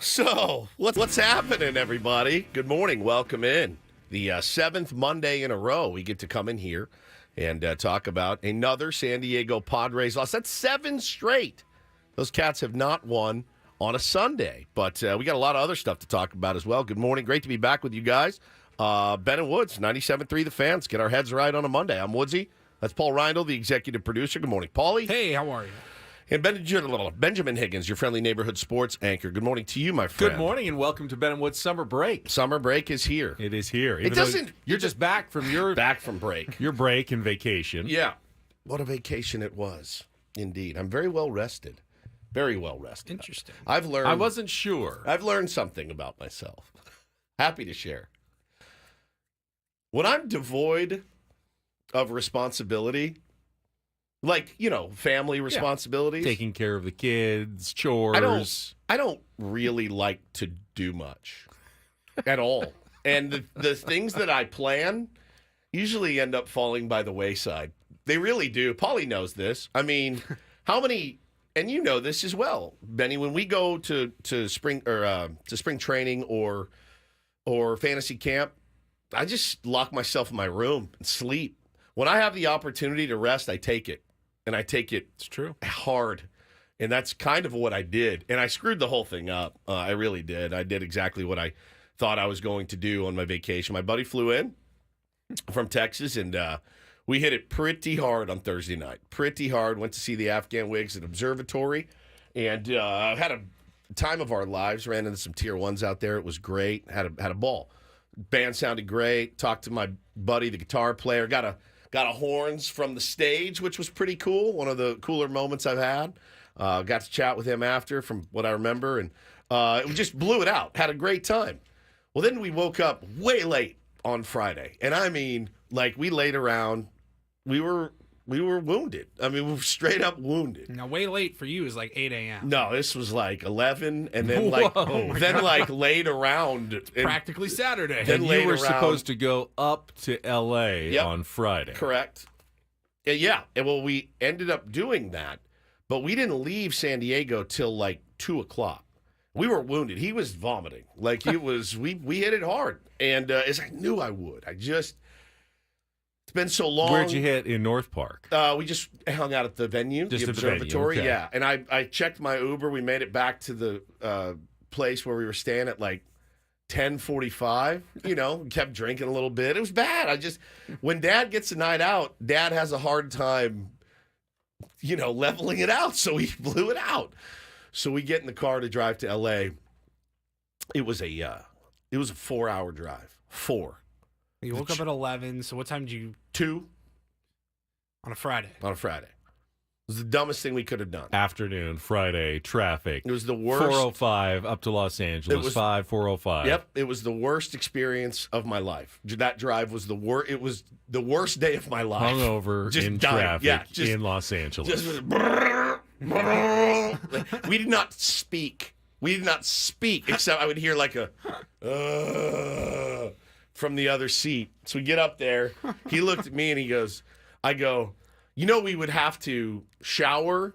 So, what's happening, everybody? Good morning. Welcome in. The seventh Monday in a row, we get to come in here and talk about another San Diego Padres loss. That's 7 straight. Those Cats have not won on a Sunday, but we got a lot of other stuff to talk about as well. Good morning. Great to be back with you guys. Ben and Woods, 97.3 The Fans. Get our heads right on a Monday. I'm Woodsy. That's Paul Reindl, the executive producer. Good morning, Paulie. Hey, how are you? And Benjamin Higgins, your friendly neighborhood sports anchor. Good morning to you, my friend. Good morning, and welcome to Ben and Wood's summer break. Summer break is here. It is here. It doesn't. You're just back from your break. Your break and vacation. Yeah. What a vacation it was, indeed. I'm very well rested. Very well rested. Interesting. I've learned. I wasn't sure. I've learned something about myself. Happy to share. When I'm devoid of responsibility, like, family responsibilities. Taking care of the kids, chores. I don't really like to do much at all. And the things that I plan usually end up falling by the wayside. They really do. Paulie knows this. I mean, how many, and you know this as well, Benny, when we go to spring or to spring training or fantasy camp, I just lock myself in my room and sleep. When I have the opportunity to rest, I take it. And I take it It's true. hard. And that's kind of what I did. And I screwed the whole thing up. I really did. I did exactly what I thought I was going to do on my vacation. My buddy flew in from Texas, and we hit it pretty hard on Thursday night. Pretty hard. Went to see the Afghan Wigs at Observatory. And had a time of our lives. Ran into some tier ones out there. It was great. Had a ball. Band sounded great. Talked to my buddy, the guitar player. Got a horns from the stage, which was pretty cool. One of the cooler moments I've had. Got to chat with him after, from what I remember, and we just blew it out. Had a great time. Well, then we woke up way late on Friday, and I mean, like, we laid around. We were wounded. I mean, we were straight up wounded. Now, way late for you is like 8 a.m. No, this was like 11, and then like laid around. Practically Saturday. Then And laid you were around. supposed to go up to L.A. Yep. on Friday. Correct. Yeah. And well, we ended up doing that, but we didn't leave San Diego till like 2 o'clock. We were wounded. He was vomiting. Like, it was, we hit it hard. And as I knew I would. It's been so long. Where'd you hit in North Park? We just hung out at the venue, Just the at the venue, observatory. okay. Yeah. And I checked my Uber. We made it back to the place where we were staying at like 10:45. Kept drinking a little bit. It was bad. When Dad gets a night out, Dad has a hard time, leveling it out. So he blew it out. So we get in the car to drive to LA. It was a 4-hour drive. 4. You woke up at 11, so what time did you... 2 On a Friday. on a Friday. It was the dumbest thing we could have done. Afternoon, Friday, traffic. It was the worst. 405 up to Los Angeles. It was- 405. Yep, it was the worst experience of my life. That drive was the worst. It was the worst day of my life. Hungover Just in dying. traffic Yeah, in Los Angeles. We did not speak. Except I would hear like a from the other seat. So we get up there. He looked at me and he goes, we would have to shower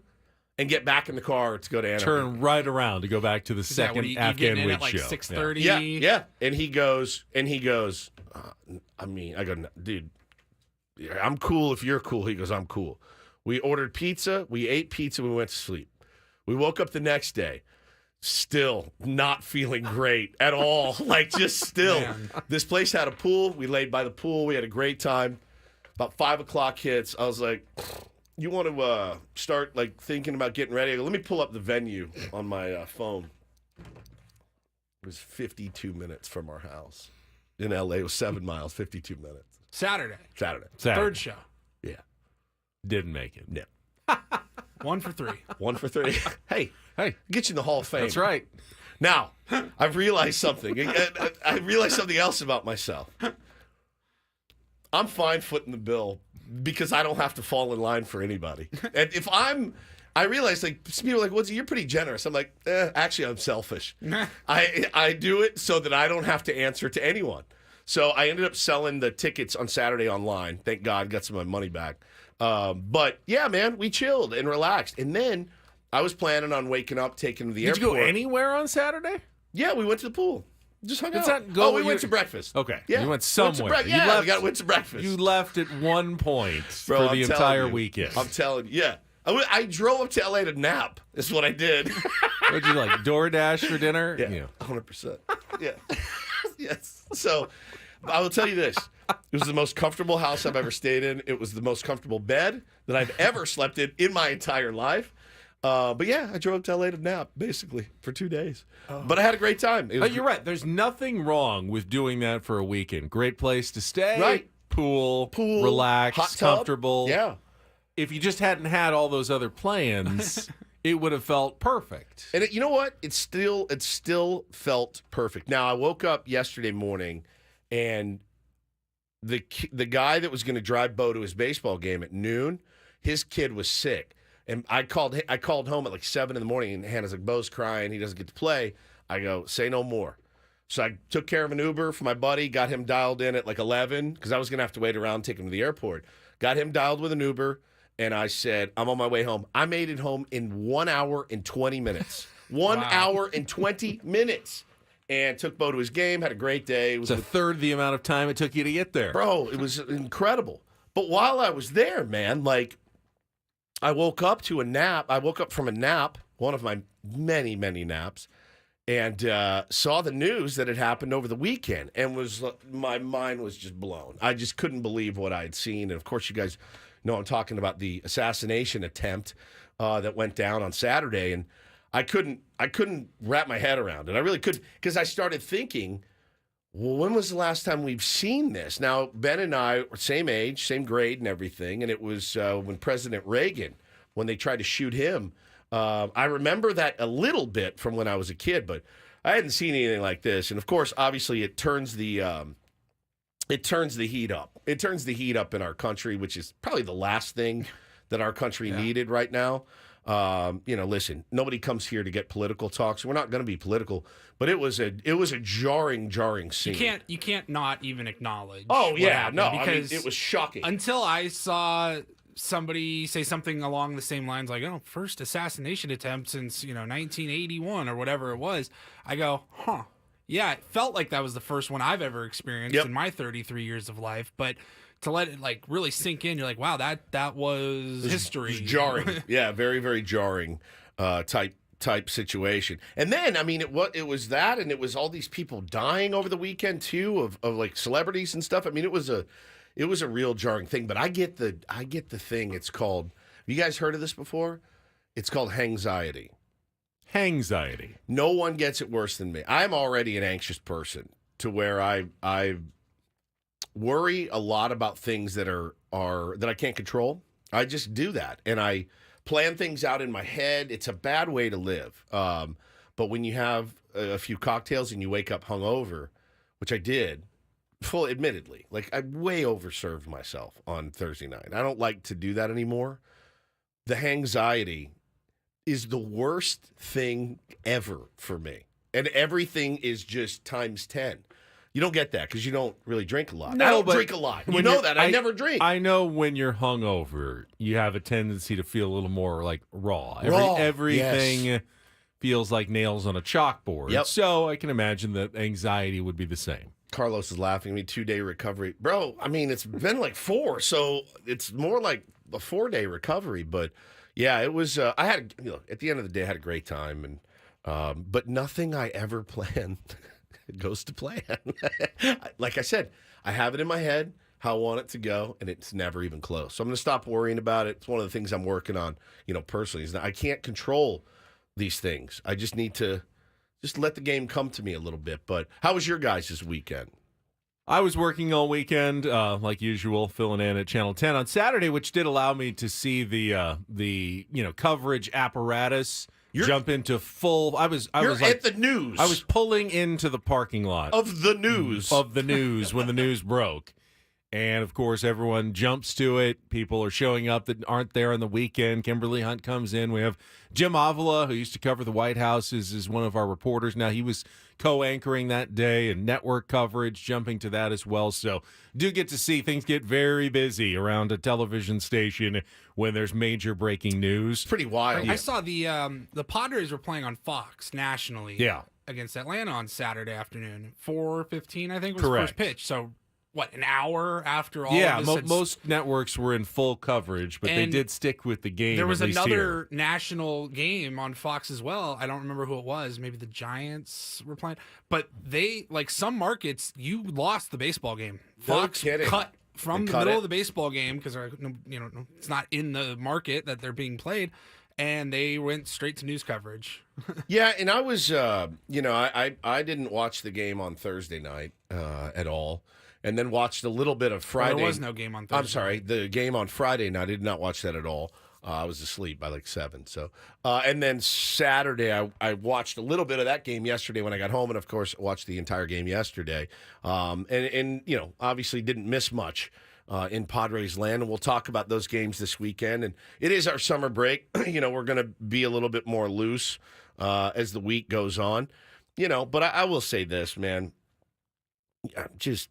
and get back in the car to go to Anaheim. Turn right around to go back to the Is that second when you Afghan getting in Wig at like show. 6:30? Yeah. And he goes, I go, dude, I'm cool if you're cool. He goes, I'm cool. We ordered pizza. We ate pizza. We went to sleep. We woke up the next day. Still not feeling great at all. Like, just still. Man. This place had a pool. We laid by the pool. We had a great time. About 5 o'clock hits. I was like, you want to start like thinking about getting ready? I go, let me pull up the venue on my phone. It was 52 minutes from our house in LA. It was 7 miles, 52 minutes. Saturday. Saturday. Third show. Yeah. Didn't make it. Yeah. 1 for 3. 1 for 3. Hey, get you in the Hall of Fame. That's right. Now, I've realized something. I realized something else about myself. I'm fine footing the bill because I don't have to fall in line for anybody. And I realize, like, people are like, Woodsy, you're pretty generous. I'm like, actually, I'm selfish. I do it so that I don't have to answer to anyone. So I ended up selling the tickets on Saturday online. Thank God, got some of my money back. But yeah, man, we chilled and relaxed. And then I was planning on waking up, taking to the Did airport. you go anywhere on Saturday? Yeah, we went to the pool. Just hung It's out. not go- we you- went to breakfast. Okay. Yeah. You went Went to somewhere. bre- yeah, we went to breakfast. You left at one point Bro, for I'm the telling entire you. weekend. I'm telling you. Yeah. I drove up to LA to nap. Is what I did. What'd you like, DoorDash for dinner? Yeah, 100%. Yeah. Yes. So I will tell you this. It was the most comfortable house I've ever stayed in. It was the most comfortable bed that I've ever slept in my entire life. But yeah, I drove up to LA to nap, basically, for 2 days. But I had a great time. It was You're right. There's nothing wrong with doing that for a weekend. Great place to stay. Right. Pool, Pool, relax, hot tub. comfortable. Yeah. If you just hadn't had all those other plans, it would have felt perfect. And you know what? It still felt perfect. Now, I woke up yesterday morning, and the guy that was going to drive Bo to his baseball game at noon, his kid was sick. And I called home at like 7 in the morning, and Hannah's like, Bo's crying. He doesn't get to play. I go, say no more. So I took care of an Uber for my buddy, got him dialed in at like 11 because I was going to have to wait around and take him to the airport. Got him dialed with an Uber, and I said, I'm on my way home. I made it home in 1 hour and 20 minutes. 1 hour and 20 minutes. And took Bo to his game, had a great day. It was It's a third the amount of time it took you to get there. Bro, it was incredible. But while I was there, man, like, I woke up to a nap. I woke up from a nap, one of my many, many naps, and saw the news that had happened over the weekend, and my mind was just blown. I just couldn't believe what I had seen. And of course, you guys know I'm talking about the assassination attempt that went down on Saturday, and I couldn't wrap my head around it. I really couldn't, because I started thinking, well, when was the last time we've seen this? Now, Ben and I were same age, same grade and everything, and it was when President Reagan, when they tried to shoot him. I remember that a little bit from when I was a kid, but I hadn't seen anything like this. And, of course, obviously it turns the heat up. It turns the heat up in our country, which is probably the last thing that our country needed right now. Listen, nobody comes here to get political talk, so we're not going to be political. But it was a jarring scene. You can't not even acknowledge. Oh what yeah, happened, no, because it was shocking. until I saw somebody say something along the same lines, like, "Oh, first assassination attempt since 1981 or whatever it was." I go, "Huh." Yeah, it felt like that was the first one I've ever experienced in my 33 years of life, but to let it like really sink in, you're like, wow, that was history. It was jarring. Yeah, very, very jarring type situation. And then, I mean, it was that, and it was all these people dying over the weekend too, of like celebrities and stuff. I mean, it was a real jarring thing. But I get the thing. It's called. Have you guys heard of this before? It's called hangxiety. Hangxiety. No one gets it worse than me. I'm already an anxious person to where I worry a lot about things that are that I can't control. I just do that, and I plan things out in my head. It's a bad way to live. But when you have a few cocktails and you wake up hungover, which I did, admittedly, like I way overserved myself on Thursday night. I don't like to do that anymore. The hangxiety is the worst thing ever for me, and everything is just times 10. You don't get that because you don't really drink a lot. No, I don't but drink a lot. You know that. I never drink. I know when you're hungover, you have a tendency to feel a little more like raw. Everything feels like nails on a chalkboard. Yep. So I can imagine that anxiety would be the same. Carlos is laughing at me. 2-day recovery. Bro, I mean, it's been like 4, so it's more like a 4-day recovery. But, yeah, it was I had, at the end of the day, I had a great time. And but nothing I ever planned goes to plan. Like I said, I have it in my head how I want it to go, and it's never even close. So I'm going to stop worrying about it. It's one of the things I'm working on, personally. Is that I can't control these things. I just need to just let the game come to me a little bit. But how was your guys' this weekend? I was working all weekend, like usual, filling in at Channel 10 on Saturday, which did allow me to see the coverage apparatus jump into full. I was You're like, at the news. I was pulling into the parking lot of the news when the news broke. And, of course, everyone jumps to it. People are showing up that aren't there on the weekend. Kimberly Hunt comes in. We have Jim Avila, who used to cover the White House, is one of our reporters. Now, he was co-anchoring that day, and network coverage, jumping to that as well. So do get to see things get very busy around a television station when there's major breaking news. Pretty wild. I saw the Padres were playing on Fox nationally. Yeah. against Atlanta on Saturday afternoon. 4:15, I think, was Correct. the first pitch. So, what, an hour after all Yeah, of this? most networks were in full coverage, but they And did stick with the game. there was at least another here. national game on Fox as well. I don't remember who it was. Maybe the Giants were playing. But they, like some markets, you lost the baseball game. No Fox kidding. cut from They the cut middle it? of the baseball game because it's not in the market that they're being played, and they went straight to news coverage. Yeah, and I was, I didn't watch the game on Thursday night at all, and then watched a little bit of Friday. There was no game on Thursday. I'm sorry, the game on Friday night. I did not watch that at all. I was asleep by like 7. So, and then Saturday, I watched a little bit of that game yesterday when I got home, and of course, watched the entire game yesterday. And obviously didn't miss much. In Padres land, and we'll talk about those games this weekend. And it is our summer break. We're going to be a little bit more loose as the week goes on. But I will say this, man. Just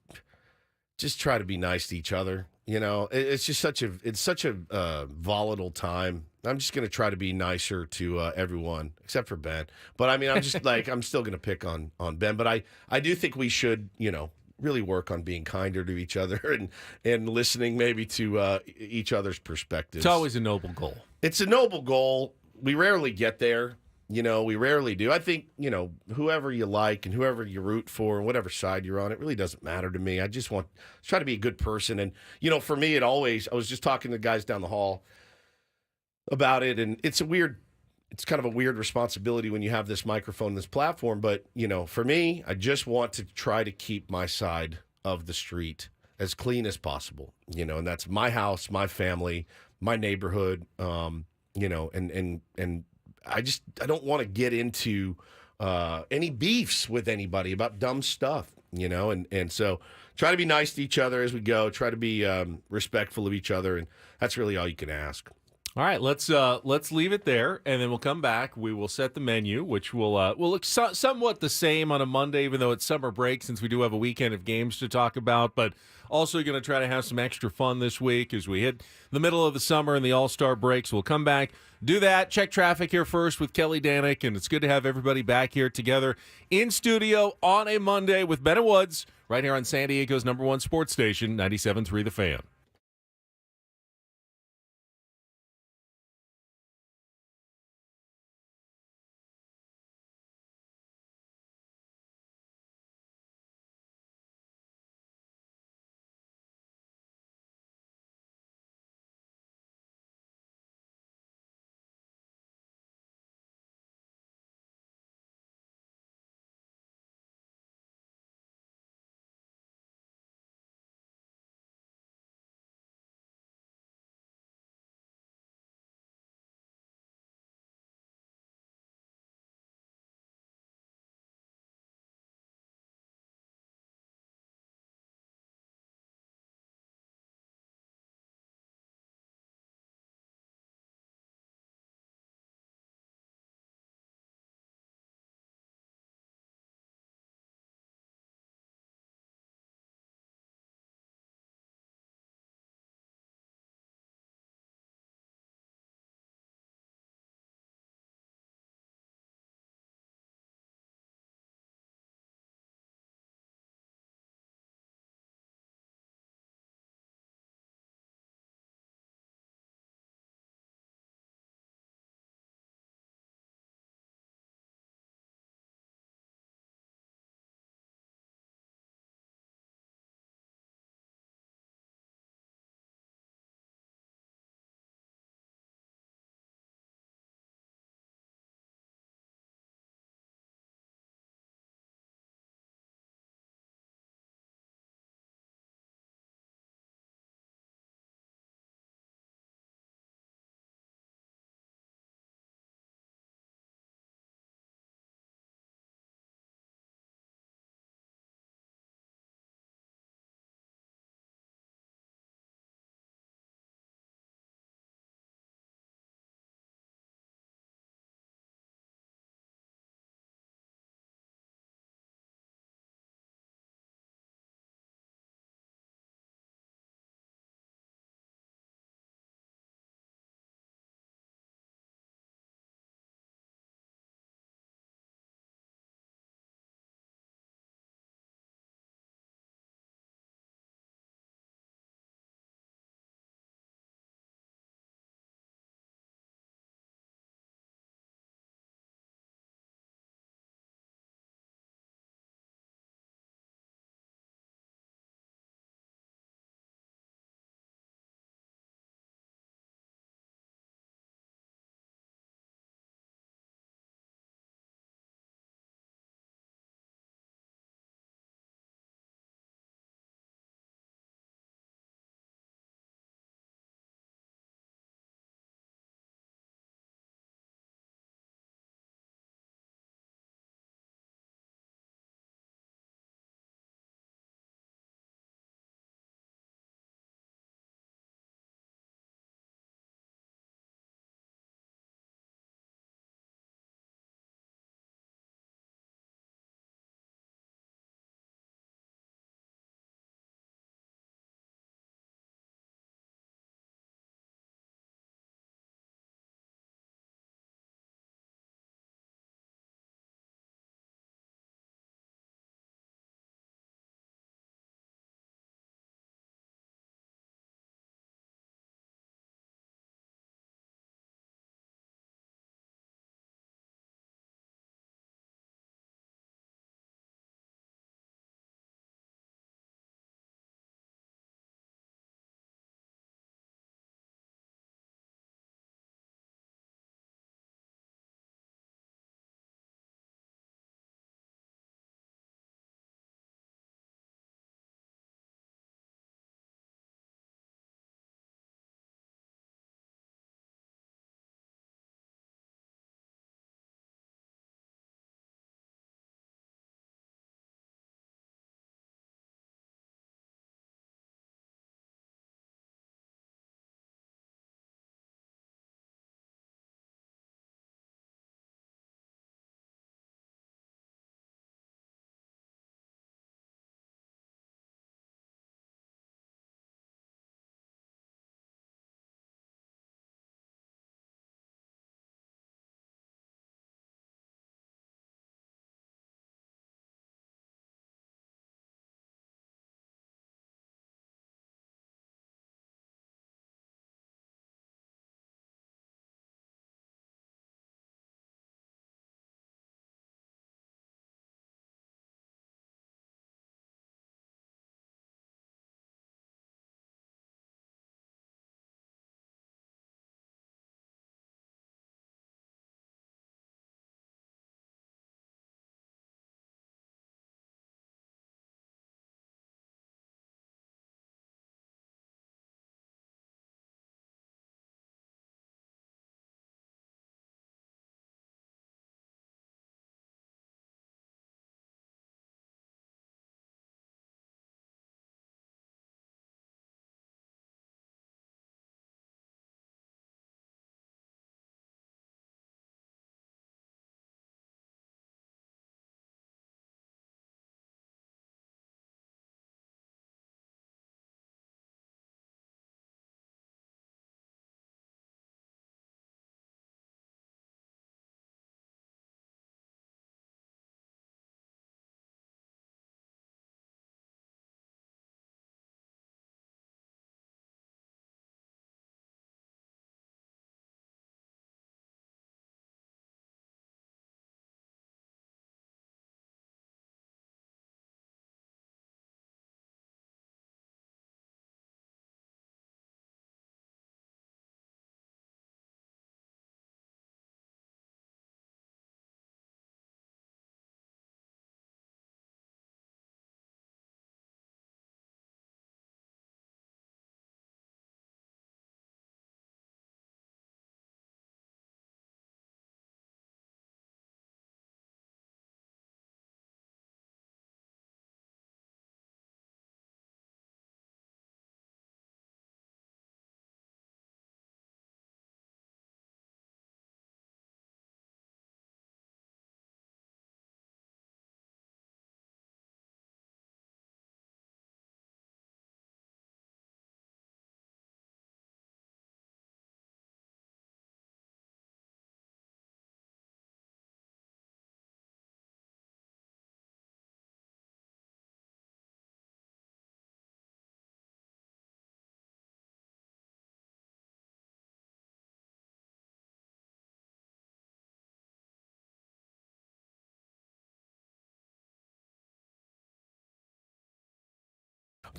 try to be nice to each other. It's just such a volatile time. I'm just going to try to be nicer to everyone except for Ben. But I mean, I'm just I'm still going to pick on Ben. But I do think we should, really work on being kinder to each other and listening maybe to each other's perspectives. It's always a noble goal. It's a noble goal. We rarely get there. We rarely do. I think, whoever you like and whoever you root for and whatever side you're on, it really doesn't matter to me. I just want to try to be a good person. And, for me, I was just talking to the guys down the hall about it, and it's kind of a weird responsibility when you have this microphone, this platform. But, for me, I just want to try to keep my side of the street as clean as possible, and that's my house, my family, my neighborhood, and I don't want to get into any beefs with anybody about dumb stuff, and so try to be nice to each other as we go, try to be respectful of each other. And that's really all you can ask. All right, let's leave it there, and then we'll come back. We will set the menu, which will look somewhat the same on a Monday, even though it's summer break, since we do have a weekend of games to talk about. But also going to try to have some extra fun this week as we hit the middle of the summer and the All-Star break. So we'll come back, do that, check traffic here first with Kelly Danick, and it's good to have everybody back here together in studio on a Monday with Ben and Woods right here on San Diego's #1 sports station, 97.3 The Fan.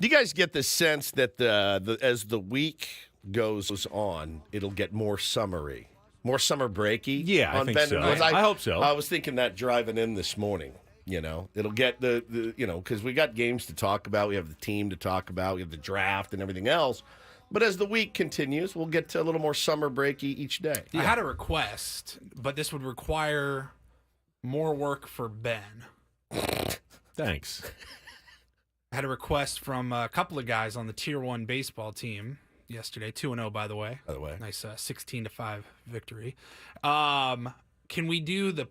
Do you guys get the sense that as the week goes on, it'll get more summery, more summer breaky? Yeah, I on think Ben so. and Woods? I hope so. I was thinking that driving in this morning. It'll get because we got games to talk about. We have the team to talk about. We have the draft and everything else. But as the week continues, we'll get to a little more summer breaky each day. I had a request, but this would require more work for Ben. Thanks. I had a request from a couple of guys on the Tier 1 baseball team yesterday, 2-0 by the way. Nice 16-5 victory. Can we do the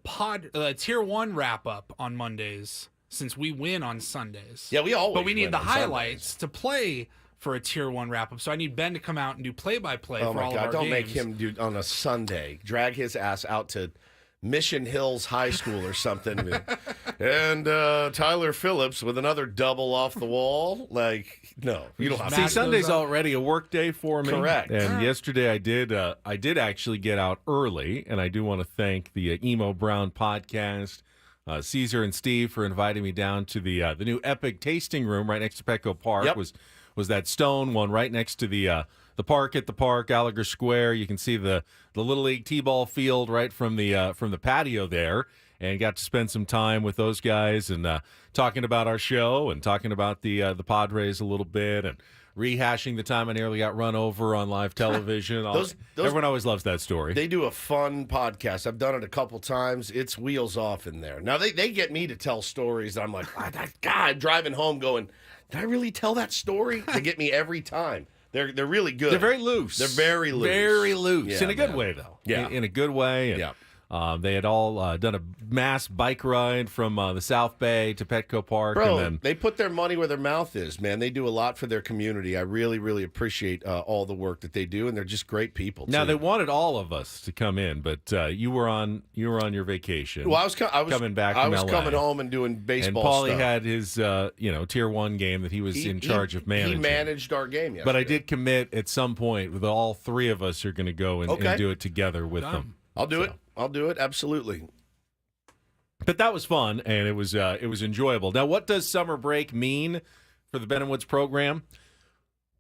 Tier 1 wrap-up on Mondays since we win on Sundays? Yeah, we always But we need win the on highlights Sundays. to play for a Tier 1 wrap-up. So I need Ben to come out and do play-by-play Oh for my all God! of our Don't games. make him do on a Sunday. Drag his ass out to Mission Hills High School or something, and Tyler Phillips with another double off the wall. Like, no, you don't have Smash See, to. Sunday's those up. already a work day for me. Correct. And yesterday I did actually get out early, and I do want to thank the Emo Brown podcast, Caesar and Steve for inviting me down to the new Epic Tasting Room right next to Petco Park. Yep. Was that stone one right next to the park at the park, Gallagher Square. You can see the Little League T-ball field right from the patio there, and got to spend some time with those guys and talking about our show and talking about the Padres a little bit and rehashing the time I nearly got run over on live television. Everyone always loves that story. They do a fun podcast. I've done it a couple times. It's wheels off in there. Now they get me to tell stories that I'm like, God, driving home going, did I really tell that story? They get me every time. They're really good. They're very loose. They're very loose. Very loose. Yeah, in a good man. way, though. Yeah. In a good way. And, Yeah. they had all done a mass bike ride from the South Bay to Petco Park. Bro, and then they put their money where their mouth is, man. They do a lot for their community. I really, really appreciate all the work that they do, and they're just great people. now too. they wanted all of us to come in, but you were on your vacation. Well, I was coming back I from was LA. coming home and doing and baseball Paulie stuff. had his Tier 1 game that he was in charge of managing. He managed our game yesterday. But I did commit at some point with all three of us are going to go and do it together with Done. them. I'll do it. I'll do it. Absolutely. But that was fun, and it was enjoyable. Now, what does summer break mean for the Ben and Woods program?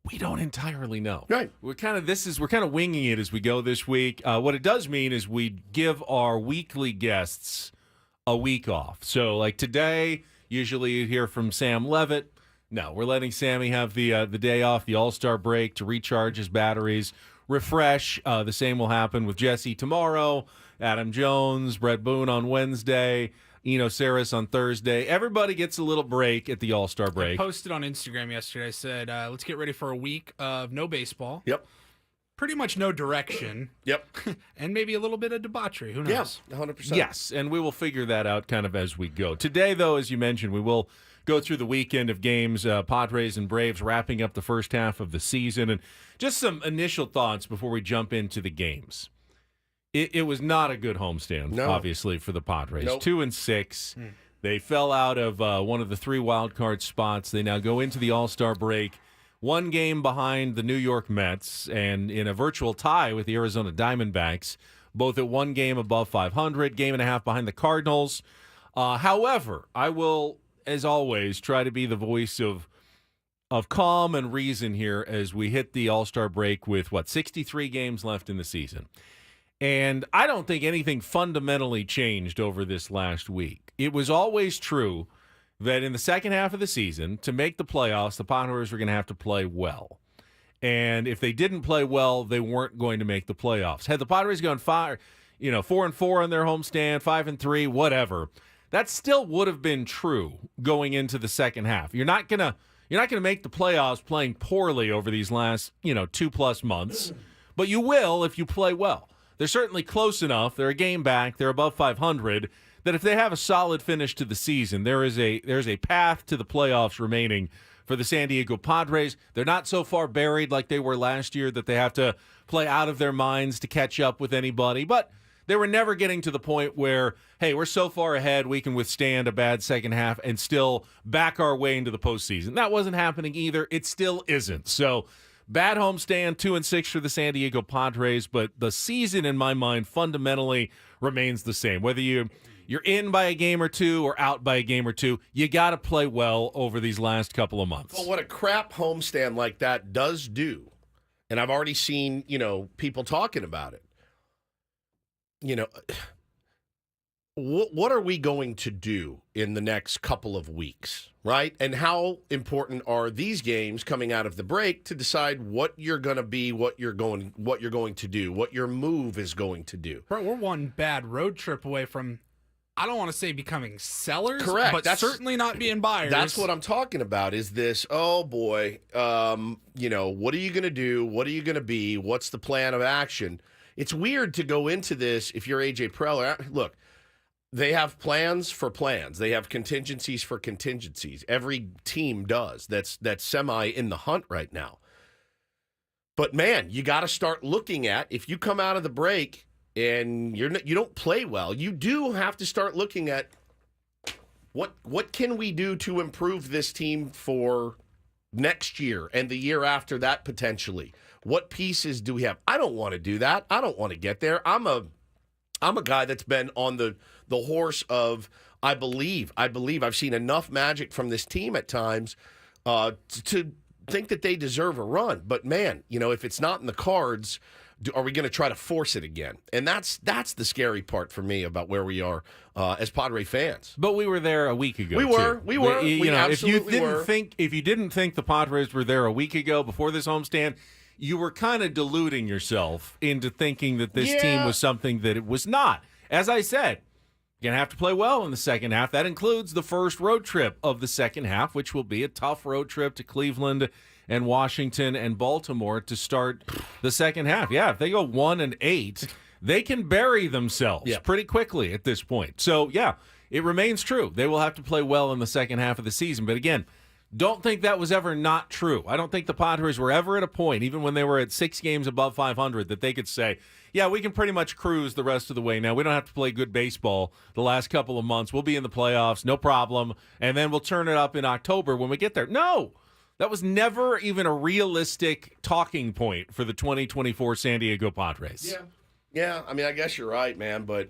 We don't entirely know. Right. We're kind of winging it as we go this week. What it does mean is we give our weekly guests a week off. So, like today, usually you hear from Sam Levitt. No, we're letting Sammy have the day off, the All-Star break, to recharge his batteries, refresh. The same will happen with Jesse tomorrow, Adam Jones, Brett Boone on Wednesday, Eno Saris on Thursday. Everybody gets a little break at the All-Star break. I posted on Instagram yesterday. I said, let's get ready for a week of no baseball. Yep. Pretty much no direction. Yep. And maybe a little bit of debauchery. Who knows? Yeah. 100%. Yes, and we will figure that out kind of as we go. Today, though, as you mentioned, we will go through the weekend of games, Padres and Braves wrapping up the first half of the season, and just some initial thoughts before we jump into the games. It was not a good homestand, obviously, for the Padres. Nope. 2-6. They fell out of one of the 3 wild card spots. They now go into the All-Star break, 1 game behind the New York Mets, and in a virtual tie with the Arizona Diamondbacks, both at 1 game above 500, game and a half behind the Cardinals. However, I will, as always, try to be the voice of calm and reason here as we hit the All-Star break with, 63 games left in the season. And I don't think anything fundamentally changed over this last week. It was always true that in the second half of the season, to make the playoffs, the Padres were going to have to play well. And if they didn't play well, they weren't going to make the playoffs. Had the Padres gone 4-4 on their homestand, 5-3, whatever, that still would have been true going into the second half. You're not gonna make the playoffs playing poorly over these last 2+ months, but you will if you play well. They're certainly close enough. They're a game back. They're above 500. That if they have a solid finish to the season, there's a path to the playoffs remaining for the San Diego Padres. They're not so far buried like they were last year that they have to play out of their minds to catch up with anybody. But they were never getting to the point where, hey, we're so far ahead we can withstand a bad second half and still back our way into the postseason. That wasn't happening either. It still isn't. So bad homestand, 2-6 for the San Diego Padres, but the season in my mind fundamentally remains the same. Whether you you're in by a game or two or out by a game or two. You got to play well over these last couple of months. Well, what a crap homestand like that does do, and I've already seen, people talking about it. What are we going to do in the next couple of weeks, right? And how important are these games coming out of the break to decide what you're going to be, what you're going to do, what your move is going to do? Bro, we're one bad road trip away from, I don't want to say becoming sellers, Correct. but certainly not being buyers. That's what I'm talking about, is this, oh boy, what are you going to do? What are you going to be? What's the plan of action? It's weird to go into this if you're AJ Preller. Look, they have plans for plans. They have contingencies for contingencies. Every team does. That's semi in the hunt right now. But man, you got to start looking at, if you come out of the break and you don't play well, you do have to start looking at what can we do to improve this team for next year and the year after that potentially. What pieces do we have? I don't want to do that. I don't want to get there. I'm a guy that's been on the horse of I believe. I've seen enough magic from this team at times to think that they deserve a run. But man, if it's not in the cards, are we going to try to force it again? And that's the scary part for me about where we are as Padre fans. But we were there a week ago. We were. We absolutely were. If you didn't think the Padres were there a week ago before this homestand, you were kind of deluding yourself into thinking that this team was something that it was not. As I said, you're going to have to play well in the second half. That includes the first road trip of the second half, which will be a tough road trip to Cleveland and Washington and Baltimore to start the second half. Yeah, if they go 1-8, they can bury themselves pretty quickly at this point. So, yeah, it remains true. They will have to play well in the second half of the season. But again, don't think that was ever not true. I don't think the Padres were ever at a point, even when they were at 6 games above 500, that they could say, yeah, we can pretty much cruise the rest of the way now. We don't have to play good baseball the last couple of months. We'll be in the playoffs, no problem, and then we'll turn it up in October when we get there. No, that was never even a realistic talking point for the 2024 San Diego Padres. Yeah. I mean, I guess you're right, man, but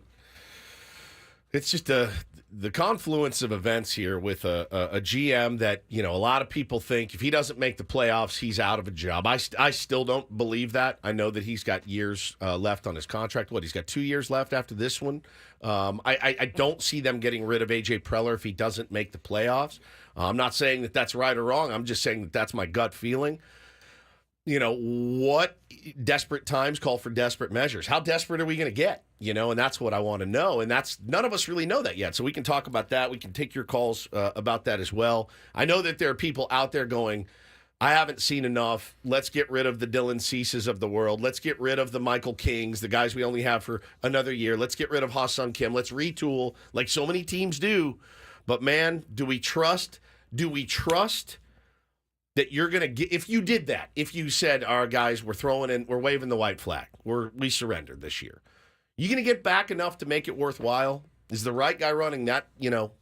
it's just the confluence of events here with a GM that, a lot of people think if he doesn't make the playoffs, he's out of a job. I still don't believe that. I know that he's got years left on his contract. He's got 2 years left after this one. I don't see them getting rid of A.J. Preller if he doesn't make the playoffs. I'm not saying that that's right or wrong. I'm just saying that that's my gut feeling. What desperate times call for desperate measures? How desperate are we going to get? And that's what I want to know. And that's none of us really know that yet. So we can talk about that. We can take your calls about that as well. I know that there are people out there going, I haven't seen enough. Let's get rid of the Dylan Ceases of the world. Let's get rid of the Michael Kings, the guys we only have for another year. Let's get rid of Ha-Sung Kim. Let's retool like so many teams do. But man, do we trust that you're going to get, if you did that, if you said, our guys, we're waving the white flag, we surrendered this year, you going to get back enough to make it worthwhile? Is the right guy running that,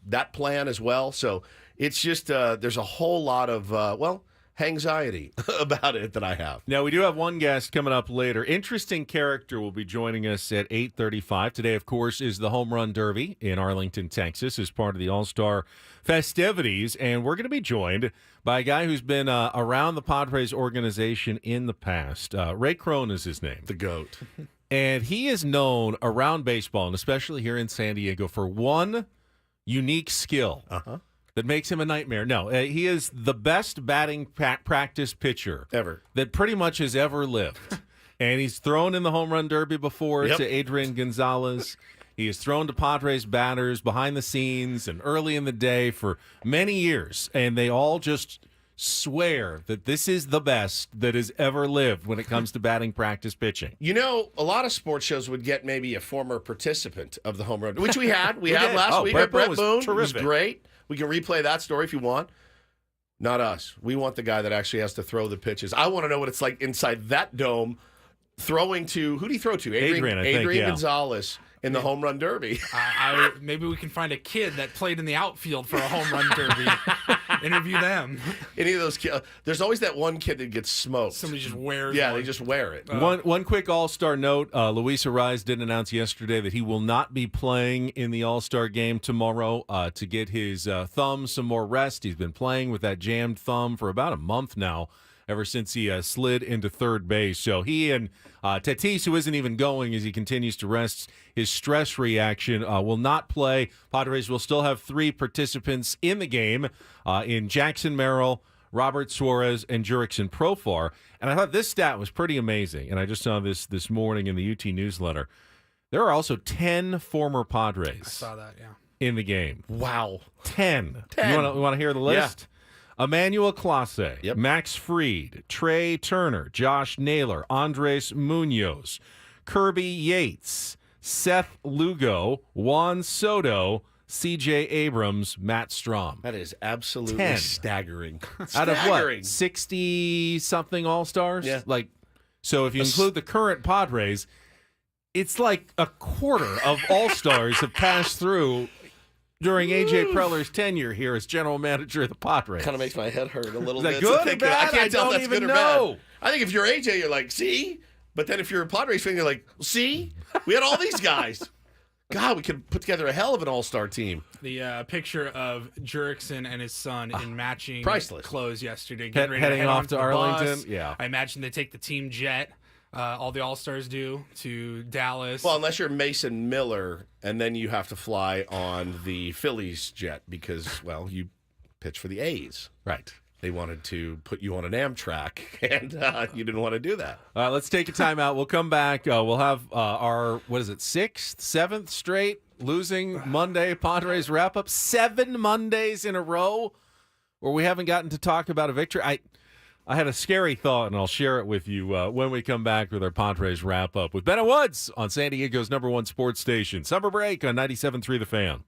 that plan as well? So it's just, there's a whole lot of, anxiety about it that I have. Now, we do have one guest coming up later. Interesting character will be joining us at 8:35. Today, of course, is the Home Run Derby in Arlington, Texas, as part of the All-Star festivities. And we're going to be joined by a guy who's been around the Padres organization in the past. Ray Krohn is his name. The GOAT. And he is known around baseball, and especially here in San Diego, for one unique skill. That makes him a nightmare. No, he is the best batting practice pitcher ever that pretty much has ever lived. And he's thrown in the Home Run Derby before to Adrian Gonzalez. He has thrown to Padres batters behind the scenes and early in the day for many years. And they all just swear that this is the best that has ever lived when it comes to batting practice pitching. A lot of sports shows would get maybe a former participant of the Home Run, which we had. We had last week. Brett Boone was great. We can replay that story if you want. Not us. We want the guy that actually has to throw the pitches. I want to know what it's like inside that dome throwing to, who did he throw to? Adrian Gonzalez in the Home Run Derby. Maybe we can find a kid that played in the outfield for a Home Run Derby. Interview them. Any of those kids. There's always that one kid that gets smoked. Somebody just wears Yeah, one. they just wear it. One quick All-Star note. Luis Ariz did announce yesterday that he will not be playing in the All-Star game tomorrow to get his thumb some more rest. He's been playing with that jammed thumb for about a month now, ever since he slid into third base. So he and Tatis, who isn't even going as he continues to rest his stress reaction, will not play. Padres will still have 3 participants in the game in Jackson Merrill, Robert Suarez, and Jurickson Profar. And I thought this stat was pretty amazing, and I just saw this morning in the UT newsletter. There are also 10 former Padres I saw that, yeah. in the game. Wow. 10. 10. You want to hear the list? Emmanuel Clase, Yep. Max Fried, Trey Turner, Josh Naylor, Andres Munoz, Kirby Yates, Seth Lugo, Juan Soto, C.J. Abrams, Matt Strom. That is absolutely 10. staggering. Out of Staggering. what? 60-something All-Stars? Yeah. So if you include the current Padres, it's like a quarter of All-Stars have passed through during A.J. Preller's tenure here as general manager of the Padres. Kind of makes my head hurt a little Is that bit. good to or think bad? I can't I tell don't if that's even good or know. bad. I think if you're AJ, you're like, see? But then if you're a Padres fan, you're like, see? We had all these guys. God, we could put together a hell of an all-star team. The picture of Jurickson and his son in matching priceless. clothes yesterday. Heading head off onto to the Arlington? bus. Yeah. I imagine they take the team jet. All the All-Stars do to Dallas. Well, unless you're Mason Miller, and then you have to fly on the Phillies jet because, well, you pitch for the A's. Right. They wanted to put you on an Amtrak, and you didn't want to do that. Let's take a timeout. We'll come back. We'll have our, 6th, 7th straight losing Monday Padres wrap-up. 7 Mondays in a row where we haven't gotten to talk about a victory. I had a scary thought, and I'll share it with you when we come back with our Padres wrap-up with Bennett Woods on San Diego's #1 sports station. Summer break on 97.3 The Fan.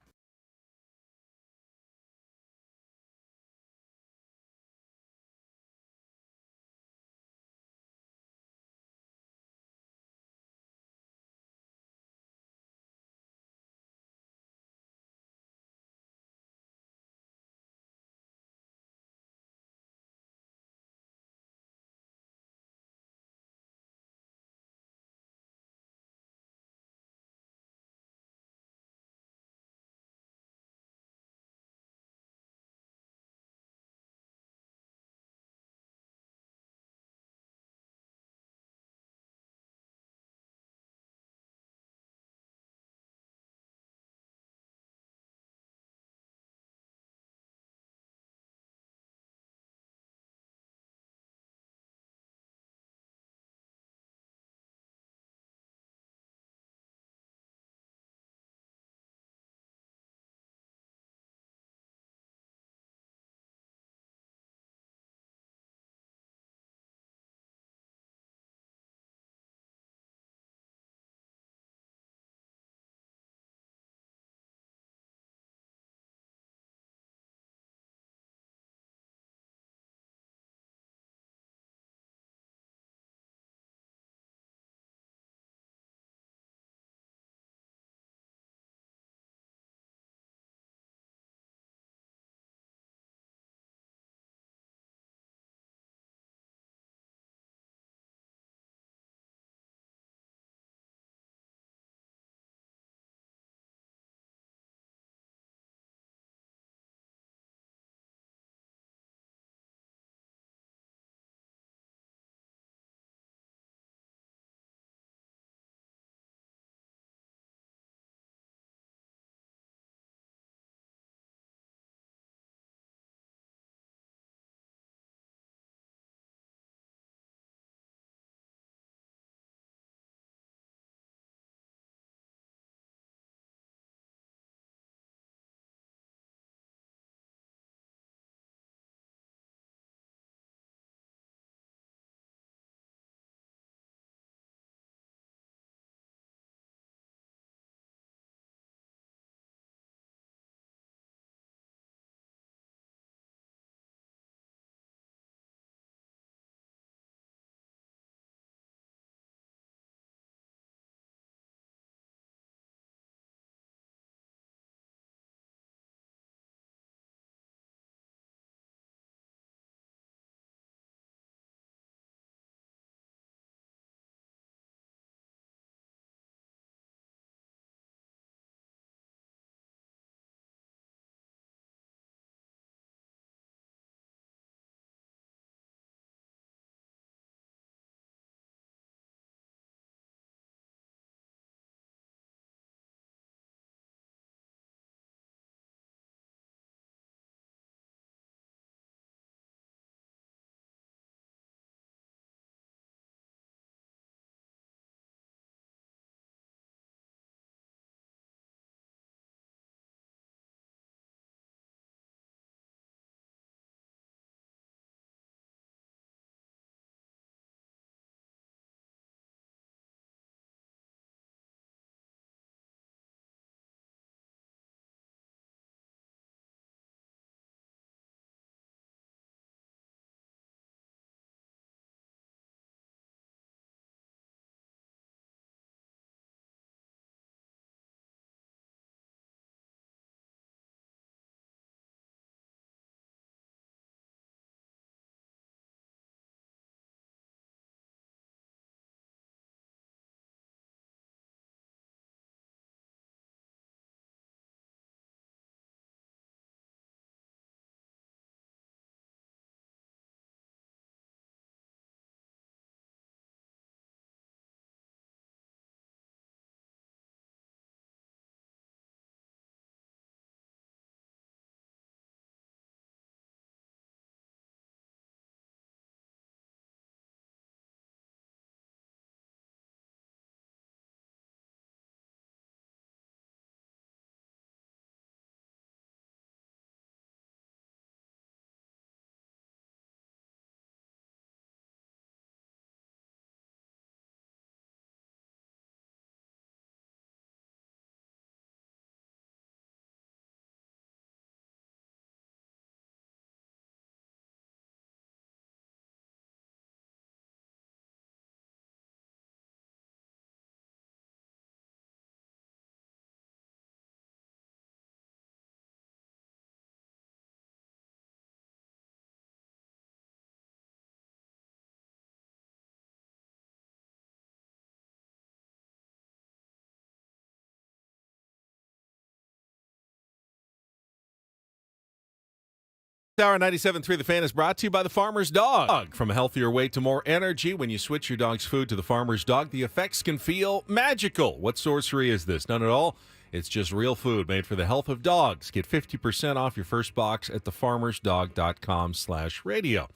Hour 97.3 The Fan is brought to you by the Farmer's Dog. From a healthier weight to more energy, when you switch your dog's food to the Farmer's Dog, the effects can feel magical. What sorcery is this? None at all. It's just real food made for the health of dogs. Get 50% off your first box at thefarmersdog.com/radio.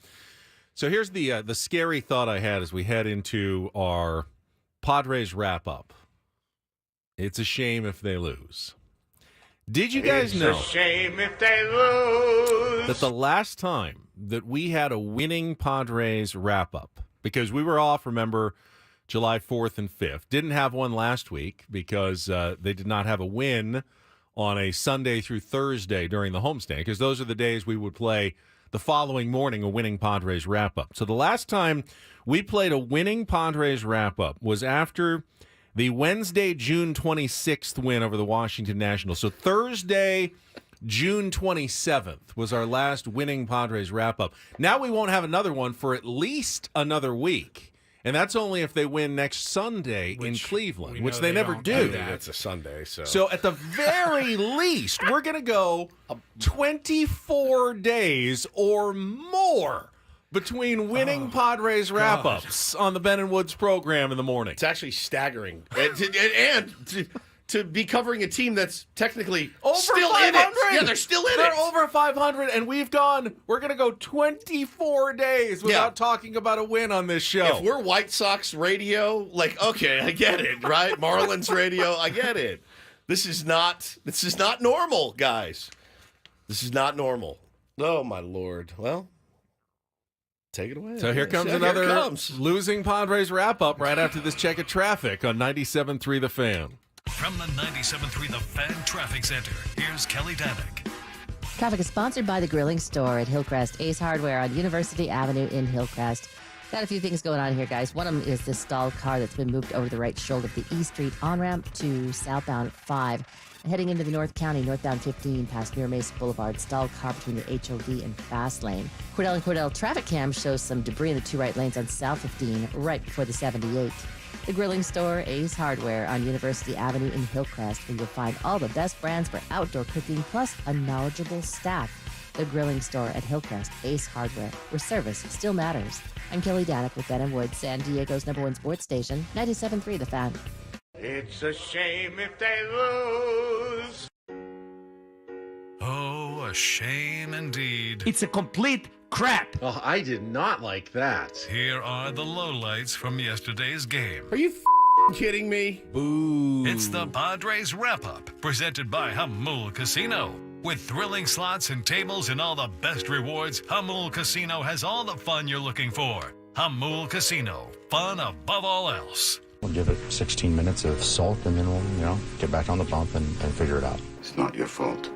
So here's the scary thought I had as we head into our Padres Wrap-Up. It's a shame if they lose. Did you guys know it's a shame if they lose. that the last time that we had a winning Padres wrap-up, because we were off, remember, July 4th and 5th, didn't have one last week because they did not have a win on a Sunday through Thursday during the homestand, because those are the days we would play the following morning a winning Padres wrap-up. So the last time we played a winning Padres wrap-up was after the Wednesday, June 26th win over the Washington Nationals. So Thursday, June 27th was our last winning Padres wrap-up. Now we won't have another one for at least another week. And that's only if they win next Sunday in Cleveland, which they never do. It's a Sunday, so. So at the very least, we're going to go 24 days or more between winning Padres wrap-ups on the Ben and Woods program in the morning. It's actually staggering. And to be covering a team that's technically over still 500. in it. Yeah, they're still in it. They're over 500, and we're going to go 24 days without talking about a win on this show. If we're White Sox radio, like, okay, I get it, right? Marlins radio, I get it. This is not normal, guys. This is not normal. Oh, my Lord. Well, take it away. So here comes another losing Padres wrap-up right after this check of traffic on 97.3 The Fan. From the 97.3 The Fan Traffic Center, here's Kelly Danick. Traffic is sponsored by the Grilling Store at Hillcrest Ace Hardware on University Avenue in Hillcrest. Got a few things going on here, guys. One of them is this stalled car that's been moved over the right shoulder of the East Street on-ramp to southbound 5. Heading into the North County, northbound 15, past Near Mesa Boulevard, stalled car between the HOV and Fast Lane. Cordell and Cordell traffic cam shows some debris in the two right lanes on South 15, right before the 78. The Grilling Store, Ace Hardware on University Avenue in Hillcrest, where you'll find all the best brands for outdoor cooking, plus a knowledgeable staff. The Grilling Store at Hillcrest, Ace Hardware, where service still matters. I'm Kelly Danick with Ben and Woods, San Diego's #1 sports station, 97.3 The Fan. It's a shame if they lose. Oh, a shame indeed. It's a complete crap. Oh, I did not like that. Here are the lowlights from yesterday's game. Are you kidding me? Boo. It's the Padres Wrap-Up, presented by Hamul Casino. With thrilling slots and tables and all the best rewards, Hamul Casino has all the fun you're looking for. Hamul Casino, fun above all else. We'll give it 16 minutes of salt, and then we'll, get back on the bump and figure it out. It's not your fault.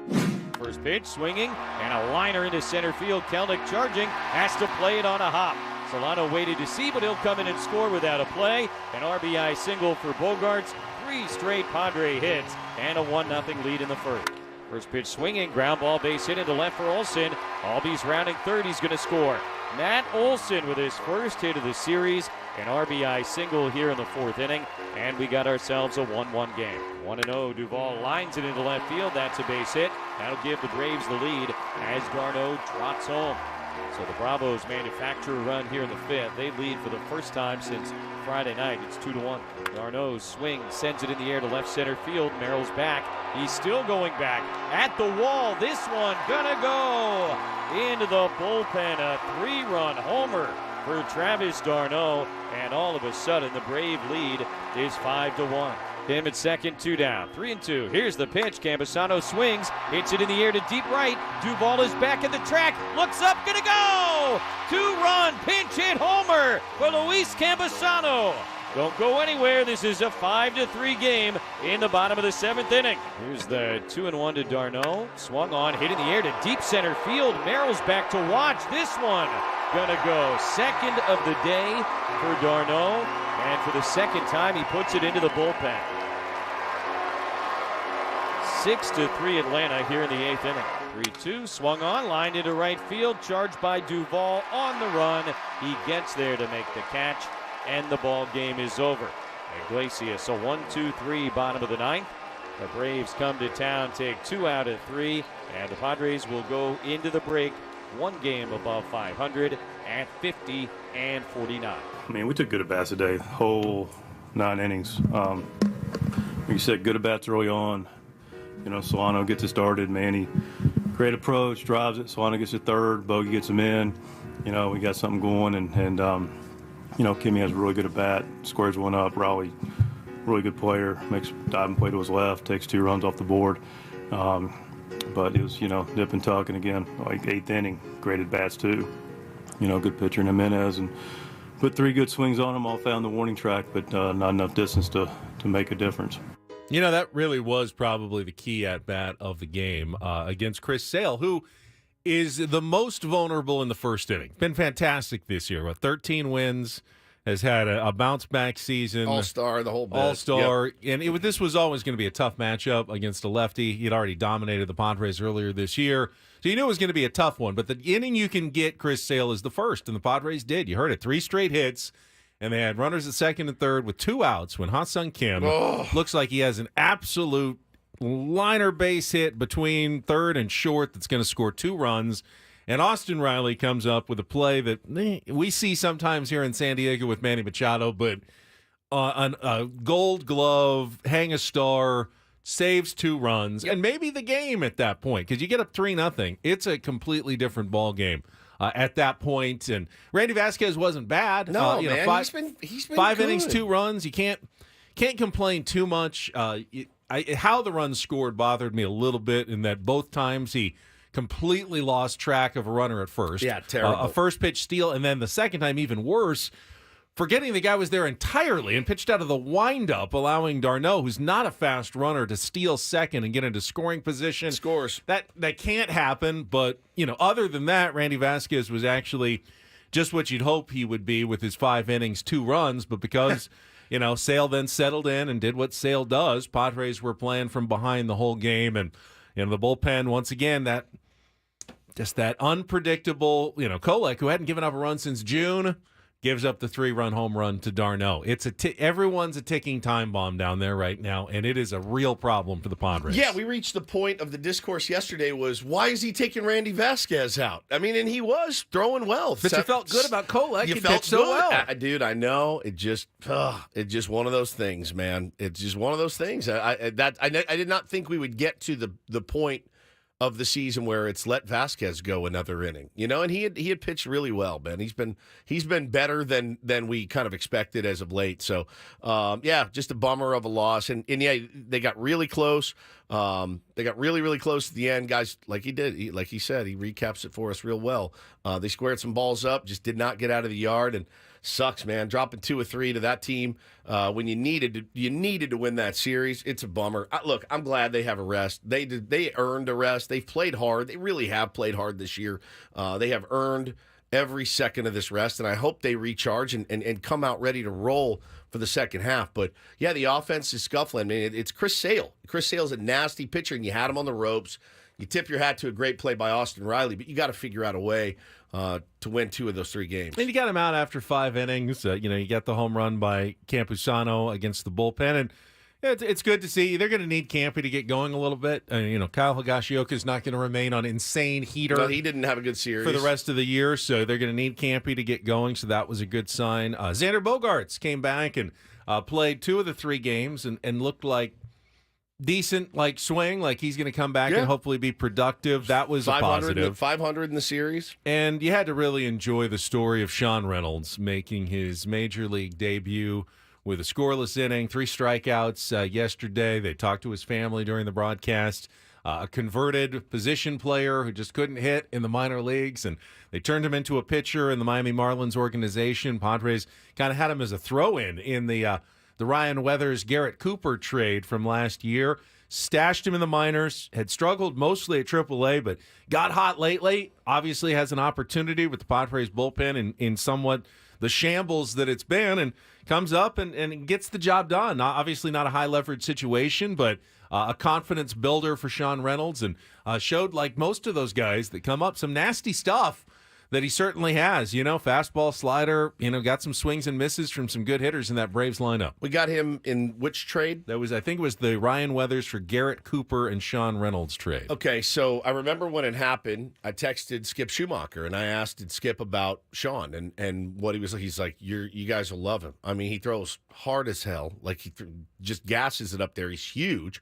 First pitch, swinging, and a liner into center field. Kelnick charging, has to play it on a hop. Solano waited to see, but he'll come in and score without a play. An RBI single for Bogarts, 3 straight Padre hits, and a 1-0 lead in the first. First pitch swinging, ground ball base hit into left for Olsen. Albies rounding third, he's going to score. Matt Olsen with his first hit of the series. An RBI single here in the 4th inning, and we got ourselves a 1-1 game. 1-0, Duvall lines it into left field. That's a base hit. That'll give the Braves the lead as Garneau trots home. So the Bravos manufacture a run here in the 5th. They lead for the first time since Friday night. It's 2-1. Garneau swings, sends it in the air to left center field. Merrill's back. He's still going back at the wall. This one gonna go into the bullpen. A 3-run homer for Travis d'Arnaud, and all of a sudden the Brave lead is 5-1. Him at second, 2 down, 3-2. Here's the pitch. Campusano swings, hits it in the air to deep right. Duvall is back at the track, looks up, gonna go! 2-run pinch hit homer for Luis Campusano. Don't go anywhere. This is a 5-3 game in the bottom of the 7th inning. Here's the 2-1 to d'Arnaud. Swung on, hit in the air to deep center field. Merrill's back to watch. This one gonna go. Second of the day for d'Arnaud. And for the second time, he puts it into the bullpen. 6-3 Atlanta here in the 8th inning. 3-2, swung on, lined into right field, charged by Duvall on the run. He gets there to make the catch, and the ball game is over. Iglesias, a 1-2-3 bottom of the 9th. The Braves come to town, take 2 out of 3, and the Padres will go into the break one game above 500 at 50-49. I mean, we took good at-bats today, whole 9 innings. Like you said, good at-bats early on. You know, Solano gets it started, Manny, great approach, drives it. Solano gets it third, Bogey gets him in. You know, we got something going, and you know, Kimmy has a really good at-bat, squares one up. Raleigh, really good player, makes a diving play to his left, takes 2 runs off the board. But it was, you know, nip and tuck, and again, like 8th inning, great at-bats too. You know, good pitcher in Jimenez, and put 3 good swings on him, all found the warning track, but not enough distance to make a difference. You know, that really was probably the key at-bat of the game against Chris Sale, who is the most vulnerable in the first inning. Been fantastic this year. 13 wins, has had a bounce-back season. All-star, the whole bit. All-star. Yep. And this was always going to be a tough matchup against a lefty. He had already dominated the Padres earlier this year. So you knew it was going to be a tough one. But the inning you can get Chris Sale is the first, and the Padres did. You heard it, 3 straight hits. And they had runners at second and third with 2 outs when Ha-Sung Kim looks like he has an absolute liner base hit between third and short that's going to score 2 runs. And Austin Riley comes up with a play that we see sometimes here in San Diego with Manny Machado, but a Gold Glove, hang a star, saves 2 runs, and maybe the game at that point, because you get up 3-0. It's a completely different ball game. At that point, and Randy Vasquez wasn't bad. No, you know, man, 5 he's been 5 good. innings, 2 runs. You can't complain too much. How the runs scored bothered me a little bit in that both times he completely lost track of a runner at first. Yeah, terrible. A first pitch steal, and then the second time even worse, forgetting the guy was there entirely and pitched out of the windup, allowing d'Arnaud, who's not a fast runner, to steal second and get into scoring position. Scores. That can't happen, but, you know, other than that, Randy Vasquez was actually just what you'd hope he would be with his 5 innings, 2 runs, but because, you know, Sale then settled in and did what Sale does, Padres were playing from behind the whole game, and, you know, the bullpen, once again, that unpredictable, you know, Kolek, who hadn't given up a run since June, gives up the 3-run home run to d'Arnaud. It's everyone's a ticking time bomb down there right now, and it is a real problem for the Padres. Yeah, we reached the point of the discourse yesterday was, why is he taking Randy Vasquez out? I mean, and he was throwing well. But you felt good about Kolek. You He felt pitched so good. well. Dude, I know. It's just one of those things, man. It's just one of those things. I did not think we would get to the point of the season where it's let Vasquez go another inning, you know, and he had pitched really well, Ben. He's been better than we kind of expected as of late. So, yeah, just a bummer of a loss, and yeah, they got really close. They got really, really close at the end, guys. Like he said, he recaps it for us real well. They squared some balls up, just did not get out of the yard, and sucks, man. Dropping 2 or 3 to that team when you needed to win that series. It's a bummer. Look, I'm glad they have a rest. They earned a rest. They've played hard. They really have played hard this year. They have earned every second of this rest, and I hope they recharge and come out ready to roll for the second half. But, yeah, the offense is scuffling. I mean, it's Chris Sale. Chris Sale's a nasty pitcher, and you had him on the ropes. You tip your hat to a great play by Austin Riley, but you got to figure out a way to win 2 of those 3 games. And you got him out after 5 innings. You know, you got the home run by Campusano against the bullpen, and it's good to see. They're going to need Campy to get going a little bit. You know, Kyle Higashioka is not going to remain on insane heater. No, he didn't have a good series for the rest of the year, so they're going to need Campy to get going. So that was a good sign. Xander Bogaerts came back and played 2 of the 3 games and looked like decent, like swing, like he's going to come back and hopefully be productive. That was a positive. 500 in the series. And you had to really enjoy the story of Sean Reynolds making his major league debut with a scoreless inning, 3 strikeouts yesterday. They talked to his family during the broadcast. A converted position player who just couldn't hit in the minor leagues, and they turned him into a pitcher in the Miami Marlins organization. Padres kind of had him as a throw-in in the Ryan Weathers, Garrett Cooper trade from last year. Stashed him in the minors, had struggled mostly at AAA, but got hot lately. Obviously has an opportunity with the Padres bullpen in somewhat the shambles that it's been, and comes up and gets the job done. Obviously not a high-leverage situation, but a confidence builder for Sean Reynolds, and showed, like most of those guys that come up, some nasty stuff that he certainly has. Fastball, slider, got some swings and misses from some good hitters in that Braves lineup. We got him in which trade? I think it was the Ryan Weathers for Garrett Cooper and Sean Reynolds trade. Okay, so I remember when it happened, I texted Skip Schumacher, and I asked Skip about Sean and what he was like. He's like, you guys will love him. I mean, he throws hard as hell. Like, he just gasses it up there. He's huge.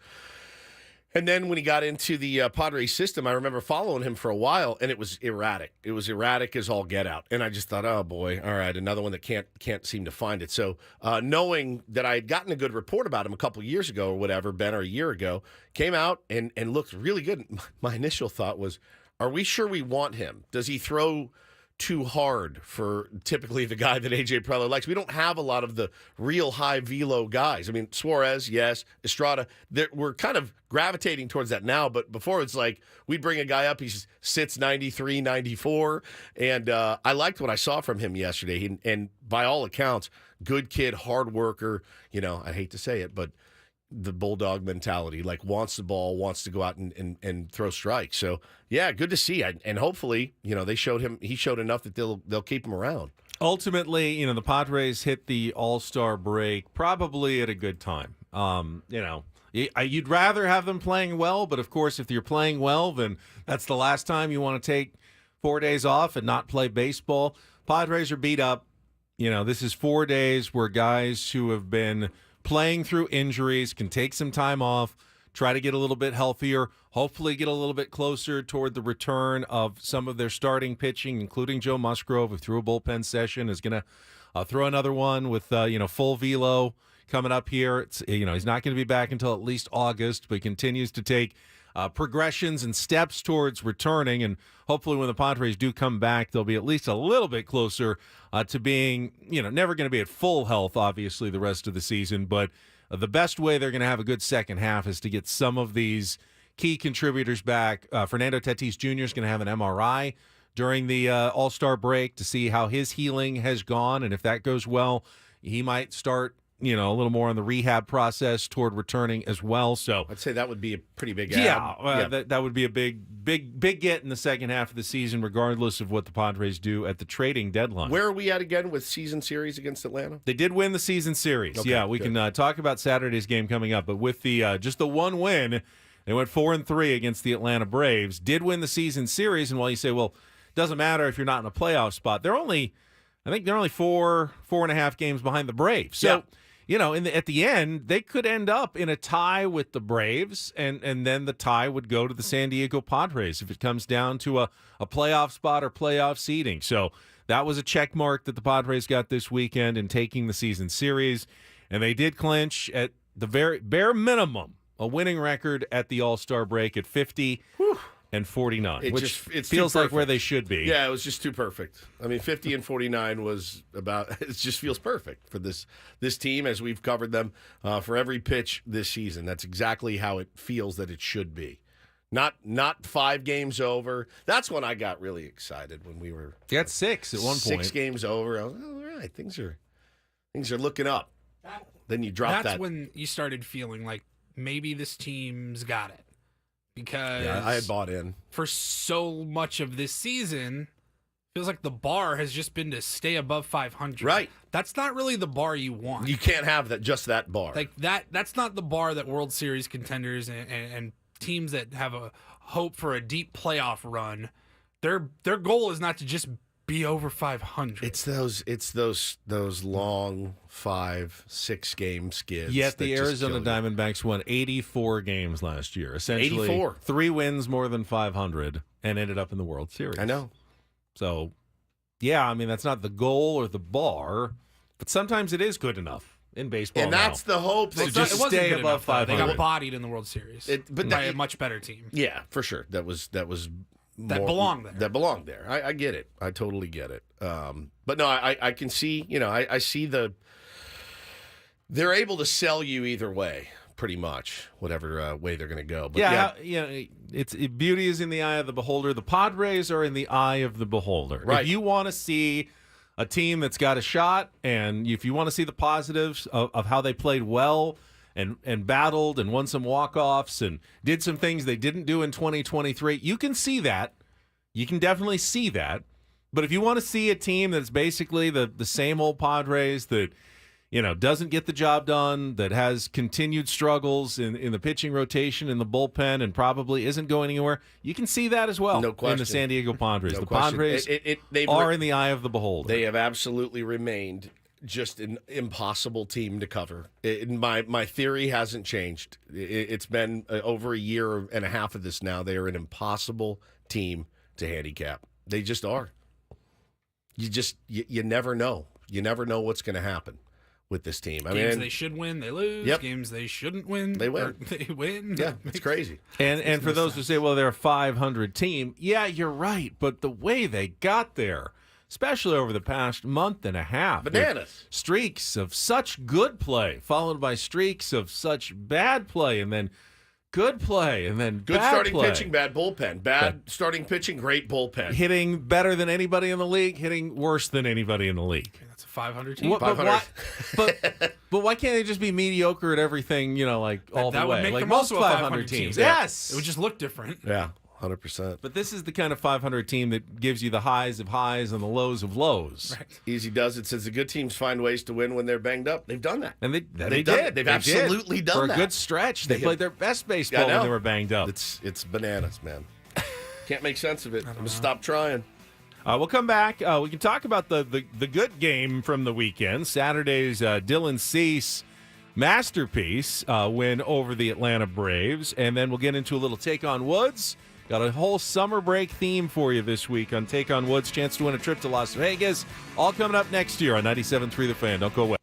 And then when he got into the Padres system, I remember following him for a while, and it was erratic. It was erratic as all get out. And I just thought, oh, boy, all right, another one that can't seem to find it. So knowing that I had gotten a good report about him a couple years ago or whatever, Ben, or a year ago, came out and looked really good. My initial thought was, are we sure we want him? Does he throw too hard for typically the guy that A.J. Preller likes? We don't have a lot of the real high velo guys. I mean, Suarez, yes. Estrada, we're kind of gravitating towards that now, but before it's like we'd bring a guy up, he sits 93, 94, and I liked what I saw from him yesterday. And by all accounts, good kid, hard worker. I hate to say it, but the bulldog mentality, like wants the ball, wants to go out and throw strikes. So yeah, good to see. And hopefully, he showed enough that they'll keep him around. Ultimately, the Padres hit the All-Star break probably at a good time. You'd rather have them playing well, but of course, if you're playing well, then that's the last time you want to take 4 days off and not play baseball. Padres are beat up. This is 4 days where guys who have been playing through injuries can take some time off, try to get a little bit healthier, hopefully get a little bit closer toward the return of some of their starting pitching, including Joe Musgrove, who threw a bullpen session, is going to throw another one with full velo coming up here. He's not going to be back until at least August, but he continues to take progressions and steps towards returning, and hopefully when the Padres do come back, they'll be at least a little bit closer to being, never going to be at full health, obviously, the rest of the season, but the best way they're going to have a good second half is to get some of these key contributors back. Fernando Tatis Jr. is going to have an MRI during the All-Star break to see how his healing has gone, and if that goes well, he might start a little more on the rehab process toward returning as well. So I'd say that would be a pretty big add. That would be a big get in the second half of the season, regardless of what the Padres do at the trading deadline. Where are we at again with season series against Atlanta? They did win the season series. Okay, we can talk about Saturday's game coming up, but with the just the one win, they went 4-3 against the Atlanta Braves. Did win the season series, and while you say, well, it doesn't matter if you're not in a playoff spot, I think they're only 4.5 games behind the Braves. So. Yeah. At the end, they could end up in a tie with the Braves, and then the tie would go to the San Diego Padres if it comes down to a playoff spot or playoff seeding. So that was a check mark that the Padres got this weekend in taking the season series, and they did clinch at the very bare minimum a winning record at the All-Star break at 50 and 49, which feels like where they should be. Yeah, it was just too perfect. I mean, 50 and 49 was about. It just feels perfect for this team as we've covered them for every pitch this season. That's exactly how it feels that it should be. Not 5 games over. That's when I got really excited when we were. You got 6 at one point. 6 games over. I was all right. Things are looking up. Then you drop that. That's when you started feeling like maybe this team's got it. Because I had bought in. For so much of this season, feels like the bar has just been to stay above 500. Right. That's not really the bar you want. You can't have that, just that bar. Like that's not the bar that World Series contenders and teams that have a hope for a deep playoff run, their goal is not to just be over 500. It's those long 5-6 game skids. Yet the Arizona Diamondbacks won 84 games last year. Essentially 84. 3 wins more than 500 and ended up in the World Series. I know. So, yeah, I mean, that's not the goal or the bar, but sometimes it is good enough in baseball. And that's the hope. They just stay above 500. They got bodied in the World Series by a much better team. Yeah, for sure. That belonged there. That belonged there. I get it. I totally get it. But no, I can see, I see they're able to sell you either way, pretty much, whatever way they're going to go. But beauty is in the eye of the beholder. The Padres are in the eye of the beholder. Right. If you want to see a team that's got a shot, and if you want to see the positives of how they played well and battled and won some walk-offs and did some things they didn't do in 2023, you can see that. You can definitely see that. But if you want to see a team that's basically the same old Padres that, doesn't get the job done, that has continued struggles in the pitching rotation, in the bullpen, and probably isn't going anywhere, you can see that as well No question. in the San Diego Padres. No the question. Padres They've are in the eye of the beholder. They have absolutely remained just an impossible team to cover. My theory hasn't changed. It's been over a year and a half of this now. They are an impossible team to handicap. They just are. You never know. You never know what's going to happen with this team. Games they should win, they lose. Yep. Games they shouldn't win, they win. They win. Yeah, it's crazy. And for those who say, well, they're a 500 team, yeah, you're right. But the way they got there, especially over the past month and a half. Bananas. Streaks of such good play, followed by streaks of such bad play, and then good play, and then good bad starting play. pitching, bad bullpen. Bad starting pitching, great bullpen. Hitting better than anybody in the league, hitting worse than anybody in the league. That's a 500 team. What, but, 500. but why can't they just be mediocre at everything, like all that the would way? make Like them most also a 500 teams. team. Yes. It would just look different. Yeah, 100%. But this is the kind of 500 team that gives you the highs of highs and the lows of lows. Right. Easy does it. Says the good teams find ways to win when they're banged up. They've done that. And they They've did. They've They absolutely did. done For that. a good stretch. They They played have. their best I baseball know. when they were banged up. It's bananas, man. Can't make sense of it. I'm going to stop trying. We'll come back. We can talk about the good game from the weekend. Saturday's Dylan Cease masterpiece win over the Atlanta Braves. And then we'll get into a little Take on Woods. Got a whole summer break theme for you this week on Take on Woods. Chance to win a trip to Las Vegas. All coming up next year on 97.3 The Fan. Don't go away.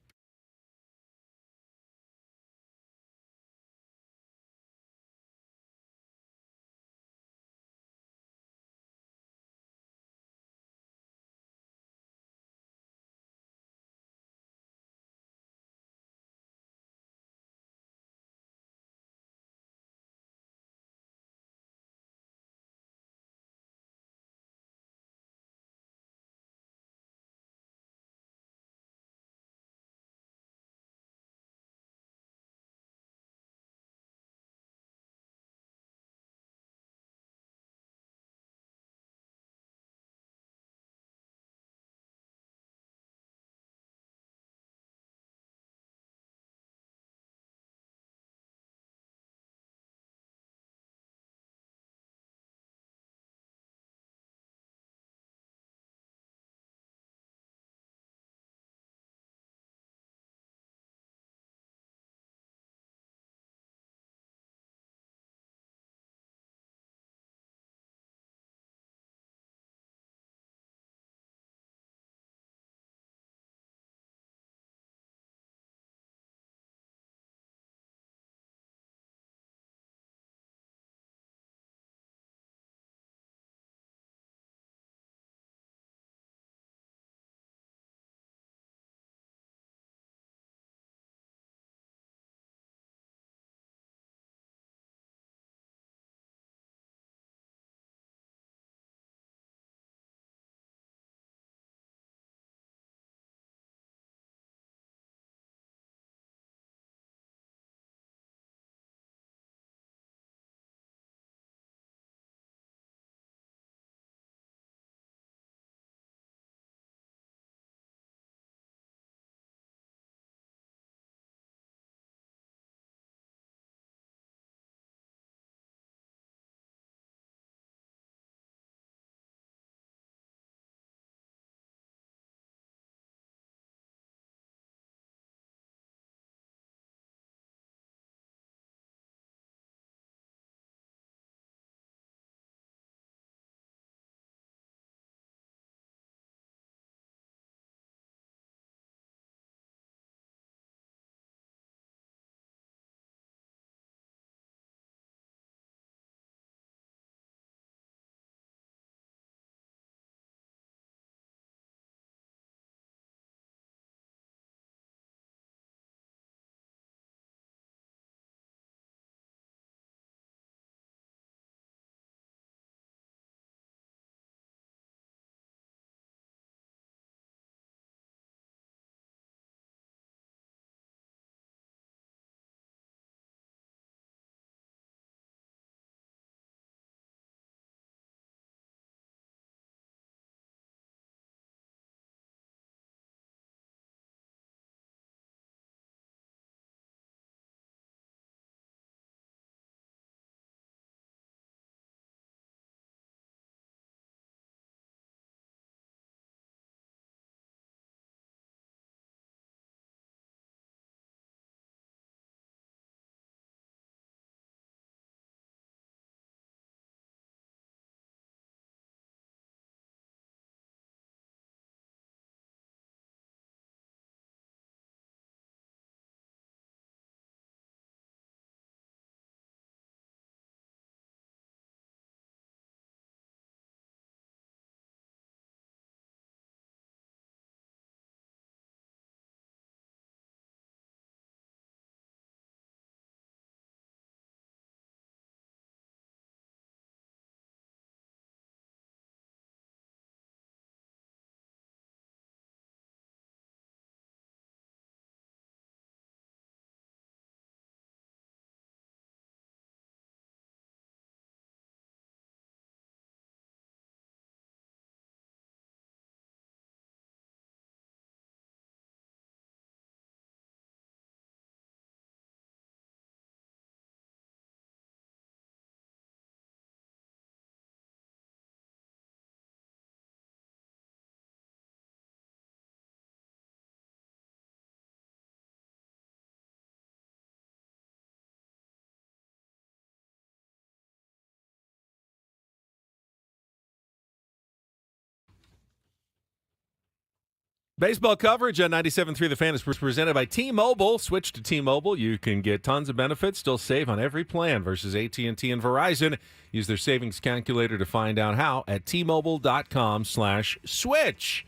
Baseball coverage on 97.3 The Fan is presented by T-Mobile. Switch to T-Mobile. You can get tons of benefits, still save on every plan versus AT&T and Verizon. Use their savings calculator to find out how at T-Mobile.com/switch.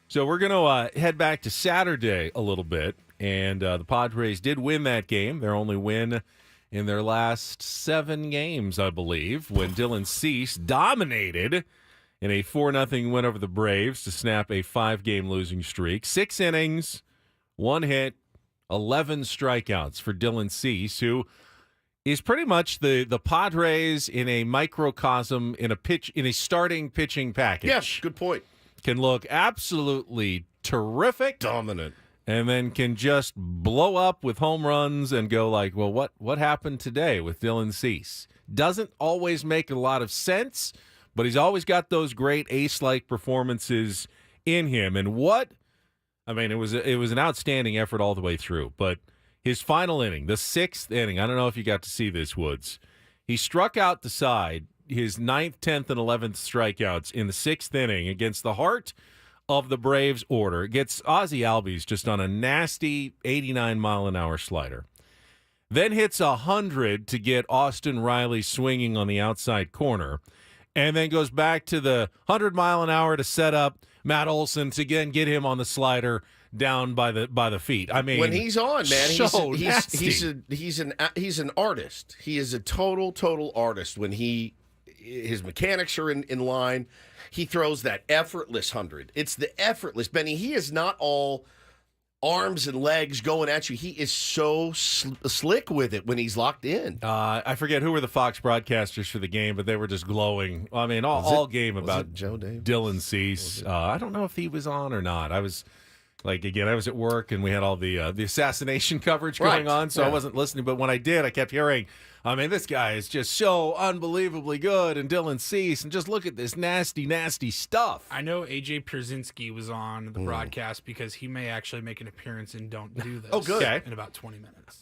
So we're going to head back to Saturday a little bit, and the Padres did win that game. Their only win in their last 7 games, I believe, when Dylan Cease dominated in a 4-0 win over the Braves to snap a 5-game losing streak. 6 innings, 1 hit, 11 strikeouts for Dylan Cease, who is pretty much the Padres in a microcosm in a starting pitching package. Yes, good point. Can look absolutely terrific. Dominant. And then can just blow up with home runs and go like, well, what happened today with Dylan Cease? Doesn't always make a lot of sense, but he's always got those great ace-like performances in him. And it was an outstanding effort all the way through. But his final inning, the 6th inning, I don't know if you got to see this, Woods. He struck out the side, his 9th, 10th, and 11th strikeouts in the 6th inning against the heart of the Braves order. Gets Ozzie Albies just on a nasty 89-mile-an-hour slider. Then hits 100 to get Austin Riley swinging on the outside corner. And then goes back to the 100-mile-an-hour to set up Matt Olson to again get him on the slider down by the feet. I mean, when he's on, man, he's he's an artist. He is a total artist. When his mechanics are in line, he throws that effortless 100. It's the effortless, Benny. He is not all arms and legs going at you. He is so slick with it when he's locked in. I forget who were the Fox broadcasters for the game, but they were just glowing. I mean, all game about Joe Davis? Dylan Cease. I don't know if he was on or not. I was at work, and we had all the assassination coverage going on, so I wasn't listening. But when I did, I kept hearing, I mean, this guy is just so unbelievably good, and Dylan Cease, and just look at this nasty, nasty stuff. I know AJ Pierzynski was on the broadcast because he may actually make an appearance in Don't Do This. Oh, good. Okay. In about 20 minutes.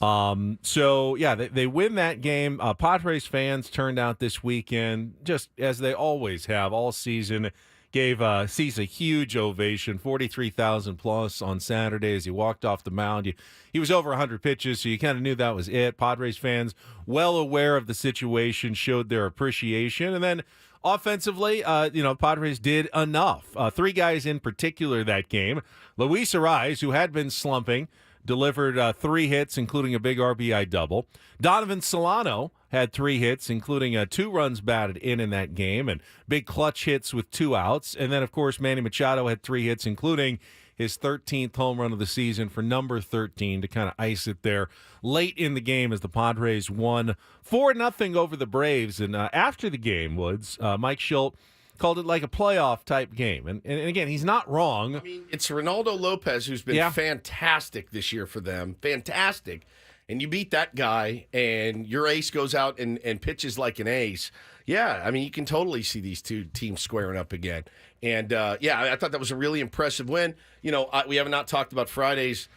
So, yeah, they win that game. Padres fans turned out this weekend, just as they always have all season. Gave Cease a huge ovation, 43,000 plus on Saturday as he walked off the mound. He was over 100 pitches, so you kind of knew that was it. Padres fans, well aware of the situation, showed their appreciation. And then offensively, Padres did enough. 3 guys in particular that game. Luis Arraez, who had been slumping, delivered 3 hits, including a big RBI double. Donovan Solano had 3 hits, including 2 runs batted in that game, and big clutch hits with 2 outs. And then, of course, Manny Machado had 3 hits, including his 13th home run of the season for number 13 to kind of ice it there late in the game as the Padres won 4-0 over the Braves. And after the game, Woods, Mike Shildt called it like a playoff-type game. And again, he's not wrong. I mean, it's Reynaldo Lopez who's been fantastic this year for them. Fantastic. And you beat that guy, and your ace goes out and pitches like an ace. Yeah, I mean, you can totally see these two teams squaring up again. And, I thought that was a really impressive win. We have not talked about Friday's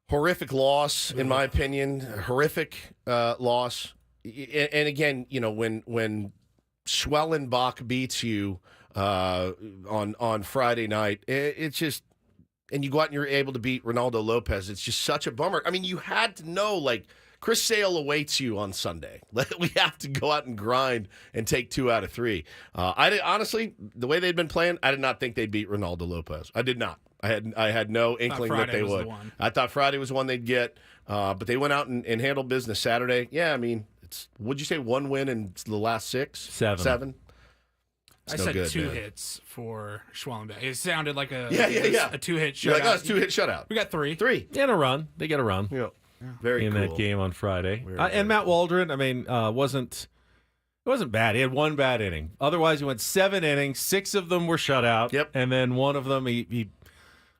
horrific loss, in my opinion. Horrific loss. And again, when Schwellenbach beats you on Friday night, it's just, and you go out and you're able to beat Reynaldo Lopez, it's just such a bummer. I mean, you had to know, like, Chris Sale awaits you on Sunday. We have to go out and grind and take 2 out of 3. Honestly, the way they'd been playing, I did not think they'd beat Reynaldo Lopez. I did not. I had no inkling that they would. I thought Friday was the one they'd get, but they went out and handled business Saturday. Yeah, I mean, would you say 1 win in the last 6? 7. I said 2 hits for Schwellenbach. It sounded like a 2-hit shutout. You're like, it's 2-hit shutout. We got 3. 3. They get a run. They get a run. Yeah. Very in cool. that game on Friday. Very and Matt Waldron, I mean, wasn't bad. He had 1 bad inning. Otherwise, he went 7 innings. 6 of them were shutout. Yep. And then one of them, he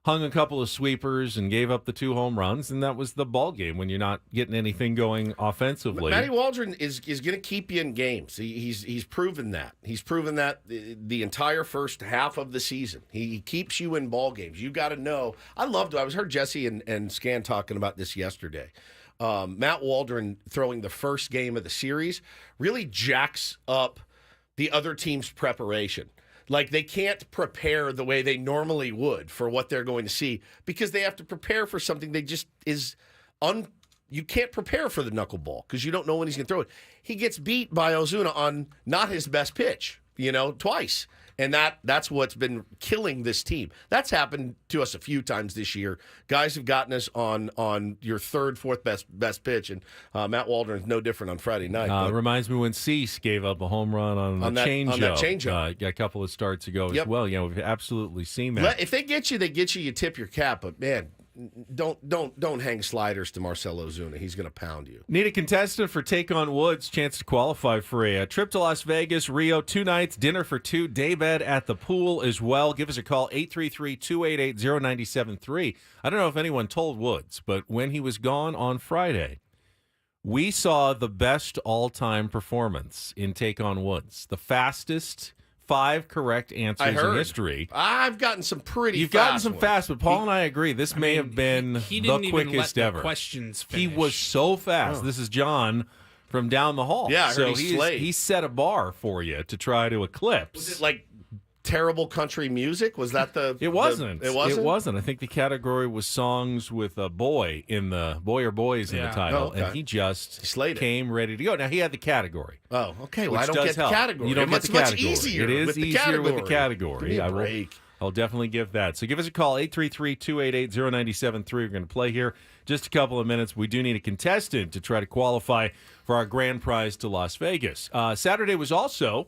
hung a couple of sweepers and gave up the 2 home runs, and that was the ball game when you're not getting anything going offensively. Matty Waldron is going to keep you in games. He's proven that. He's proven that the entire first half of the season. He keeps you in ball games. You got to know. I heard Jesse and Scan talking about this yesterday. Matt Waldron throwing the first game of the series really jacks up the other team's preparation. Like, they can't prepare the way they normally would for what they're going to see because they have to prepare for something that just is you can't prepare for the knuckleball because you don't know when he's going to throw it. He gets beat by Ozuna on not his best pitch, twice. And that's what's been killing this team. That's happened to us a few times this year. Guys have gotten us on your third, fourth best pitch, and Matt Waldron is no different on Friday night. Reminds me when Cease gave up a home run on that changeup a couple of starts ago as well. We've absolutely seen that. If they get you, you tip your cap. But man, don't hang sliders to Marcell Ozuna. He's going to pound you. Need a contestant for Take on Woods. Chance to qualify for a trip to Las Vegas, Rio, 2 nights, dinner for 2, day bed at the pool as well. Give us a call, 833-288-0973. I don't know if anyone told Woods, but when he was gone on Friday, we saw the best all-time performance in Take on Woods. The fastest 5 correct answers in history. I've gotten some pretty You've fast gotten some ones. fast, but Paul and I agree. This may have been he the didn't quickest even let ever. The questions finish. He was so fast. Oh. This is John from down the hall. Yeah, I so heard he slayed. He set a bar for you to try to eclipse. Was it like terrible country music? Was that the... It wasn't. It wasn't? It wasn't. I think the category was songs with a boy in the boy or boys in the title, okay. and he came ready to go. Now he had the category. Oh, okay. Well, I which don't does get help. the category. You don't get the category. Much easier. It is with the easier category. with the category. Give me a break. I'll definitely give that. So give us a call, 833-288-0973. We're going to play here just a couple of minutes. We do need a contestant to try to qualify for our grand prize to Las Vegas. Saturday was also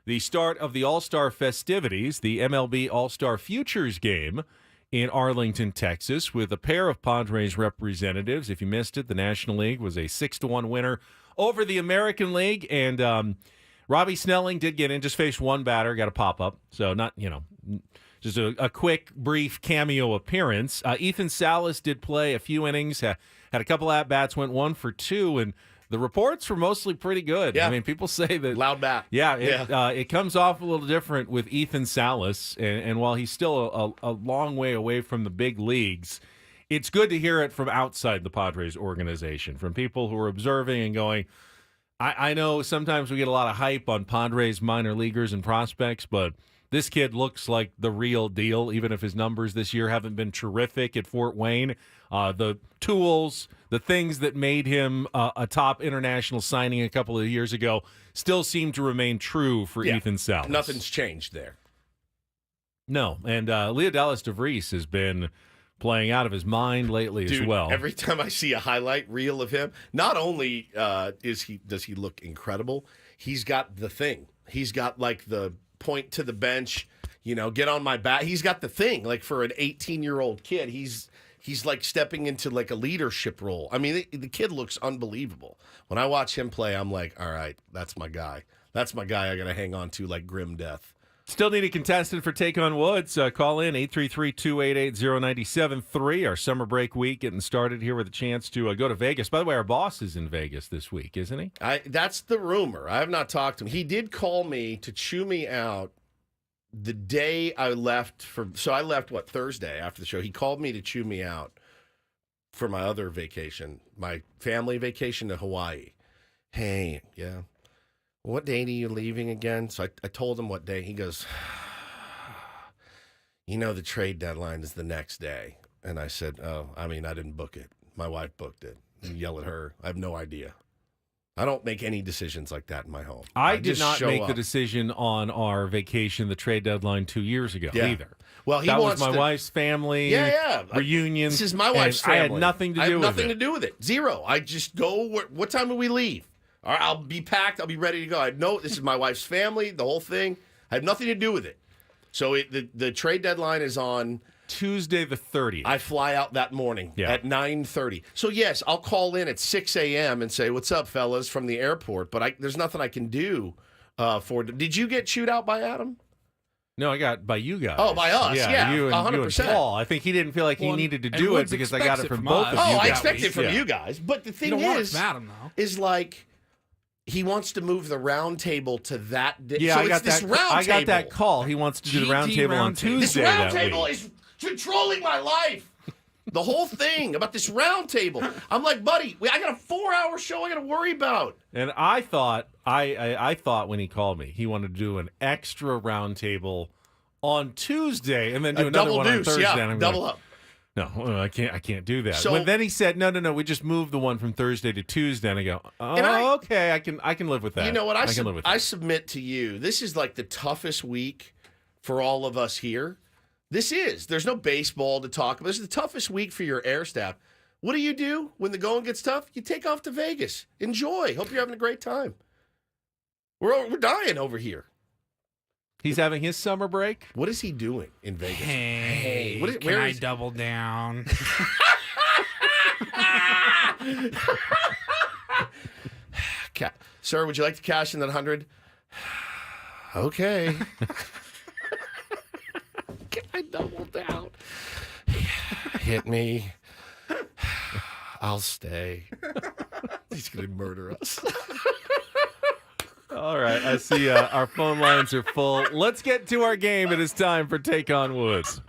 the start of the All-Star festivities, the MLB All-Star Futures game in Arlington, Texas, with a pair of Padres representatives. If you missed it, the National League was a 6-1 winner over the American League, and Robbie Snelling did get in, just faced one batter, got a pop-up, so not, just a quick, brief cameo appearance. Ethan Salas did play a few innings, had a couple at-bats, went 1 for 2, and the reports were mostly pretty good. Yeah. I mean, people say that... Loud bat. Yeah, it comes off a little different with Ethan Salas, and while he's still a long way away from the big leagues, it's good to hear it from outside the Padres organization, from people who are observing and going, I know sometimes we get a lot of hype on Padres minor leaguers and prospects, but this kid looks like the real deal, even if his numbers this year haven't been terrific at Fort Wayne. The tools, the things that made him a top international signing a couple of years ago still seem to remain true for Ethan Salas. Nothing's changed there. No, and Leo Dallas DeVries has been playing out of his mind lately as well. Every time I see a highlight reel of him, not only does he look incredible, he's got the thing. He's got like the point to the bench, get on my back. He's got the thing. Like for an 18-year-old kid, he's like stepping into like a leadership role. I mean, the kid looks unbelievable. When I watch him play, I'm like, all right, that's my guy. That's my guy I got to hang on to like grim death. Still need a contestant for Take on Woods. Call in 833-288-0973. Our summer break week getting started here with a chance to go to Vegas. By the way, our boss is in Vegas this week, isn't he? That's the rumor. I have not talked to him. He did call me to chew me out the day I left so I left Thursday after the show. He called me to chew me out for my other vacation, my family vacation to Hawaii. Hey, yeah. What date are you leaving again? So I told him what day. He goes, the trade deadline is the next day. And I said, I didn't book it. My wife booked it. You yell at her. I have no idea. I don't make any decisions like that in my home. I did not make the decision on our vacation, the trade deadline 2 years ago either. Well, that was my wife's family reunion. This is my wife's family. I had nothing to do with it. I have nothing to do with it. Zero. I just go. What time do we leave? All right, I'll be packed. I'll be ready to go. I know this is my wife's family, the whole thing. I have nothing to do with it. So the trade deadline is on Tuesday the 30th. I fly out that morning at 9:30. So, yes, I'll call in at 6 a.m. and say, what's up, fellas, from the airport. But there's nothing I can do for it. Did you get chewed out by Adam? No, I got by you guys. Oh, by us, yeah, you and, 100%. You and Paul. I think he didn't feel like he needed to do it because I got it from both of you guys. I expect it from you guys. But the thing is like, he wants to move the round table to that day. Yeah, so I got this that. round I got table. that call. He wants to do the round table on Tuesday. This round table is controlling my life. the whole thing about this round table. I'm like, buddy, I got a 4-hour show I got to worry about. And I thought, I thought when he called me, he wanted to do an extra round table on Tuesday and then do another one on Thursday. Yeah, and I'm double going, up. No, I can't do that. So- But then he said, no, we just moved the one from Thursday to Tuesday. And I go, okay, I can live with that. You know what? I can live with that. I submit to you, this is like the toughest week for all of us here. This is. There's no baseball to talk about. This is the toughest week for your air staff. What do you do when the going gets tough? You take off to Vegas. Enjoy. Hope you're having a great time. We're dying over here. He's having his summer break. What is he doing in Vegas? Hey, can where I is- double down? Sir, would you like to cash in that 100? Okay. Can I double down? Hit me. I'll stay. He's going to murder us. All right, I see our phone lines are full. Let's get to our game. It is time for Take on Woods.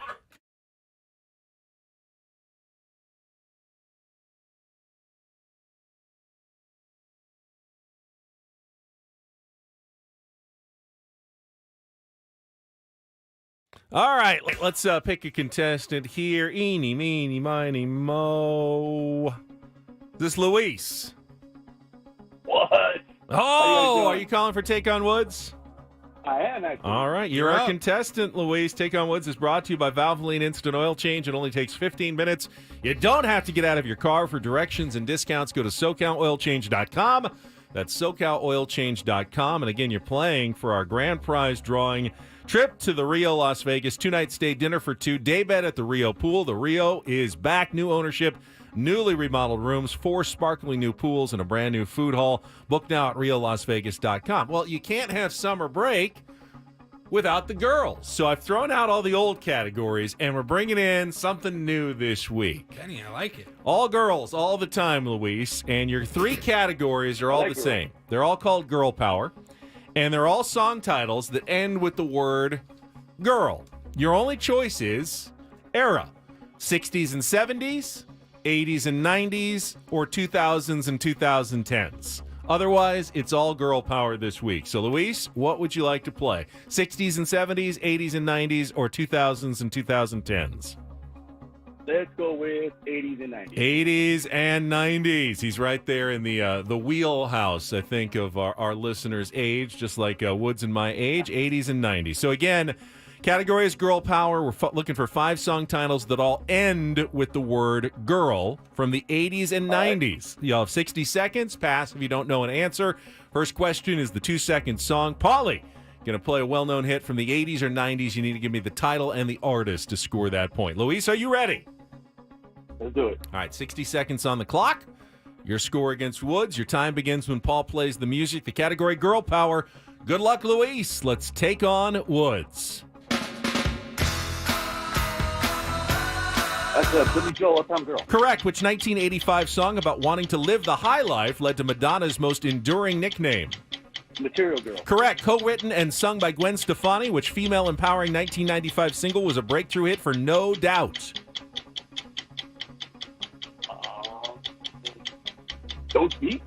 All right, let's pick a contestant here. Eeny, meeny, miny, mo. Is this Luis? What? Oh, are you calling for Take on Woods? I am, actually. All right, you're our contestant, Luis. Take on Woods is brought to you by Valvoline Instant Oil Change. It only takes 15 minutes. You don't have to get out of your car. For directions and discounts, go to SoCalOilChange.com. That's SoCalOilChange.com. And again, you're playing for our grand prize drawing trip to the Rio, Las Vegas, 2-night stay, dinner for two, day bed at the Rio pool. The Rio is back, new ownership, newly remodeled rooms, 4 sparkling new pools, and a brand new food hall. Book now at RioLasVegas.com. Well, you can't have summer break without the girls. So I've thrown out all the old categories, and we're bringing in something new this week. Kenny, I like it. All girls, all the time, Luis. And your 3 categories are all the same. They're all called Girl Power. And they're all song titles that end with the word girl. Your only choice is era. 60s and 70s, 80s and 90s, or 2000s and 2010s. Otherwise, it's all girl power this week. So, Luis, what would you like to play? 60s and 70s, 80s and 90s, or 2000s and 2010s? Let's go with 80s and 90s. 80s and 90s. He's right there in the wheelhouse, I think, of our listeners' age, just like Woods and my age, 80s and 90s. So again, category is girl power. We're looking for 5 song titles that all end with the word girl from the 80s and 90s. You'll have 60 seconds. Pass if you don't know an answer. First question is the 2-second song. Paulie, going to play a well-known hit from the 80s or 90s. You need to give me the title and the artist to score that point. Luis, are you ready? Let's do it. All right, 60 seconds on the clock. Your score against Woods. Your time begins when Paul plays the music. The category, girl power. Good luck, Luis. Let's take on Woods. That's a Billy Joel, Uptown Girl. Correct. Which 1985 song about wanting to live the high life led to Madonna's most enduring nickname? Material Girl. Correct. Co-written and sung by Gwen Stefani, which female empowering 1995 single was a breakthrough hit for No Doubt? Don't Speak?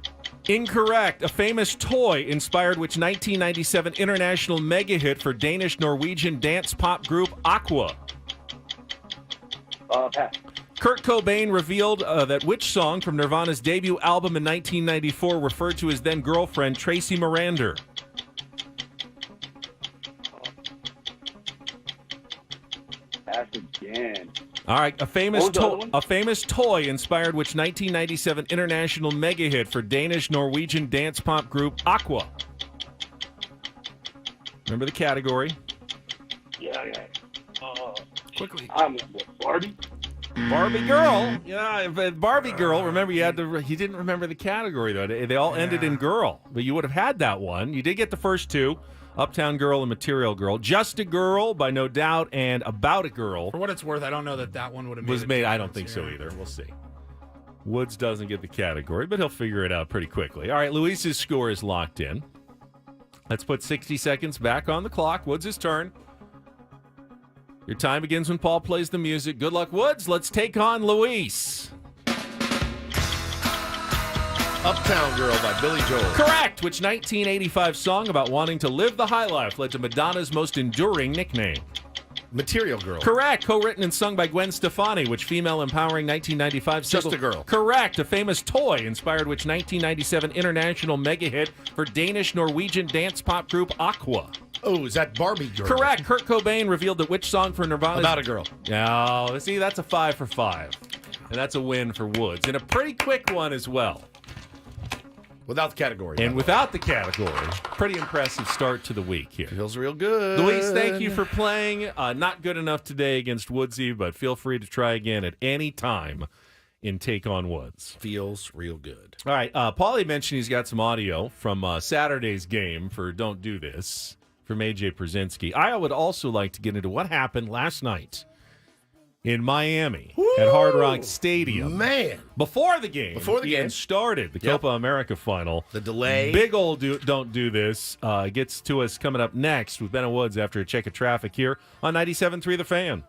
Incorrect. A famous toy inspired which 1997 international mega hit for Danish-Norwegian dance pop group Aqua? Pass. Kurt Cobain revealed that which song from Nirvana's debut album in 1994 referred to his then-girlfriend Tracy Marander? Pass again. All right, a famous What was the other one? a famous toy inspired which 1997 international mega hit for Danish-Norwegian dance pop group Aqua? Remember the category? Yeah. Quickly. I'm Barbie. Barbie Girl. Yeah, Barbie Girl. Remember, you didn't remember the category, though. They all ended in girl, but you would have had that one. You did get the first 2, Uptown Girl and Material Girl. Just a Girl by No Doubt and About a Girl For what it's worth, I don't know that one would have made was a made. I don't think difference so here. either. We'll see. Woods doesn't get the category, but he'll figure it out pretty quickly. All right, Luis's score is locked in. Let's put 60 seconds back on the clock. Woods' turn. Your time begins when Paul plays the music. Good luck, Woods. Let's take on Luis. Uptown Girl by Billy Joel. Correct. Which 1985 song about wanting to live the high life led to Madonna's most enduring nickname? Material Girl. Correct. Co-written and sung by Gwen Stefani, which female empowering 1995 Just single? a Girl. Correct. A famous toy inspired which 1997 international mega hit for Danish-Norwegian dance pop group Aqua? Oh, is that Barbie Girl? Correct. Kurt Cobain revealed that which song for Nirvana? About a Girl. No, see, that's a 5 for 5. And that's a win for Woods. And a pretty quick one as well. Without the category. And without the category. Pretty impressive start to the week here. Feels real good. Luis, thank you for playing. Not good enough today against Woodsy, but feel free to try again at any time in Take on Woods. Feels real good. All right. Paulie mentioned he's got some audio from Saturday's game for Don't Do This from AJ Przinsky. I would also like to get into what happened last night in Miami at Hard Rock Stadium. Man. Before the game started, the Copa America final. The delay. Big old Don't Do This gets to us coming up next with Ben and Woods after a check of traffic here on 97.3 The Fan.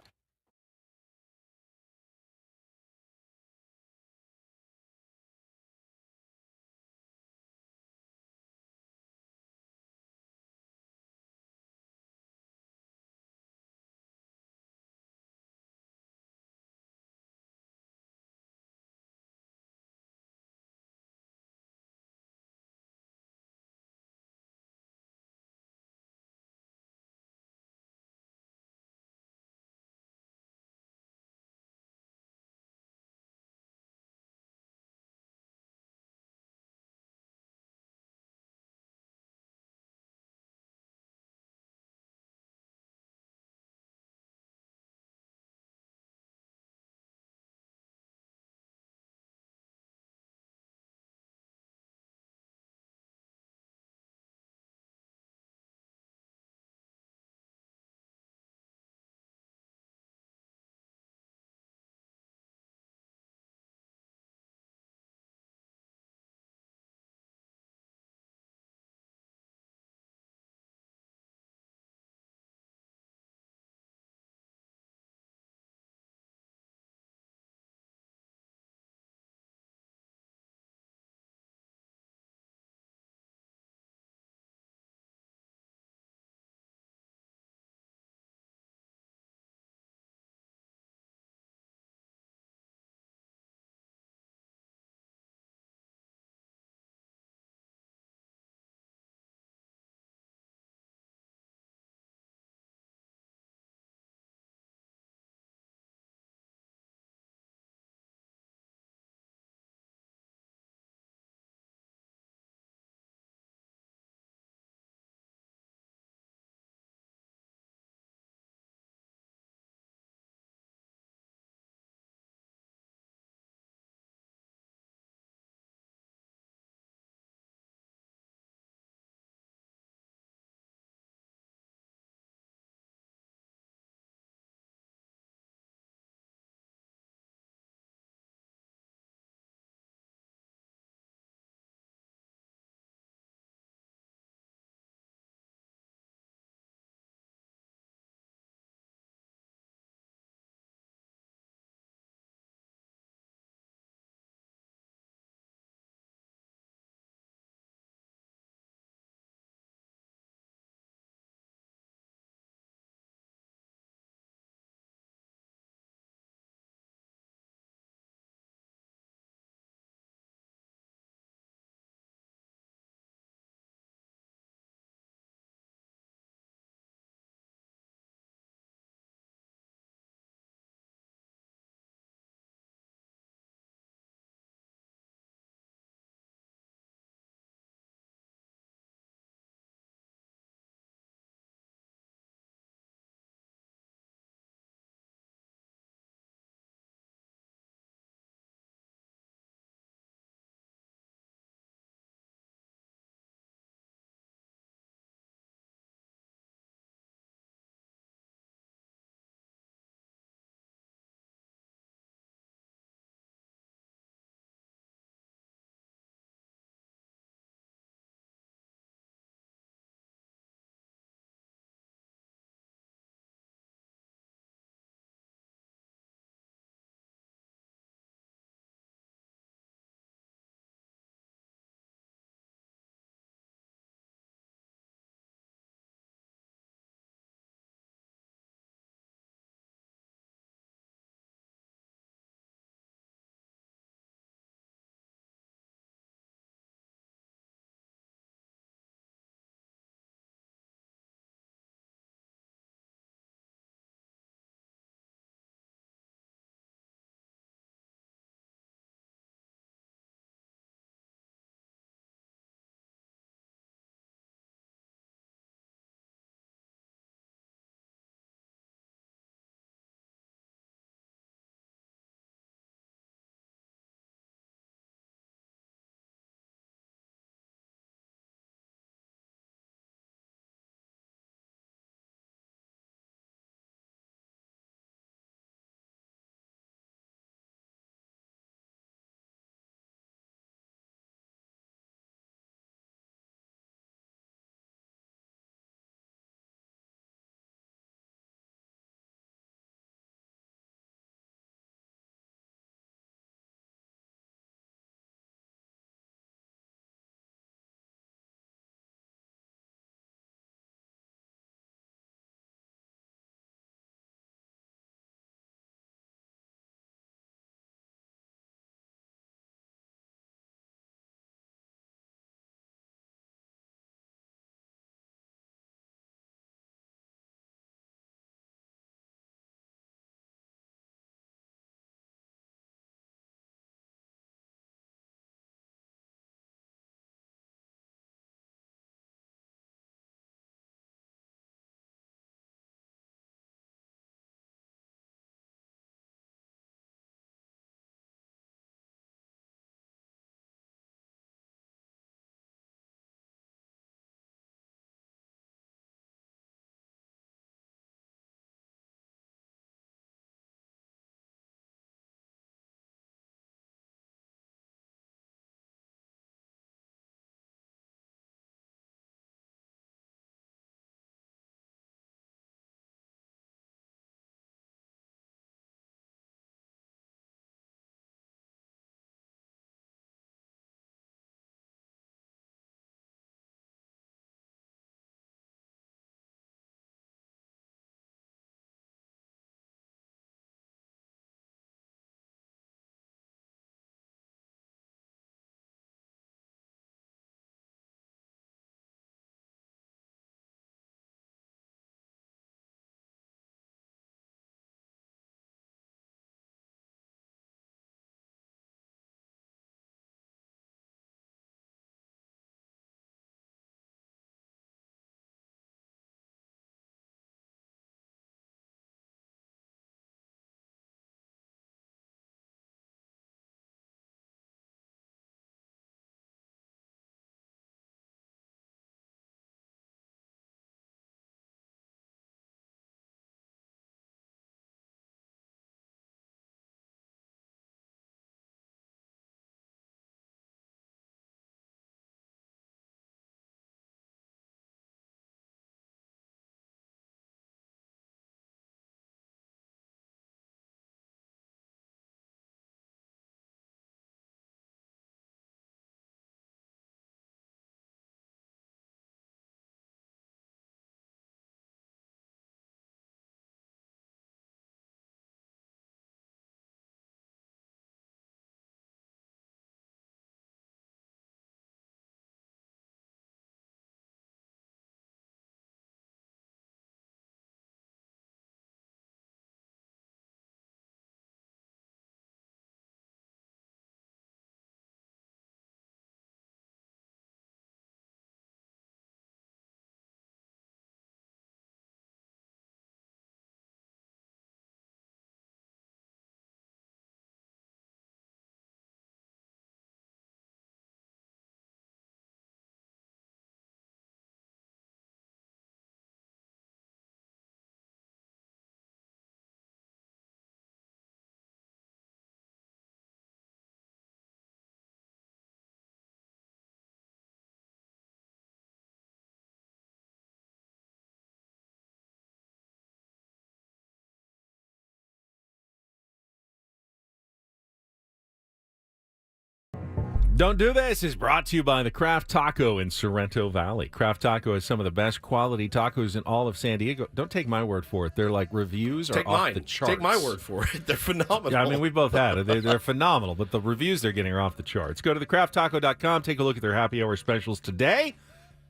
Don't Do This is brought to you by the Craft Taco in Sorrento Valley. Craft Taco has some of the best quality tacos in all of San Diego. Don't take my word for it. Their reviews are off the charts. Take my word for it. They're phenomenal. Yeah, I mean, we both had it. They're phenomenal, but the reviews they're getting are off the charts. Go to thecrafttaco.com. Take a look at their happy hour specials today.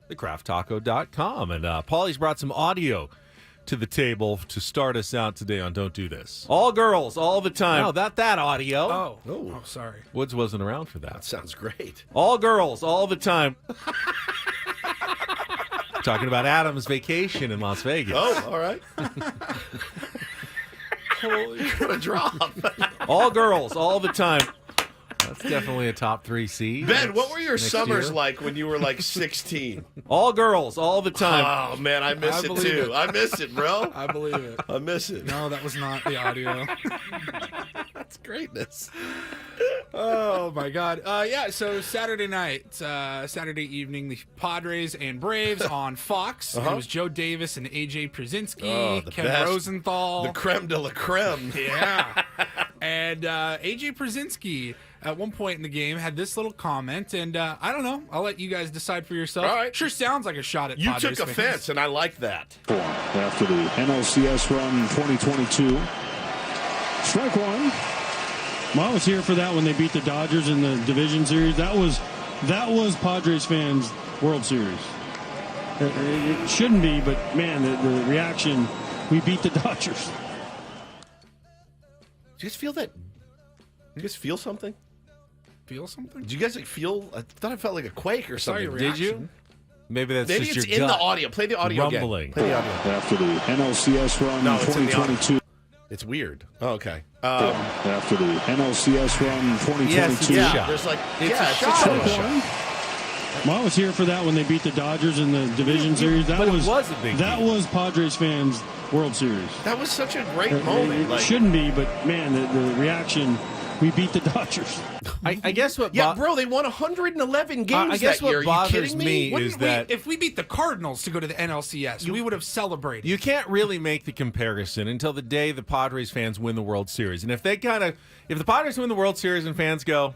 Thecrafttaco.com. And Paulie's brought some audio to the table to start us out today on Don't Do This. All girls, all the time. No, not that audio. Oh, sorry. Woods wasn't around for that. That sounds great. All girls, all the time. Talking about Adam's vacation in Las Vegas. Oh, all right. What a drop. All girls, all the time. That's definitely a top 3 seed. Ben, what were your summers year. like when you were 16? All girls, all the time. Oh, man, I miss it too. I miss it, bro. I believe it. I miss it. No, that was not the audio. That's greatness. Oh, my God. So Saturday night, Saturday evening, the Padres and Braves on Fox. It was Joe Davis and A.J. Przinsky, the Ken best. Rosenthal. The creme de la creme. Yeah. And A.J. Przinsky, at one point in the game, had this little comment, and I don't know. I'll let you guys decide for yourself. All right. Sure sounds like a shot at You Padres took fans. offense, and I like that. After the NLCS run 2022. Strike one. Well, I was here for that when they beat the Dodgers in the division series. That was Padres fans' World Series. It shouldn't be, but man, the reaction. We beat the Dodgers. Do you guys feel that? You guys feel something? Feel something? Did you guys feel? I thought I felt like a quake or Sorry, something. Did you? Maybe that's Maybe just it's your in gut the audio. Play the audio rumbling. again. Play the audio. After the NLCS run No, it's in the audio. 2022. It's weird. Oh, okay. After the NLCS run 2022. Yes, it's a Yeah, shot. there's It's a shot. It's a Well, I was here for that when they beat the Dodgers in the division series. That But it was was a big That deal. was Padres fans' World Series. That was such a great It moment. shouldn't be, but man, the reaction. We beat the Dodgers. I guess what Yeah, bro, they won 111 games I guess that what year. Are you bothers kidding me? me is that if we beat the Cardinals to go to the NLCS, we would have celebrated. you can't really make the comparison until the day the Padres fans win the World Series. And if the Padres win the World Series and fans go,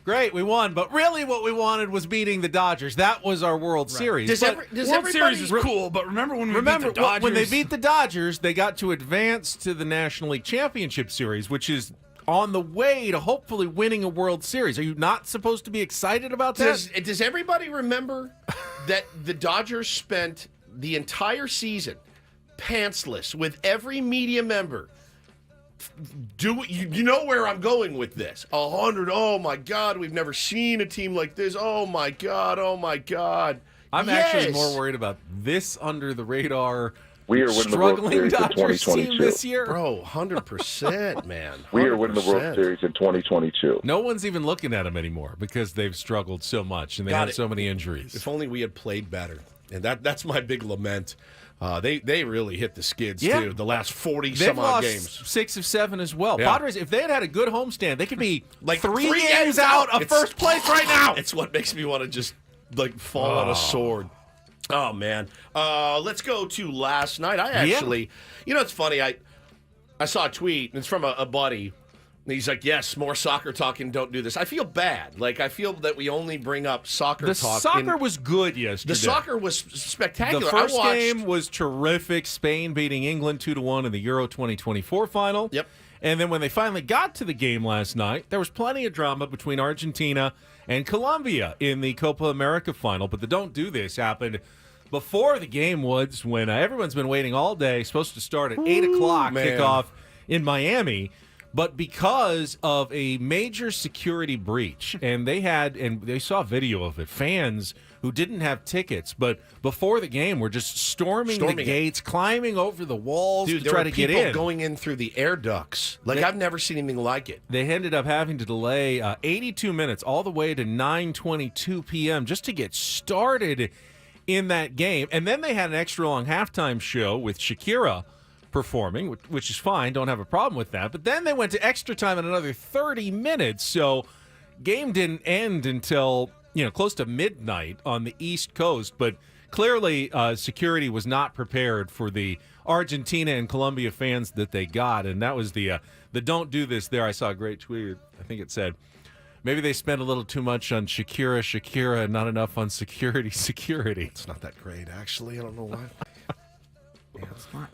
great, we won, but really what we wanted was beating the Dodgers. That was our World Series. Does World everybody Series is cool, but remember when we beat the Dodgers? when they beat the Dodgers, they got to advance to the National League Championship Series, which is on the way to hopefully winning a World Series. Are you not supposed to be excited about that? Does everybody remember that the Dodgers spent the entire season pantsless with every media member? You know where I'm going with this? 100. Oh my God, we've never seen a team like this. Oh my God. Oh my God. I'm actually more worried about this under the radar. We are winning the World struggling Series in Dodgers team 2022. this year. Bro, 100%, man. 100%. We are winning the World Series in 2022. No one's even looking at them anymore because they've struggled so much and they have so many injuries. If only we had played better. And that's my big lament. They really hit the skids, too, the last 40-some-odd games. 6 of 7 as well. Yeah. Padres, if they had a good homestand, they could be like three games out of first place right now. It's what makes me want to just fall on a sword. Oh, man. Let's go to last night. I actually, it's funny. I saw a tweet, and it's from a buddy. And he's like, yes, more soccer talk and don't do this. I feel bad. I feel that we only bring up soccer talk. The soccer was good yesterday. The soccer was spectacular. The first game was terrific. Spain beating England 2-1 in the Euro 2024 final. Yep. And then when they finally got to the game last night, there was plenty of drama between Argentina and Colombia in the Copa America final. But the don't do this happened before the game, Woods, when everyone's been waiting all day. Supposed to start at 8 o'clock kickoff in Miami. But because of a major security breach, and they saw video of it, fans who didn't have tickets, but before the game were just storming the gates, climbing over the walls to try to get in. There were people going in through the air ducts. I've never seen anything like it. They ended up having to delay 82 minutes all the way to 9:22 p.m. just to get started in that game. And then they had an extra long halftime show with Shakira performing, which is fine. Don't have a problem with that. But then they went to extra time in another 30 minutes. So game didn't end until, close to midnight on the East Coast. But clearly security was not prepared for the Argentina and Colombia fans that they got. And that was the don't do this there. I saw a great tweet. I think it said, Maybe they spent a little too much on Shakira, and not enough on security. It's not that great, actually. I don't know why. Yeah, it's not.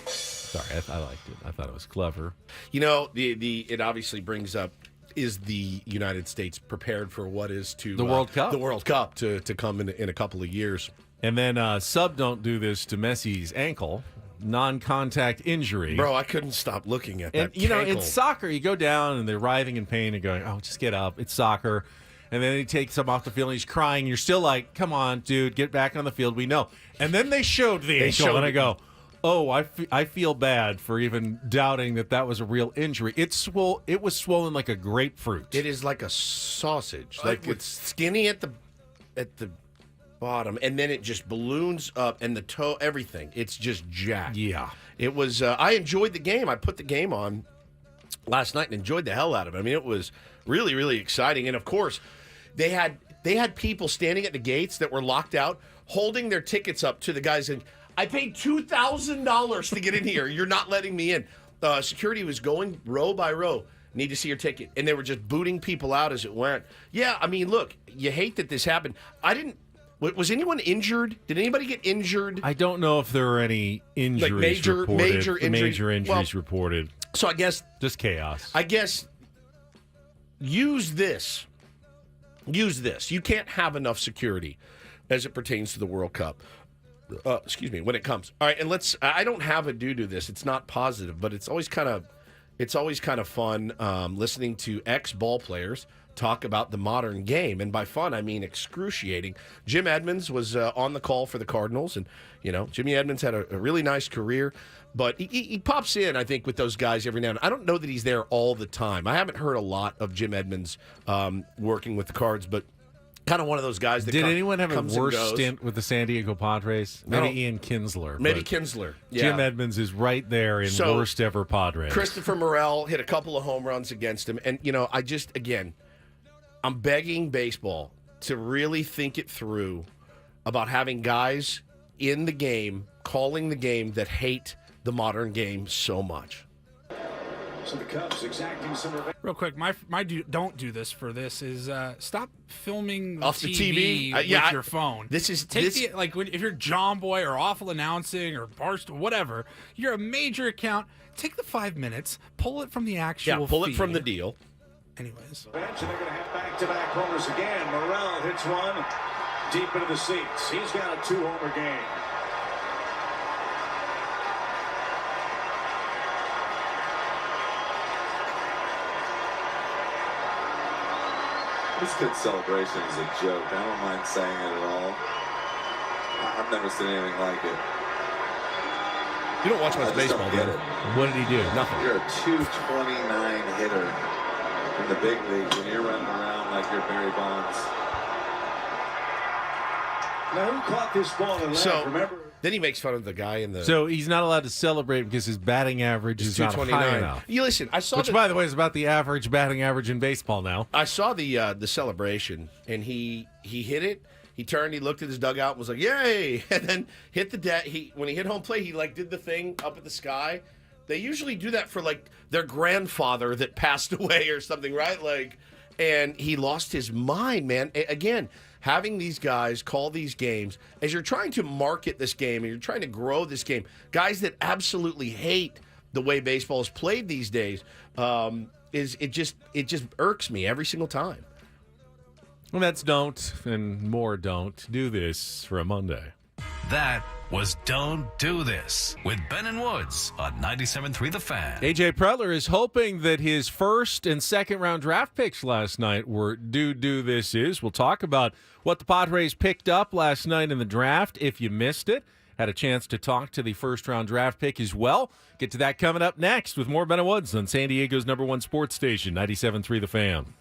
Sorry, I liked it. I thought it was clever. You know, it obviously brings up, is the United States prepared for what is to The World Cup. The World Cup to come in a couple of years. And then sub don't do this to Messi's ankle. Non-contact injury. Bro, I couldn't stop looking at And, that. you know, cankle. in soccer, you go down and they're writhing in pain and going, oh, just get up. It's soccer. And then he takes him off the field and he's crying. You're still like, come on, dude, get back on the field. We know. And then they showed the ankle, and I go, oh, I feel bad for even doubting that was a real injury. It was swollen like a grapefruit. It is like a sausage. Like it's skinny at the bottom, and then it just balloons up, and the toe, everything. It's just jacked. Yeah. It was. I enjoyed the game. I put the game on last night and enjoyed the hell out of it. I mean, it was really, really exciting. And of course, they had people standing at the gates that were locked out, holding their tickets up to the guys. And I paid $2,000 to get in here. You're not letting me in. Security was going row by row. Need to see your ticket, and they were just booting people out as it went. Yeah, I mean, look, you hate that this happened. Was anyone injured? Did anybody get injured? I don't know if there were any injuries reported. Major injuries reported. So I guess just chaos. I guess use this. You can't have enough security as it pertains to the World Cup. When it comes. All right, and I don't have a do this. It's not positive, but it's always kind of fun listening to ex-ball players talk about the modern game. And by fun, I mean excruciating. Jim Edmonds was on the call for the Cardinals, and, you know, Jimmy Edmonds had a really nice career, but he pops in, I think, with those guys every now and then. I don't know that he's there all the time. I haven't heard a lot of Jim Edmonds working with the Cards, but kind of one of those guys that Did anyone have a comes and worse goes. stint with the San Diego Padres? No. Maybe Ian Kinsler. Maybe but Kinsler. Yeah. Jim Edmonds is right there in worst ever Padres. Christopher Morel hit a couple of home runs against him. And, you know, I'm begging baseball to really think it through about having guys in the game, calling the game, that hate the modern game so much. So the Cubs exacting some revenge. Real quick, my don't do this for this is stop filming Off the TV? with Yeah, your phone. If you're John Boy or Awful Announcing or Barstool, whatever, you're a major account. Take the 5 minutes, pull it from the actual. Yeah, pull it feed. from the deal. Anyways, And they're going to have back-to-back homers again. Morel hits one deep into the seats. He's got a 2-homer game. This kid's celebration is a joke. I don't mind saying it at all. I've never seen anything like it. You don't watch much baseball, do do you? What did he do? Nothing. You're a 229 hitter in the big leagues when you're running around like you're Barry Bonds. Now, who caught this ball in left? So Remember? then he makes fun of the guy in the. So he's not allowed to celebrate because his batting average is not high enough. You listen, I saw Which, by the way, is about the average batting average in baseball now. I saw the celebration, and he hit it. He turned, he looked at his dugout, and was like, "Yay!" And then hit the deck. When he hit home plate, he did the thing up at the sky. They usually do that for their grandfather that passed away or something, right? And he lost his mind, man. Again, having these guys call these games as you're trying to market this game and you're trying to grow this game, guys that absolutely hate the way baseball is played these days, it just irks me every single time. Well, that's don't, and more don't do this for a Monday. That was Don't Do This with Ben and Woods on 97.3 The Fan. AJ Preller is hoping that his first and second round draft picks last night were do this is. We'll talk about what the Padres picked up last night in the draft. If you missed it, had a chance to talk to the first round draft pick as well. Get to that coming up next with more Ben and Woods on San Diego's #1 sports station, 97.3 The Fan.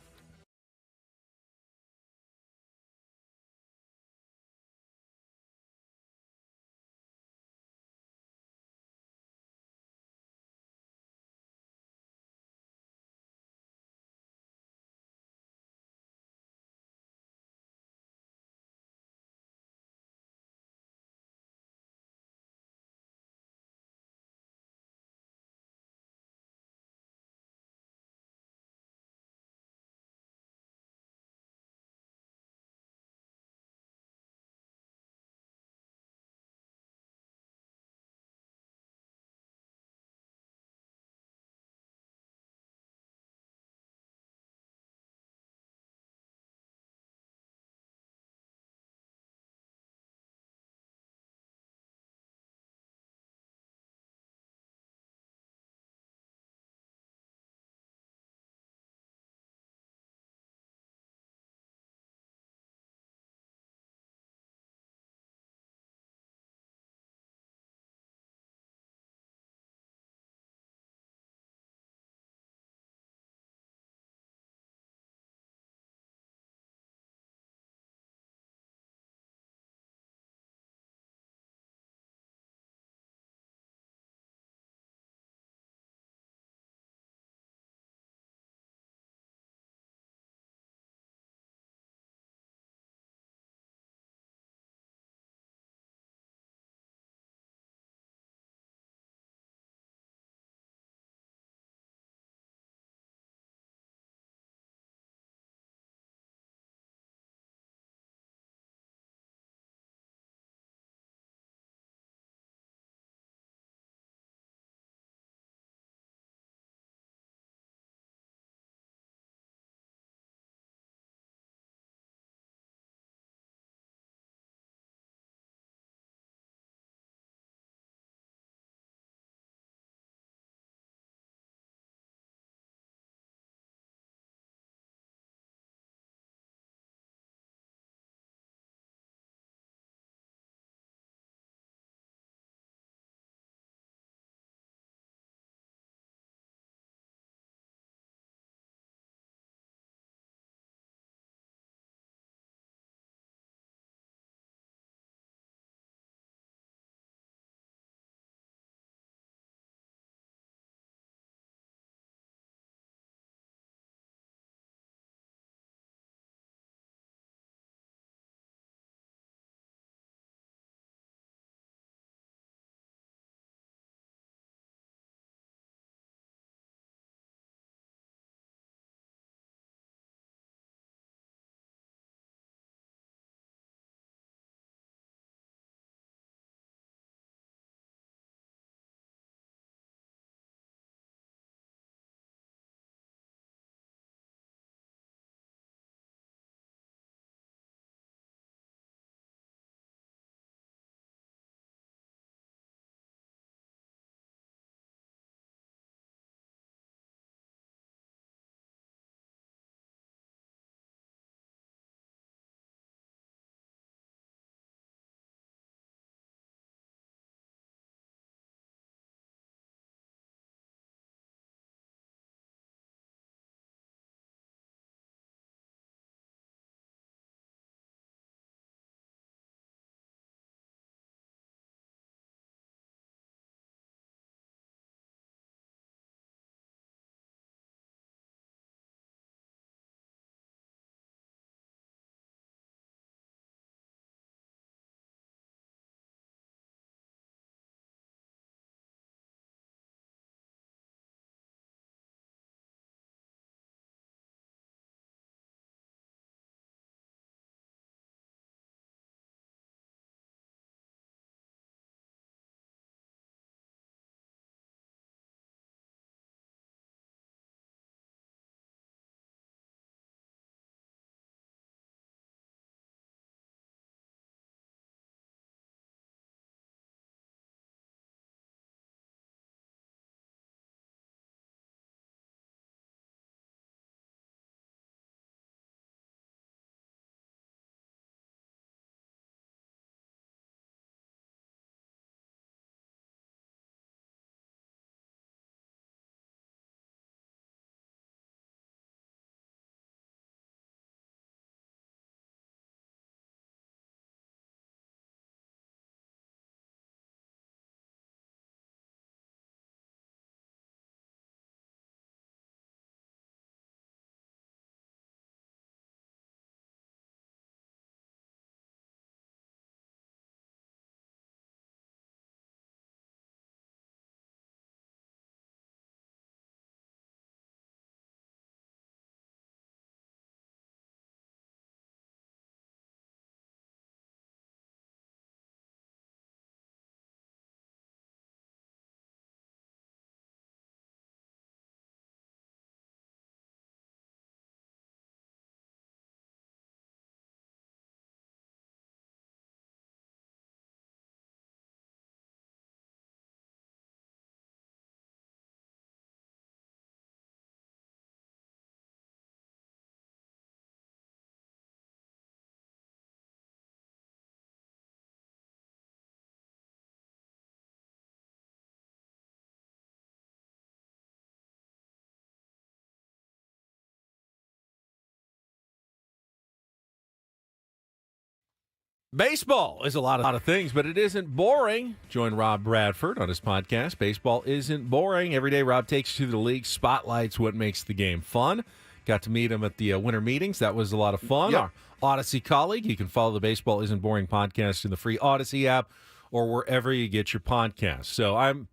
Baseball is a lot of things, but it isn't boring. Join Rob Bradford on his podcast, Baseball Isn't Boring. Every day, Rob takes you to the league, spotlights what makes the game fun. Got to meet him at the winter meetings. That was a lot of fun. Yep. Our Odyssey colleague. You can follow the Baseball Isn't Boring podcast in the free Odyssey app or wherever you get your podcasts. So I'm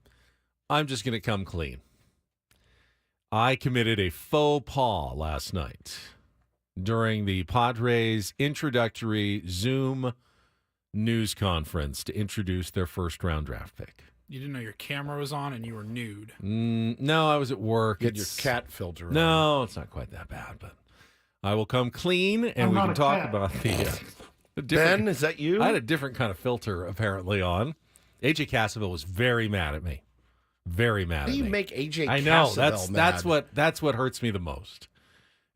just going to come clean. I committed a faux pas last night during the Padres introductory Zoom news conference to introduce their first-round draft pick. You didn't know your camera was on and you were nude. No, I was at work. Get your cat filter on. No, it's not quite that bad, but I will come clean and we can talk about the Ben, is that you? I had a different kind of filter apparently on. AJ Cassavell was very mad at me. Very mad How do at you me. make AJ I know, Cassavell that's what hurts me the most.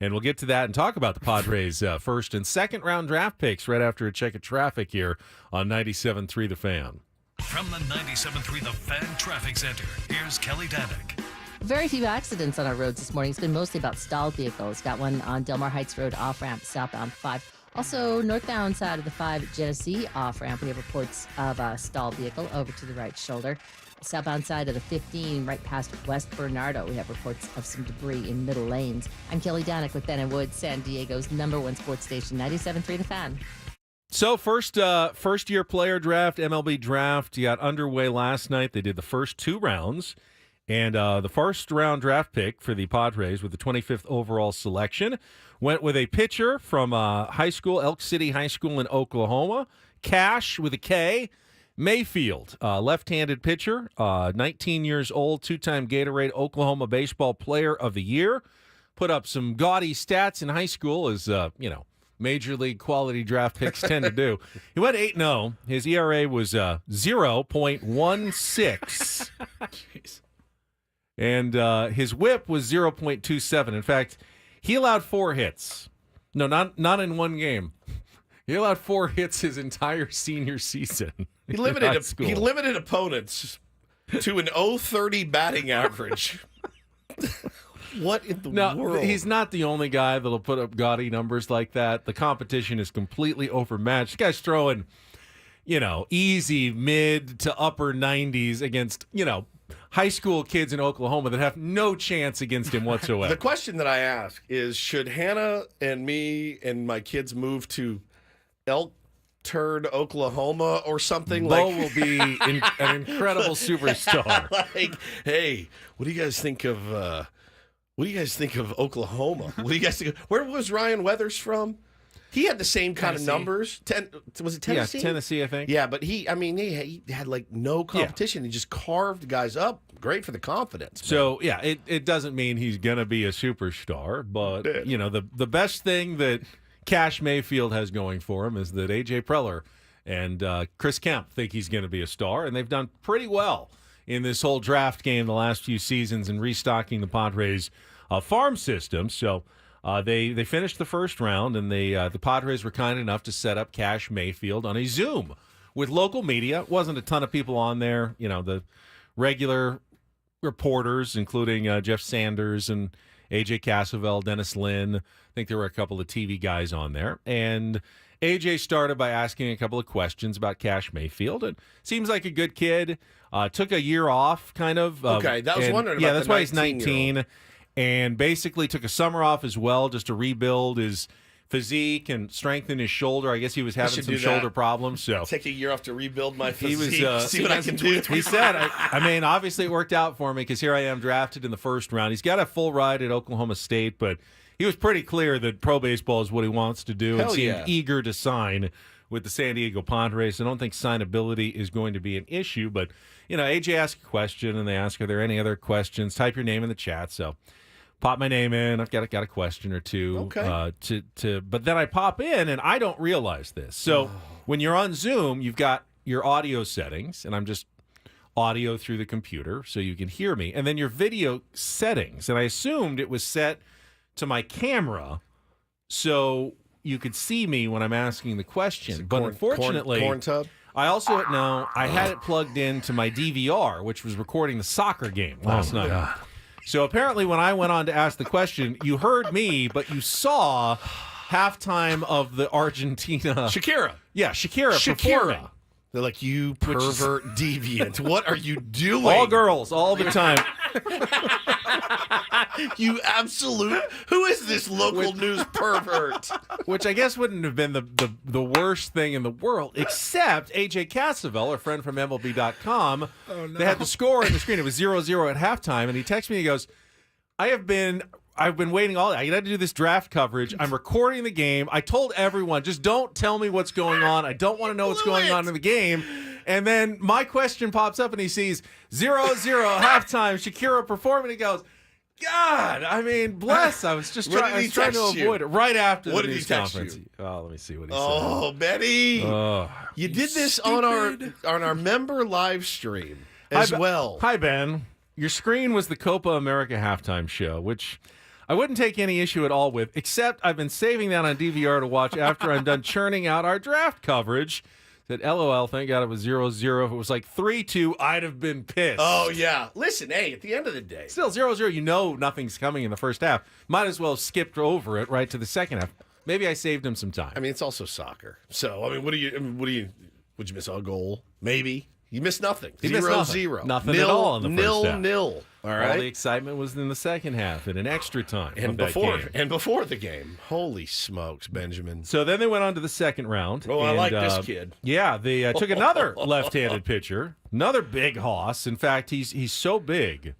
And we'll get to that and talk about the Padres' first and second round draft picks right after a check of traffic here on 97.3 The Fan. From the 97.3 The Fan Traffic Center, here's Kelly Danick. Very few accidents on our roads this morning. It's been mostly about stalled vehicles. Got one on Delmar Heights Road off-ramp, southbound 5. Also, northbound side of the 5 Genesee off-ramp, we have reports of a stalled vehicle over to the right shoulder. Southbound side of the 15, right past West Bernardo, we have reports of some debris in middle lanes. I'm Kelly Danick with Ben and Wood, San Diego's #1 sports station, 97.3 The Fan. So first-year player draft, MLB draft, got underway last night. They did the first 2 rounds. And the first-round draft pick for the Padres with the 25th overall selection went with a pitcher from high school, Elk City High School in Oklahoma, Cash with a K, Mayfield, left-handed pitcher, 19 years old, 2-time Gatorade Oklahoma Baseball Player of the Year. Put up some gaudy stats in high school as, major league quality draft picks tend to do. He went 8-0. His ERA was 0.16. And his whip was 0.27. In fact, he allowed 4 hits. No, not in one game. He allowed 4 hits his entire senior season. He limited opponents to an 0.30 batting average. What in the world? He's not the only guy that'll put up gaudy numbers like that. The competition is completely overmatched. This guy's throwing, easy mid to upper 90s against, high school kids in Oklahoma that have no chance against him whatsoever. The question that I ask is, should Hannah and me and my kids move to Elk Turd, Oklahoma or something? Bo will be an incredible superstar. Hey, what do you guys think of Oklahoma? What do you guys think where was Ryan Weathers from? He had the same kind of numbers. Was it Tennessee? Yeah, Tennessee, I think. Yeah, but he had like no competition. He just carved guys up. Great for the confidence. So, yeah, it doesn't mean he's going to be a superstar, but, the best thing that Cash Mayfield has going for him is that A.J. Preller and Chris Kemp think he's going to be a star, and they've done pretty well in this whole draft game the last few seasons and restocking the Padres farm system. So they finished the first round, and the Padres were kind enough to set up Cash Mayfield on a Zoom with local media. Wasn't a ton of people on there. The regular reporters, including Jeff Sanders and A.J. Cassavell, Dennis Lynn. I think there were a couple of TV guys on there. And A.J. started by asking a couple of questions about Cash Mayfield. It seems like a good kid. Took a year off, kind of. Okay, that was wondering about that's why he's 19. And basically took a summer off as well just to rebuild his physique and strengthen his shoulder. I guess he was having some shoulder problems. So take a year off to rebuild my physique. He was see what I can do. He said, obviously it worked out for me because here I am drafted in the first round. He's got a full ride at Oklahoma State, but he was pretty clear that pro baseball is what he wants to do and seemed eager to sign with the San Diego Padres. I don't think signability is going to be an issue, but AJ asked a question and they ask, are there any other questions? Type your name in the chat. So pop my name in. I've got a question or two. Okay. But then I pop in and I don't realize this. So when you're on Zoom, you've got your audio settings, and I'm just audio through the computer so you can hear me, and then your video settings. And I assumed it was set to my camera so you could see me when I'm asking the question. But unfortunately, corn tub? I had it plugged into my DVR, which was recording the soccer game last night. So apparently when I went on to ask the question, you heard me, but you saw halftime of the Argentina. Shakira. Yeah, Shakira performing. They're like, you pervert deviant. What are you doing? All girls, all the time. You absolute. Who is this local news pervert? Which I guess wouldn't have been the worst thing in the world, except AJ Cassavell, our friend from MLB.com. Oh, no. They had the score on the screen. It was 0-0 at halftime, and he texts me. He goes, I've been waiting all day. I had to do this draft coverage. I'm recording the game. I told everyone, just don't tell me what's going on. I don't want to know what's going on in the game. And then my question pops up, and he sees 0-0 halftime, Shakira performing. He goes, God, I mean, bless. I was just trying to avoid it right after the news conference. Oh, let me see what he said. Oh, Betty. You did this on our member live stream as well. Hi, Ben. Your screen was the Copa America halftime show, which I wouldn't take any issue at all with, except I've been saving that on DVR to watch after I'm done churning out our draft coverage. Said, LOL, thank God it was 0-0. If it was like 3-2, I'd have been pissed. Oh, yeah. Listen, hey, at the end of the day. Still 0-0, you know nothing's coming in the first half. Might as well have skipped over it right to the second half. Maybe I saved him some time. I mean, it's also soccer. So, I mean, would you miss a goal? Maybe. You missed nothing. He missed 0-0. Nothing at all in the first half. 0-0. All right. All the excitement was in the second half and in extra time. And before the game. Holy smokes, Benjamin. So then they went on to the second round. Oh, I like this kid. Yeah, they took another left-handed pitcher, another big hoss. In fact, he's so big.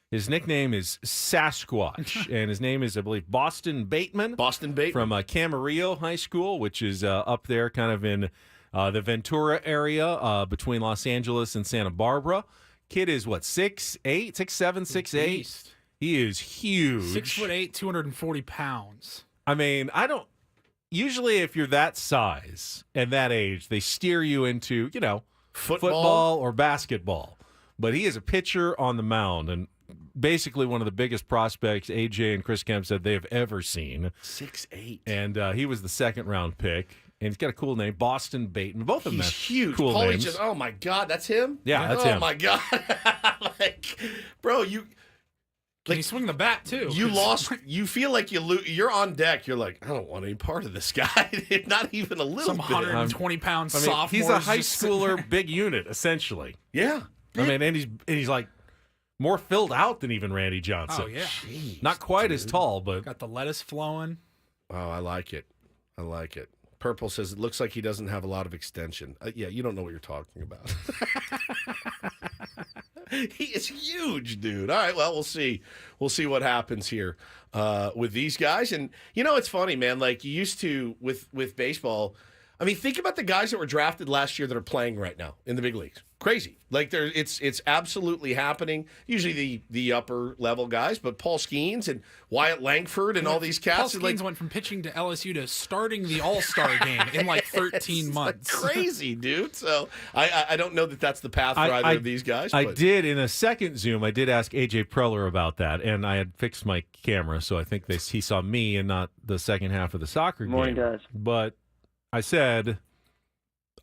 His nickname is Sasquatch, and his name is, I believe, Boston Bateman. Boston Bateman. From Camarillo High School, which is up there kind of in the Ventura area between Los Angeles and Santa Barbara. Kid is, 6'8", 6'7", 6'8"? He is huge. 6'8", 240 pounds. I mean, usually if you're that size and that age, they steer you into, football or basketball. But he is a pitcher on the mound, and basically one of the biggest prospects AJ and Chris Kemp said they have ever seen. 6'8". And he was the second-round pick. And he's got a cool name, Boston Bateman. Both of them have huge. Cool Paulie names. oh, my God, that's him? Yeah, that's him. Oh, my God. Bro, you... Can you swing the bat, too? You feel like you're on deck. You're like, I don't want any part of this guy. Not even a little bit. 120-pound sophomore. He's a high schooler big unit, essentially. Yeah. I mean, and he's like more filled out than even Randy Johnson. Oh, yeah. Jeez, not quite as tall, but... Got the lettuce flowing. Oh, I like it. Purple says it looks like he doesn't have a lot of extension. Yeah, you don't know what you're talking about. He is huge, dude. All right, well, we'll see. We'll see what happens here with these guys. And, it's funny, man. Like, you used to, with baseball, I mean, think about the guys that were drafted last year that are playing right now in the big leagues. Crazy. Like, it's absolutely happening. Usually the upper level guys, but Paul Skeens and Wyatt Langford and all these cats. Paul Skeens went from pitching to LSU to starting the All-Star game in like 13 months. Crazy, dude. So I don't know that that's the path for either of these guys. I did, in a second Zoom, I did ask AJ Preller about that, and I had fixed my camera, so I think he saw me and not the second half of the soccer game. Morning, guys. But I said,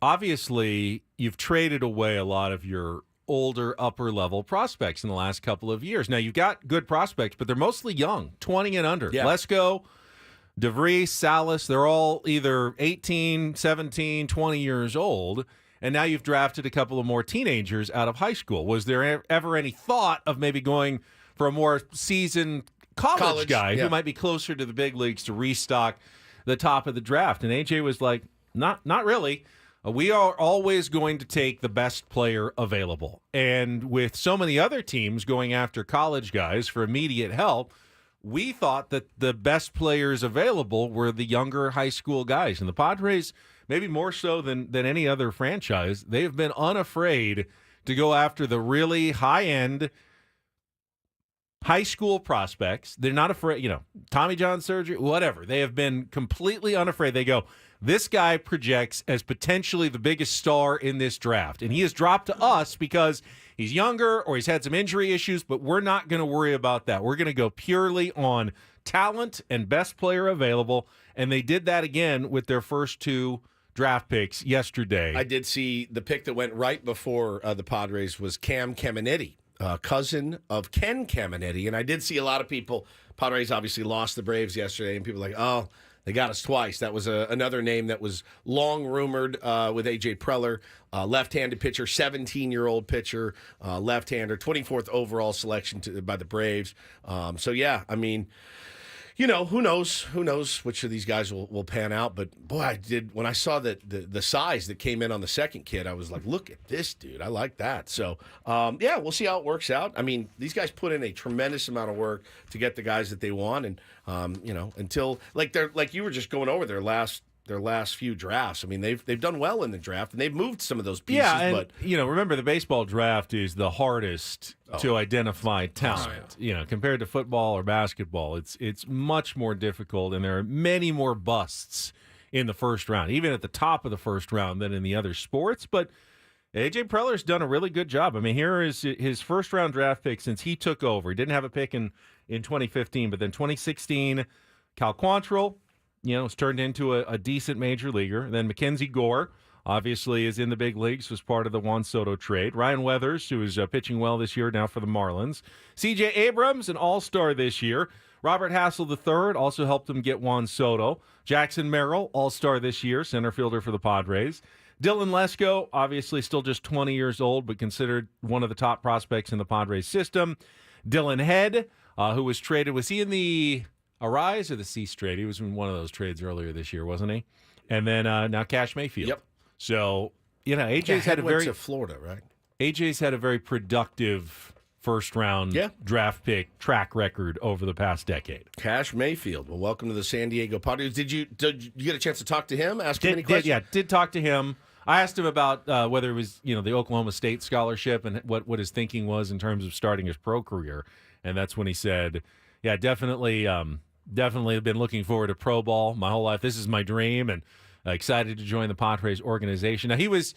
obviously, you've traded away a lot of your older upper-level prospects in the last couple of years. Now, you've got good prospects, but they're mostly young, 20 and under. Yeah. Lesko, DeVries, Salas, they're all either 18, 17, 20 years old, and now you've drafted a couple of more teenagers out of high school. Was there ever any thought of maybe going for a more seasoned college guy who might be closer to the big leagues to restock the top of the draft? And AJ was like, not really. We are always going to take the best player available. And with so many other teams going after college guys for immediate help, we thought that the best players available were the younger high school guys. And the Padres, maybe more so than any other franchise, they have been unafraid to go after the really high-end high school prospects. They're not afraid, Tommy John surgery, whatever. They have been completely unafraid. They go, this guy projects as potentially the biggest star in this draft. And he has dropped to us because he's younger or he's had some injury issues, but we're not going to worry about that. We're going to go purely on talent and best player available. And they did that again with their first two draft picks yesterday. I did see the pick that went right before the Padres was Cam Caminetti, cousin of Ken Caminetti. And I did see a lot of people, Padres obviously lost the Braves yesterday, and people were like, oh, They got us twice. That was another name that was long rumored with A.J. Preller, left-handed pitcher, 17-year-old pitcher, left-hander, 24th overall selection by the Braves. So, yeah, I mean, you know, who knows? Who knows which of these guys will pan out? But boy, when I saw that the size that came in on the second kid, I was like, look at this dude. I like that. So yeah, we'll see how it works out. I mean, these guys put in a tremendous amount of work to get the guys that they want, and you know, until like you were just going over their last few drafts. I mean, they've done well in the draft, and they've moved some of those pieces. Yeah, and, but you know, remember the baseball draft is the hardest to identify talent. You know, compared to football or basketball, it's much more difficult, and there are many more busts in the first round, even at the top of the first round, than in the other sports. But A.J. Preller's done a really good job. I mean, here is his first round draft pick since he took over. He didn't have a pick in 2015, but then 2016, Cal Quantrill, you know, was turned into a decent major leaguer. And then Mackenzie Gore, obviously, is in the big leagues, was part of the Juan Soto trade. Ryan Weathers, who is pitching well this year now for the Marlins. C.J. Abrams, an all-star this year. Robert Hassel III also helped him get Juan Soto. Jackson Merrill, all-star this year, center fielder for the Padres. Dylan Lesko, obviously still just 20 years old, but considered one of the top prospects in the Padres system. Dylan Head, who was traded, was he in the Arise or the Cease trade? He was in one of those trades earlier this year, wasn't he? And then now Cash Mayfield. Yep. So, you know, AJ's had a went very to Florida, right? AJ's had a very productive first round draft pick track record over the past decade. Cash Mayfield. Well, welcome to the San Diego Padres. Did you get a chance to talk to him? Ask him any questions? Did talk to him. I asked him about whether it was, you know, the Oklahoma State scholarship and what his thinking was in terms of starting his pro career. And that's when he said, yeah, definitely been looking forward to pro ball my whole life. This is my dream, and excited to join the Padres organization. Now, he was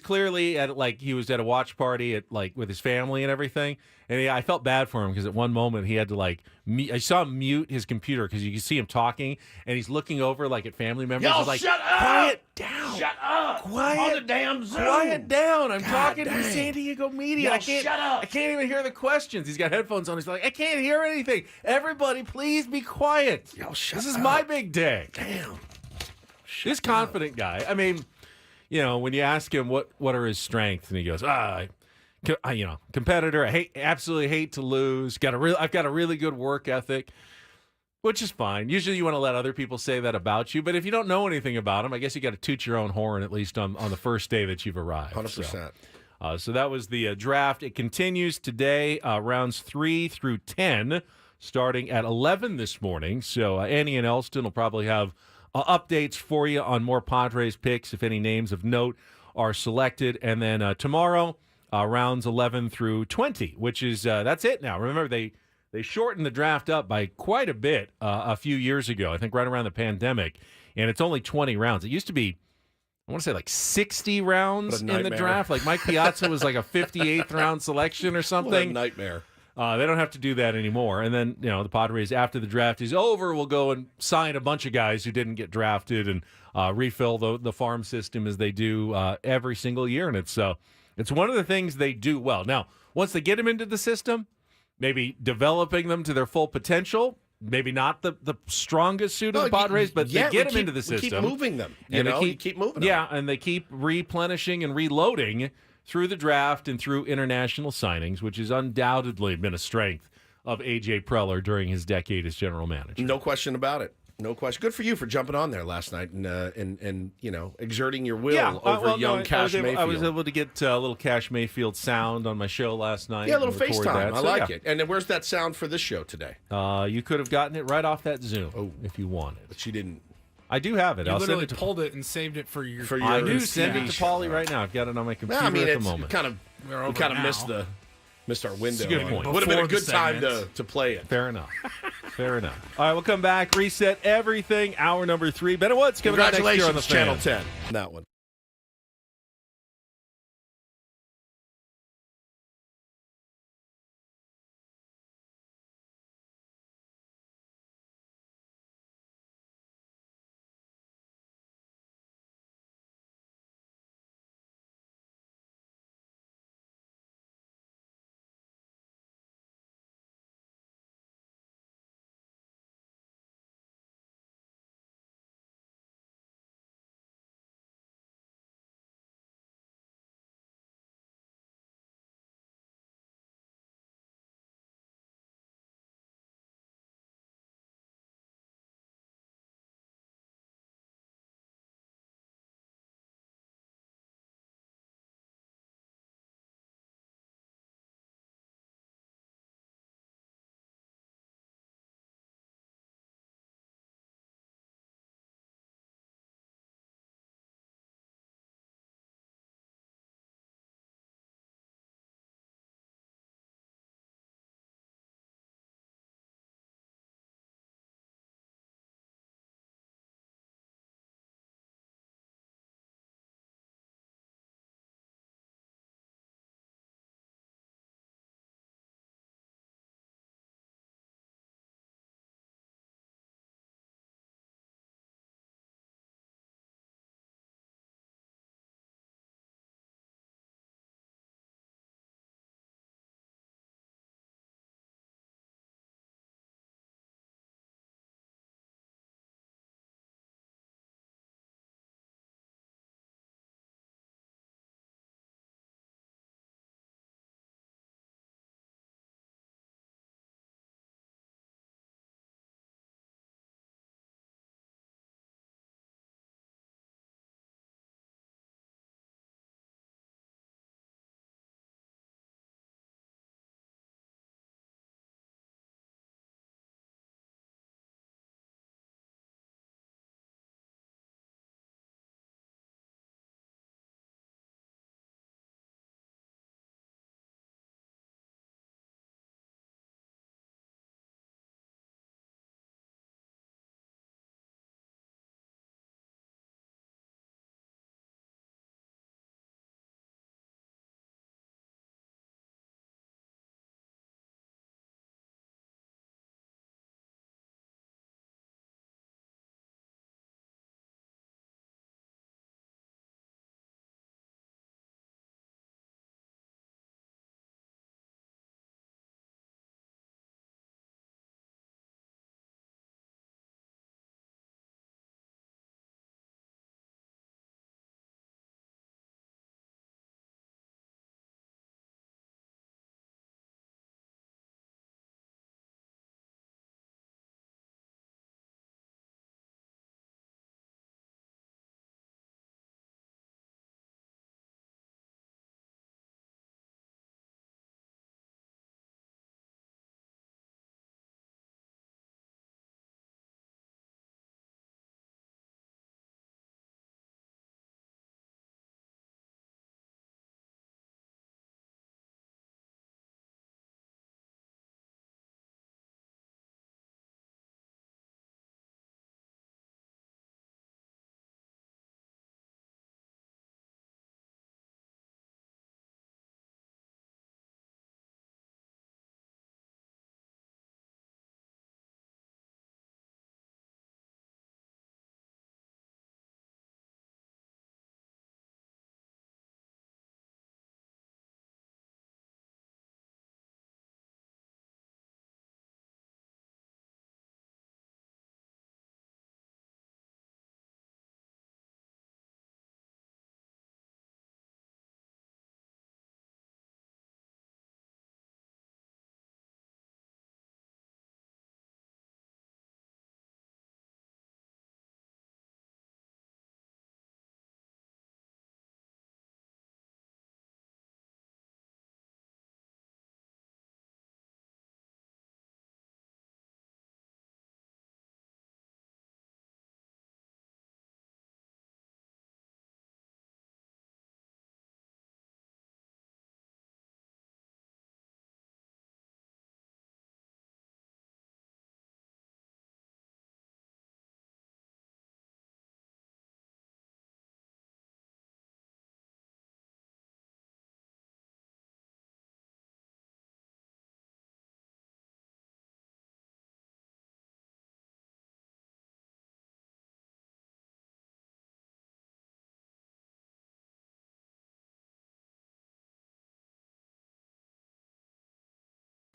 clearly he was at a watch party with his family and everything, and I felt bad for him because at one moment he had to I saw him mute his computer because you can see him talking, and he's looking over at family members. Yo, He's like, shut up! Quiet down! Shut up! Quiet On the damn Zoom! Quiet down! I'm God talking to the dang. San Diego media. Yo, I can't, shut up! I can't even hear the questions. He's got headphones on. He's like, I can't hear anything. Everybody, please be quiet. Yo, shut This is up. my big day. Damn. He's a confident guy. I mean, you know, when you ask him what are his strengths, and he goes, competitor. Absolutely hate to lose. I've got a really good work ethic, which is fine. Usually, you want to let other people say that about you, but if you don't know anything about him, I guess you got to toot your own horn at least on the first day that you've arrived. 100%. So that was the draft. It continues today, rounds 3 through 10, starting at 11 this morning. So Annie and Elston will probably have updates for you on more Padres picks if any names of note are selected. And then tomorrow, rounds 11 through 20, which is that's it now. Remember, they shortened the draft up by quite a bit a few years ago, I think right around the pandemic, and it's only 20 rounds. It used to be, I want to say 60 rounds in the draft. Like Mike Piazza was like a 58th round selection or something. What a nightmare. They don't have to do that anymore. And then, you know, the Padres, after the draft is over, will go and sign a bunch of guys who didn't get drafted and refill the farm system as they do every single year. And it's one of the things they do well. Now, once they get them into the system, maybe developing them to their full potential, maybe not the strongest suit of the Padres, but they get them into the system. Keep moving them. You keep moving them. Yeah, and they keep replenishing and reloading through the draft and through international signings, which has undoubtedly been a strength of A.J. Preller during his decade as general manager. No question about it. No question. Good for you for jumping on there last night and you know, exerting your will over young Cash Mayfield. I was able to get a little Cash Mayfield sound on my show last night. Yeah, a little FaceTime. That. I like it. And then where's that sound for this show today? You could have gotten it right off that Zoom if you wanted. But you didn't. I do have it. You I'll literally send it to pulled it and saved it for your. I do send it to Paulie right now. I've got it on my computer I mean, at the moment. We kind of missed our window. It's a good point. Would have been a good time to play it. Fair enough. Fair enough. All right, we'll come back, reset everything. Hour number 3. Better What's coming out next year on the Channel Fan. 10. That one.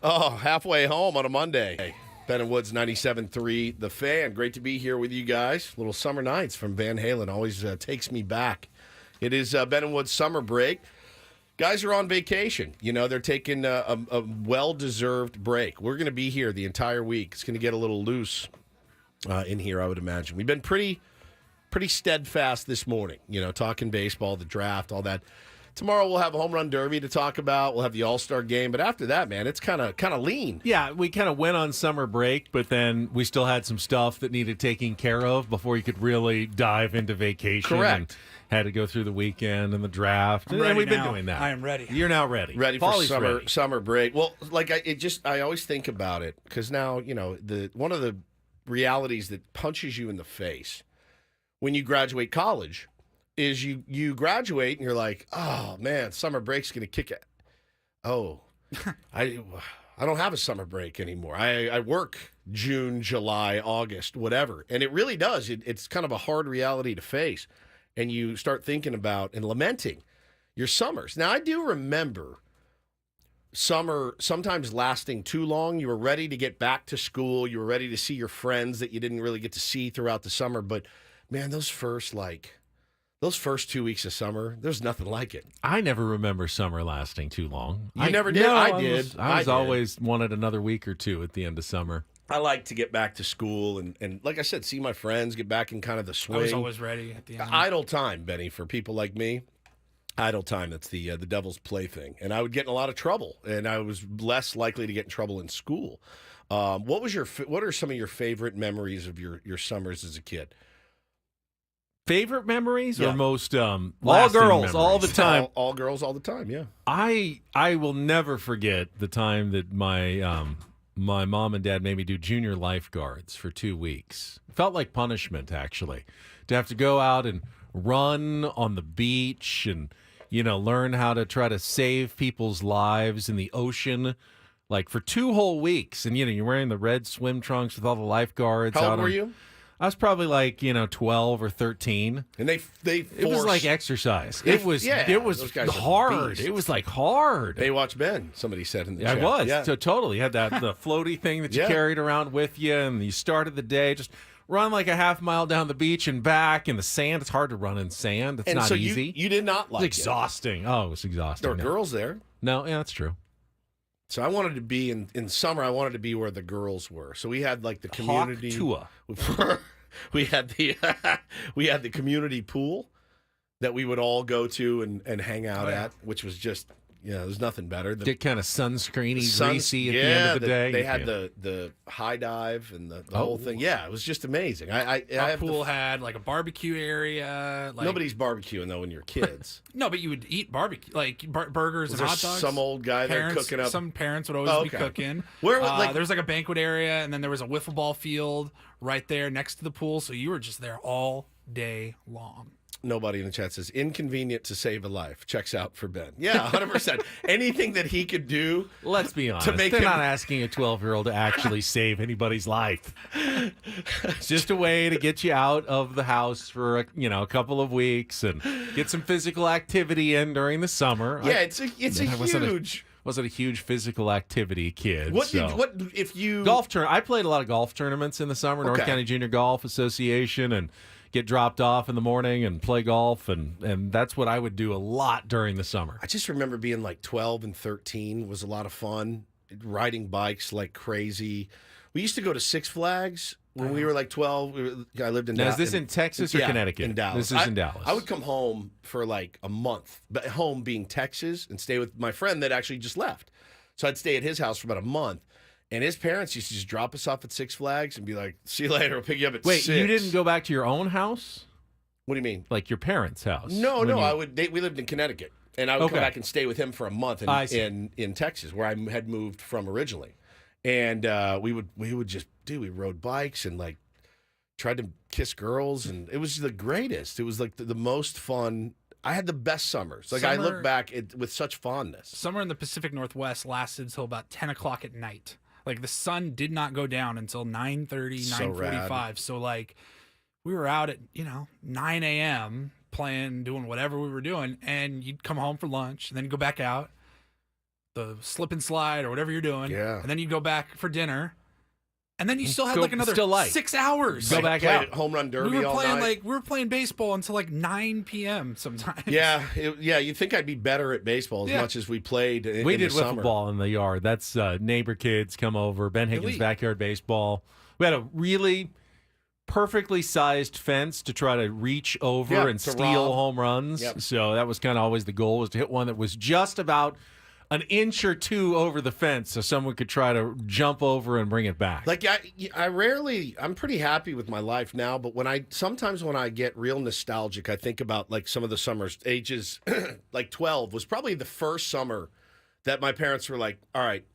Oh, halfway home on a Monday. Hey, Ben and Woods 97.3, The Fan. Great to be here with you guys. Little Summer Nights from Van Halen always takes me back. It is Ben and Woods summer break. Guys are on vacation. You know, they're taking a well-deserved break. We're going to be here the entire week. It's going to get a little loose in here, I would imagine. We've been pretty steadfast this morning, you know, talking baseball, the draft, all that. Tomorrow we'll have a home run derby to talk about. We'll have the All-Star game. But after that, man, it's kind of lean. Yeah, we kind of went on summer break, but then we still had some stuff that needed taking care of before you could really dive into vacation. Correct. And had to go through the weekend and the draft. And we've been doing that. I am ready. You're now ready. Ready Paulie's for ready. summer break. Well, like I always think about it because now, you know, one of the realities that punches you in the face when you graduate college is you graduate and you're like, oh man, summer break's gonna kick it. Oh, I don't have a summer break anymore. I work June, July, August, whatever, and it really does. It's kind of a hard reality to face, and you start thinking about and lamenting your summers. Now, I do remember summer sometimes lasting too long. You were ready to get back to school. You were ready to see your friends that you didn't really get to see throughout the summer, but man, those first 2 weeks of summer, there's nothing like it. I never remember summer lasting too long. You never did? No, I did. I always wanted another week or two at the end of summer. I like to get back to school and like I said, see my friends, get back in kind of the swing. I was always ready at the end. Idle time, Benny, for people like me. Idle time, that's the devil's plaything. And I would get in a lot of trouble, and I was less likely to get in trouble in school. What are some of your favorite memories of your summers as a kid? Favorite memories or most all girls memories? all the time? All girls all the time, yeah. I will never forget the time that my mom and dad made me do junior lifeguards for 2 weeks. It felt like punishment, actually, to have to go out and run on the beach and, you know, learn how to try to save people's lives in the ocean, like for 2 whole weeks. And, you know, you're wearing the red swim trunks with all the lifeguards. How old were you? I was probably like, 12 or 13. And it was like exercise. It was those guys are hard. beasts. It was like hard. Baywatch Ben, somebody said in the chat. I was. Yeah. So totally. You had the floaty thing that you carried around with you, and you started the day just run like a half mile down the beach and back in the sand. It's hard to run in sand. It's not easy. You did not like it. It's exhausting. Oh, it was exhausting. There were girls there. No, yeah, that's true. So I wanted to be in summer. I wanted to be where the girls were. So we had like the community. We had the community pool that we would all go to and hang out at, which was just there's nothing better. Get kind of sunscreeny, greasy at the end of the day. They had the high dive and the whole thing. Yeah, it was just amazing. Our pool had like a barbecue area. Like, nobody's barbecuing though when you're kids. No, but you would eat barbecue, like burgers and hot dogs. Some old guy there cooking up. Some parents would always be cooking. Where there was like a banquet area, and then there was a wiffle ball field right there next to the pool. So you were just there all day long. Nobody in the chat says inconvenient to save a life. Checks out for Ben. Yeah, 100%. Anything that he could do. Let's be honest. They're not asking a 12-year-old to actually save anybody's life. It's just a way to get you out of the house for a couple of weeks and get some physical activity in during the summer. Yeah, it's a huge. Wasn't a huge physical activity kid. What if you golf tournament? I played a lot of golf tournaments in the summer. North County Junior Golf Association and. Get dropped off in the morning and play golf, and that's what I would do a lot during the summer. I just remember being like 12 and 13 was a lot of fun, riding bikes like crazy. We used to go to Six Flags when we were like 12. I lived in Dallas. Now, is this in Texas or Connecticut? In Dallas. This is in Dallas. I would come home for like a month, but home being Texas, and stay with my friend that actually just left. So I'd stay at his house for about a month. And his parents used to just drop us off at Six Flags and be like, see you later, we'll pick you up at 6. Wait, you didn't go back to your own house? What do you mean? Like your parents' house? No, we lived in Connecticut. And I would come back and stay with him for a month in Texas, where I had moved from originally. And we rode bikes and like tried to kiss girls. And it was the greatest. It was like the most fun. I had the best summers. I look back with such fondness. Summer in the Pacific Northwest lasted until about 10 o'clock at night. Like the sun did not go down until 9:30, 9:45. So like we were out at 9 a.m. playing, doing whatever we were doing, and you'd come home for lunch and then go back out. the slip and slide or whatever you're doing. Yeah. And then you go back for dinner. And then you still had Go- like another still light. 6 hours. Go back out. Home run derby We were all playing night. we were playing baseball until like 9 p.m. sometimes. Yeah, you'd think I'd be better at baseball as much as we played in We the did summer. wiffle ball in the yard. That's neighbor kids come over. Ben Higgins' Elite. backyard baseball. We had a really perfectly sized fence to try to reach over Yeah, and to steal rob. home runs. Yep. So that was kind of always the goal, was to hit one that was just about an inch or two over the fence so someone could try to jump over and bring it back. Like I'm pretty happy with my life now, but sometimes when I get real nostalgic, I think about like some of the summers. Ages like 12 was probably the first summer that my parents were like, all right,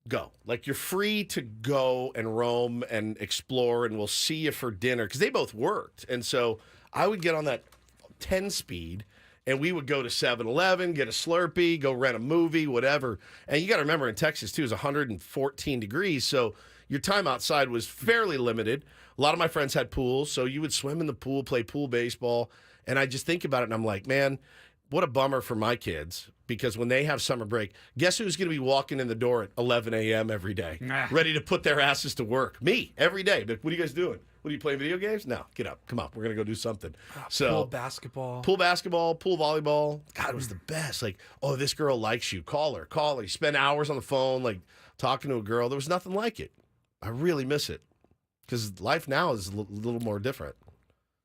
go. Like, you're free to go and roam and explore, and we'll see you for dinner, because they both worked. And so I would get on that 10 speed, and we would go to 7-Eleven, get a Slurpee, go rent a movie, whatever. And you got to remember, in Texas, too, it's 114 degrees, so your time outside was fairly limited. A lot of my friends had pools, so you would swim in the pool, play pool baseball. And I just think about it, and I'm like, man, what a bummer for my kids, because when they have summer break, guess who's going to be walking in the door at 11 a.m. every day, ready to put their asses to work? Me, every day. But what are you guys doing? What, are you playing video games? No, get up. Come on. We're going to go do something. Pool basketball. Pool basketball, pool volleyball. God, it was the best. Like, oh, this girl likes you. Call her. You spend hours on the phone, like, talking to a girl. There was nothing like it. I really miss it, because life now is a little more different.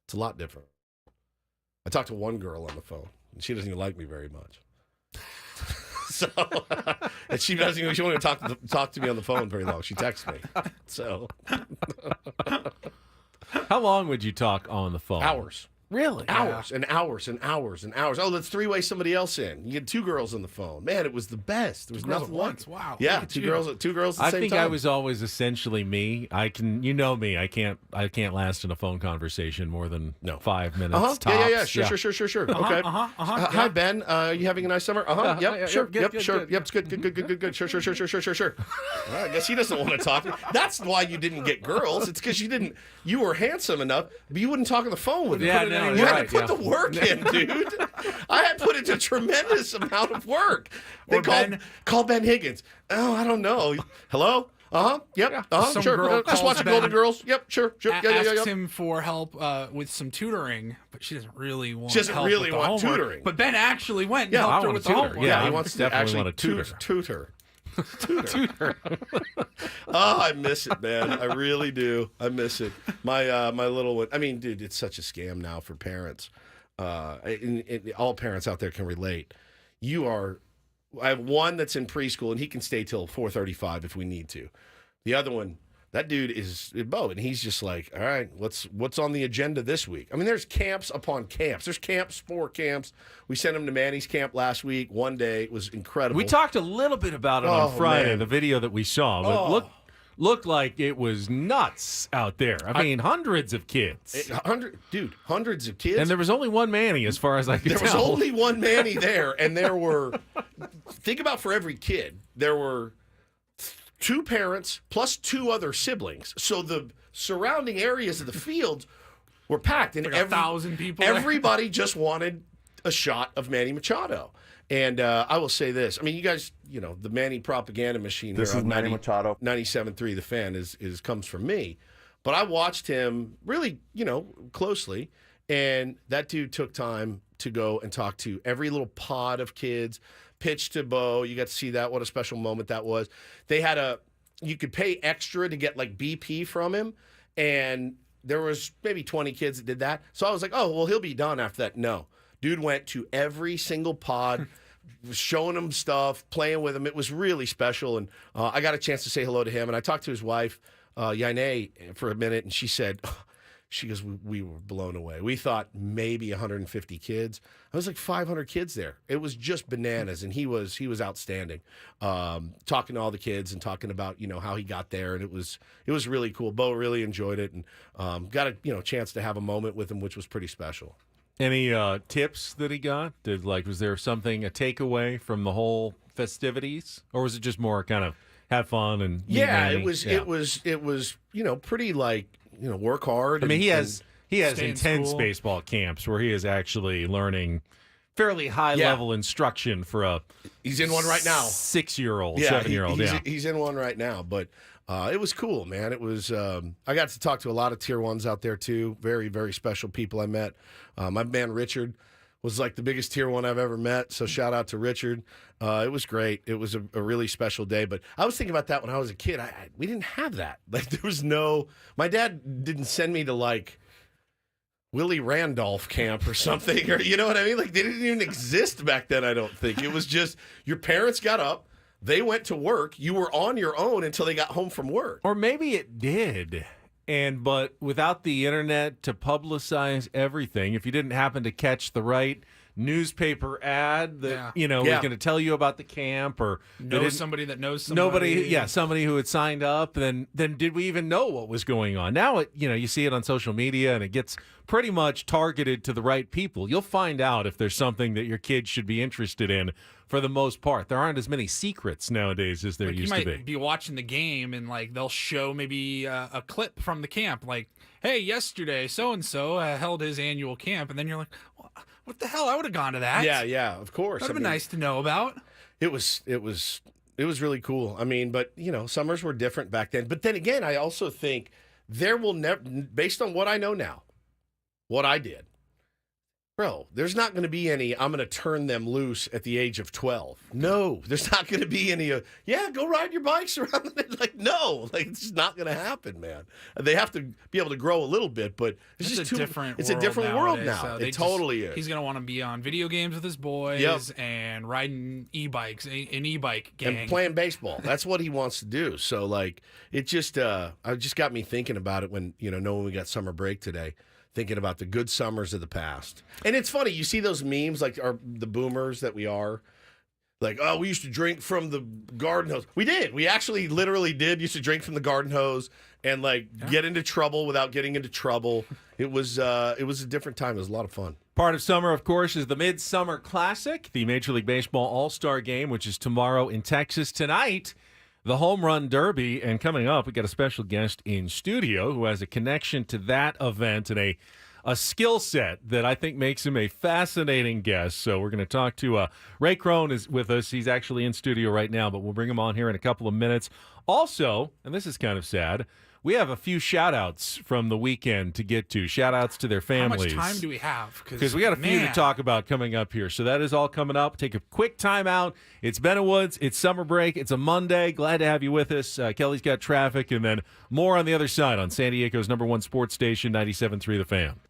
It's a lot different. I talked to one girl on the phone, and she doesn't even like me very much. So, and she doesn't even, she won't even talk to me on the phone very long. She texts me. So, how long would you talk on the phone? hours. Really? Hours and hours and hours and hours. Oh, let's three-way somebody else in. You get two girls on the phone. Man, it was the best. There was girls nothing at like once. Wow. Yeah, Look at two you. girls at the I same think time. I was always essentially me. I can, you know me. I can't last in a phone conversation more than 5 minutes. Uh-huh. Tops. Yeah. Sure. Okay. Hi, Ben. Are you having a nice summer? Yep. Yeah, Sure. good, Yep. good, Sure. good. Yep. It's good. Sure. All right, I guess he doesn't want to talk. That's why you didn't get girls. It's because you were handsome enough, but you wouldn't talk on the phone with him. Yeah, no, you you're had right, to put the work in, dude. I had put in a tremendous amount of work. They call Ben Higgins. Oh, I don't know. Hello? Yep. Some Sure. girl Just calls watching Ben, Golden Girls. Yep. Sure. asks him for help with some tutoring, but she doesn't really want. She doesn't help really with the want homework. tutoring. But Ben actually went and Yeah, helped I her want with to the tutor. homework. Yeah, he wants to definitely actually want to tutor. tutor. Oh, I miss it, man. I really do. I miss it. My little one. I mean, dude, it's such a scam now for parents. And all parents out there can relate. I have one that's in preschool, and he can stay till 4:35 if we need to. The other one, that dude is Bo, and he's just like, all right, what's on the agenda this week? I mean, there's camps upon camps. There's camps, 4 camps. We sent him to Manny's camp last week. One day, it was incredible. We talked a little bit about it on Friday, man. the video that we saw. But looked like it was nuts out there. I mean, hundreds of kids. Hundreds of kids. And there was only one Manny, as far as I could There tell. was only one Manny there, and there were, think about, for every kid, there were 2 parents plus 2 other siblings. So the surrounding areas of the field were packed, and Like 1,000 people there. Everybody just wanted a shot of Manny Machado. And I will say this. I mean, you guys, the Manny propaganda machine This here is on Manny Machado. 97.3 The Fan is comes from me. But I watched him really, closely, and that dude took time to go and talk to every little pod of kids, pitch to Bo. You got to see that. What a special moment that was. They had you could pay extra to get like BP from him, and there was maybe 20 kids that did that. So I was like, oh, well, he'll be done after that. No. Dude went to every single pod, showing them stuff, playing with them. It was really special, and I got a chance to say hello to him. And I talked to his wife, Yaine, for a minute, and she said, she goes, we were blown away. We thought maybe 150 kids. I was like 500 kids there. It was just bananas, and he was outstanding. Talking to all the kids and talking about how he got there, and it was really cool. Bo really enjoyed it, and got a chance to have a moment with him, which was pretty special. Any tips that he got? Was there something, a takeaway from the whole festivities, or was it just more kind of have fun and meet Manny? It was pretty work hard. I mean, he has stay in intense school. baseball camps where he is actually learning fairly high level instruction for a he's in one right now. 6-year-old, 7-year-old. He's in one right now, but it was cool, man. It was. I got to talk to a lot of tier ones out there too. Very, very special people I met. My man Richard was like the biggest tier one I've ever met. So shout out to Richard. It was great. It was a really special day. But I was thinking about that when I was a kid. We didn't have that. Like there was no. My dad didn't send me to like Willie Randolph camp or something, or you know what I mean? Like they didn't even exist back then. I don't think it was just your parents got up. They went to work. You were on your own until they got home from work. Or maybe it did. But without the internet to publicize everything, if you didn't happen to catch the right newspaper ad that was going to tell you about the camp, or somebody that knows somebody, somebody who had signed up, then did we even know what was going on? Now you see it on social media and it gets pretty much targeted to the right people. You'll find out if there's something that your kids should be interested in. For the most part, there aren't as many secrets nowadays as there used to be. You might be watching the game and like they'll show maybe a clip from the camp, like, "Hey, yesterday so and so held his annual camp," and then you're like, "What the hell? I would have gone to that." Yeah, of course. That'd have been nice to know about. It was really cool. I mean, but summers were different back then. But then again, I also think there will never, based on what I know now, what I did. Bro, there's not going to be any, I'm going to turn them loose at the age of 12. No, there's not going to be any, go ride your bikes around. No, it's just not going to happen, man. They have to be able to grow a little bit, but it's just a different world now. It totally is. He's going to want to be on video games with his boys and riding e-bikes, an e-bike gang. And playing baseball. That's what he wants to do. So, it just got me thinking about it when, knowing we got summer break today. Thinking about the good summers of the past. And it's funny, you see those memes, the boomers that we are. Like, oh, we used to drink from the garden hose. We did. We actually literally used to drink from the garden hose and, get into trouble without getting into trouble. It was a different time. It was a lot of fun. Part of summer, of course, is the Midsummer Classic, the Major League Baseball All-Star Game, which is tomorrow in Texas. Tonight, the Home Run Derby, and coming up, we got a special guest in studio who has a connection to that event and a skill set that I think makes him a fascinating guest. So we're going to talk to Ray Krohn is with us. He's actually in studio right now, but we'll bring him on here in a couple of minutes. Also, and this is kind of sad, we have a few shout-outs from the weekend to get to. Shout-outs to their families. How much time do we have? Because we got a few to talk about coming up here. So that is all coming up. Take a quick time out. It's Benowoods. It's summer break. It's a Monday. Glad to have you with us. Kelly's got traffic. And then more on the other side on San Diego's #1 sports station, 97.3 The Fan.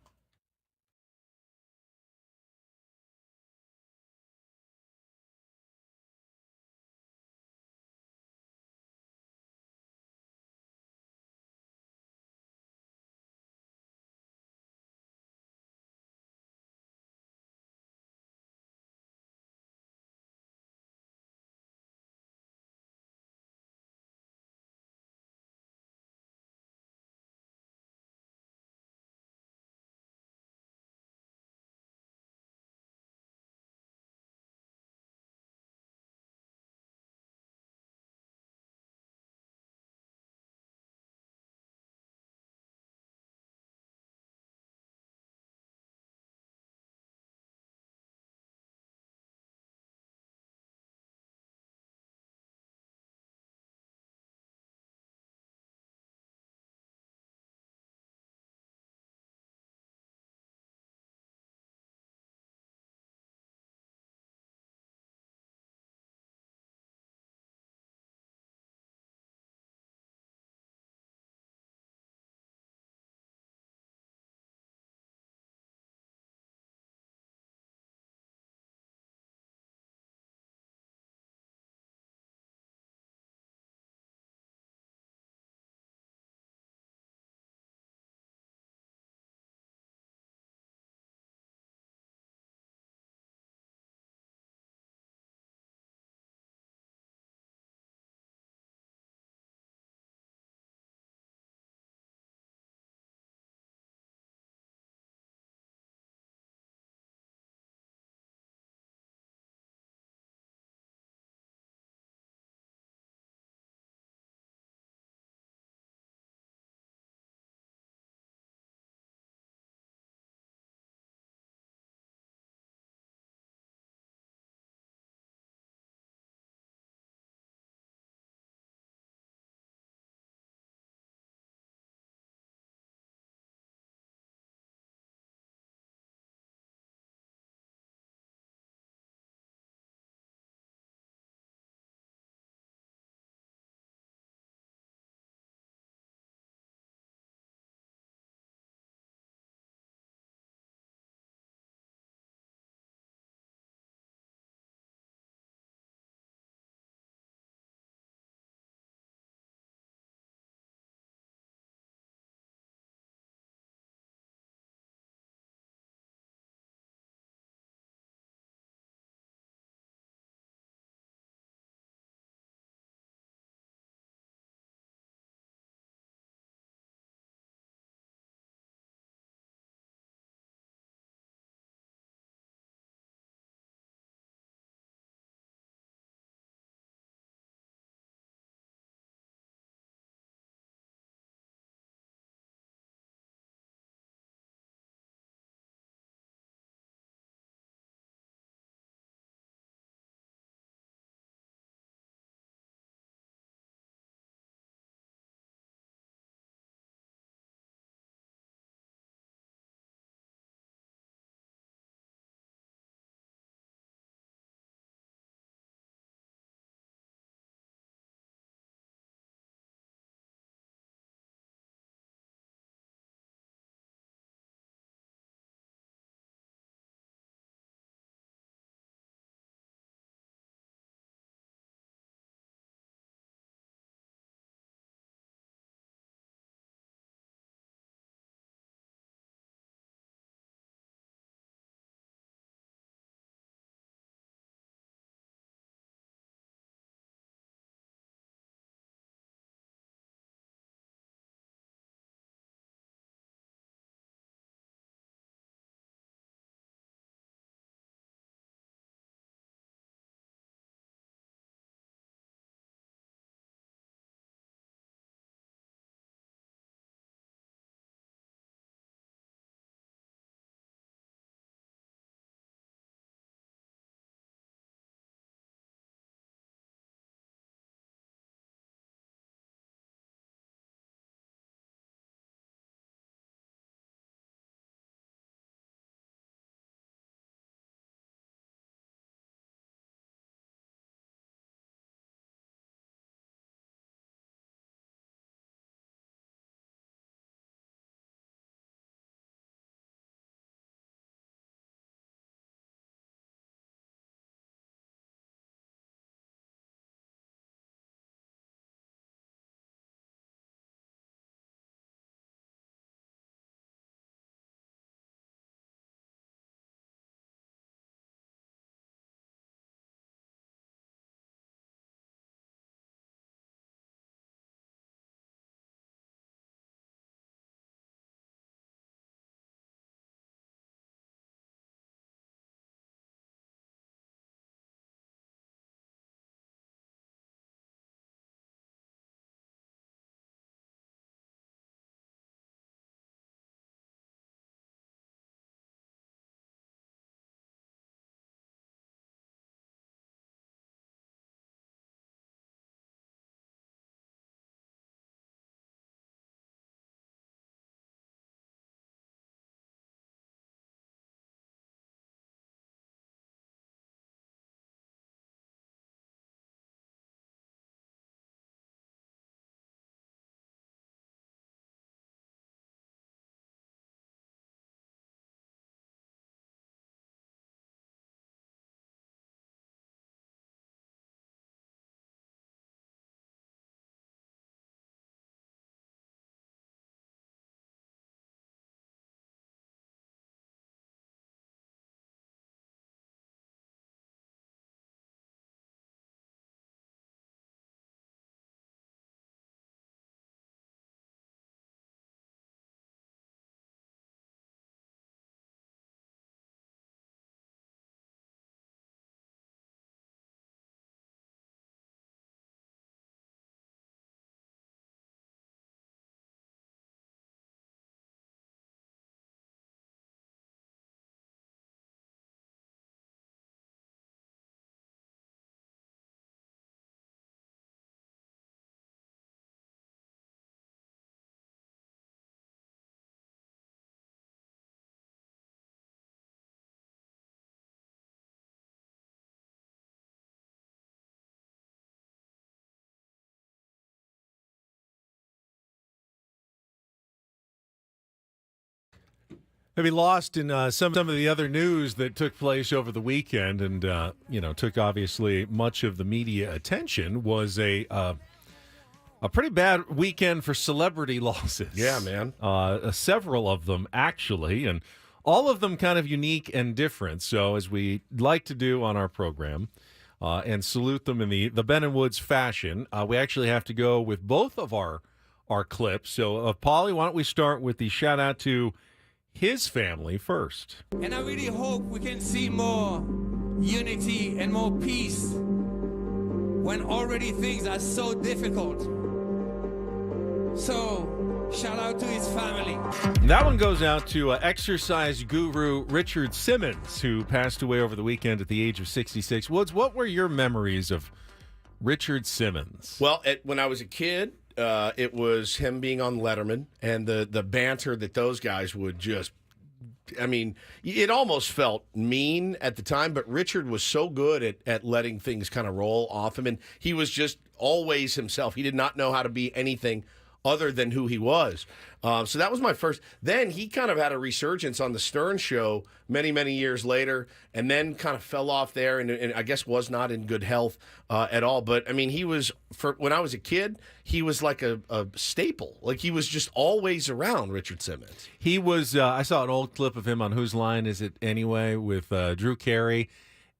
Maybe lost in some of the other news that took place over the weekend and, took obviously much of the media attention was a pretty bad weekend for celebrity losses. Yeah, man. Several of them, actually, and all of them kind of unique and different. So as we like to do on our program and salute them in the Ben and Woods fashion, we actually have to go with both of our clips. So, Paulie, why don't we start with the shout-out to his family first. And I really hope we can see more unity and more peace when already things are so difficult. So, shout out to his family. That one goes out to exercise guru Richard Simmons, who passed away over the weekend at the age of 66. Woods, what were your memories of Richard Simmons? Well, when I was a kid, it was him being on Letterman and the banter that those guys would just, I mean, it almost felt mean at the time, but Richard was so good at letting things kind of roll off him, and he was just always himself. He did not know how to be anything other than who he was. So that was my first. Then he kind of had a resurgence on the Stern Show many, many years later, and then kind of fell off there and I guess was not in good health at all. But, I mean, he was, when I was a kid, he was like a staple. Like, he was just always around, Richard Simmons. He was, I saw an old clip of him on Whose Line Is It Anyway with Drew Carey,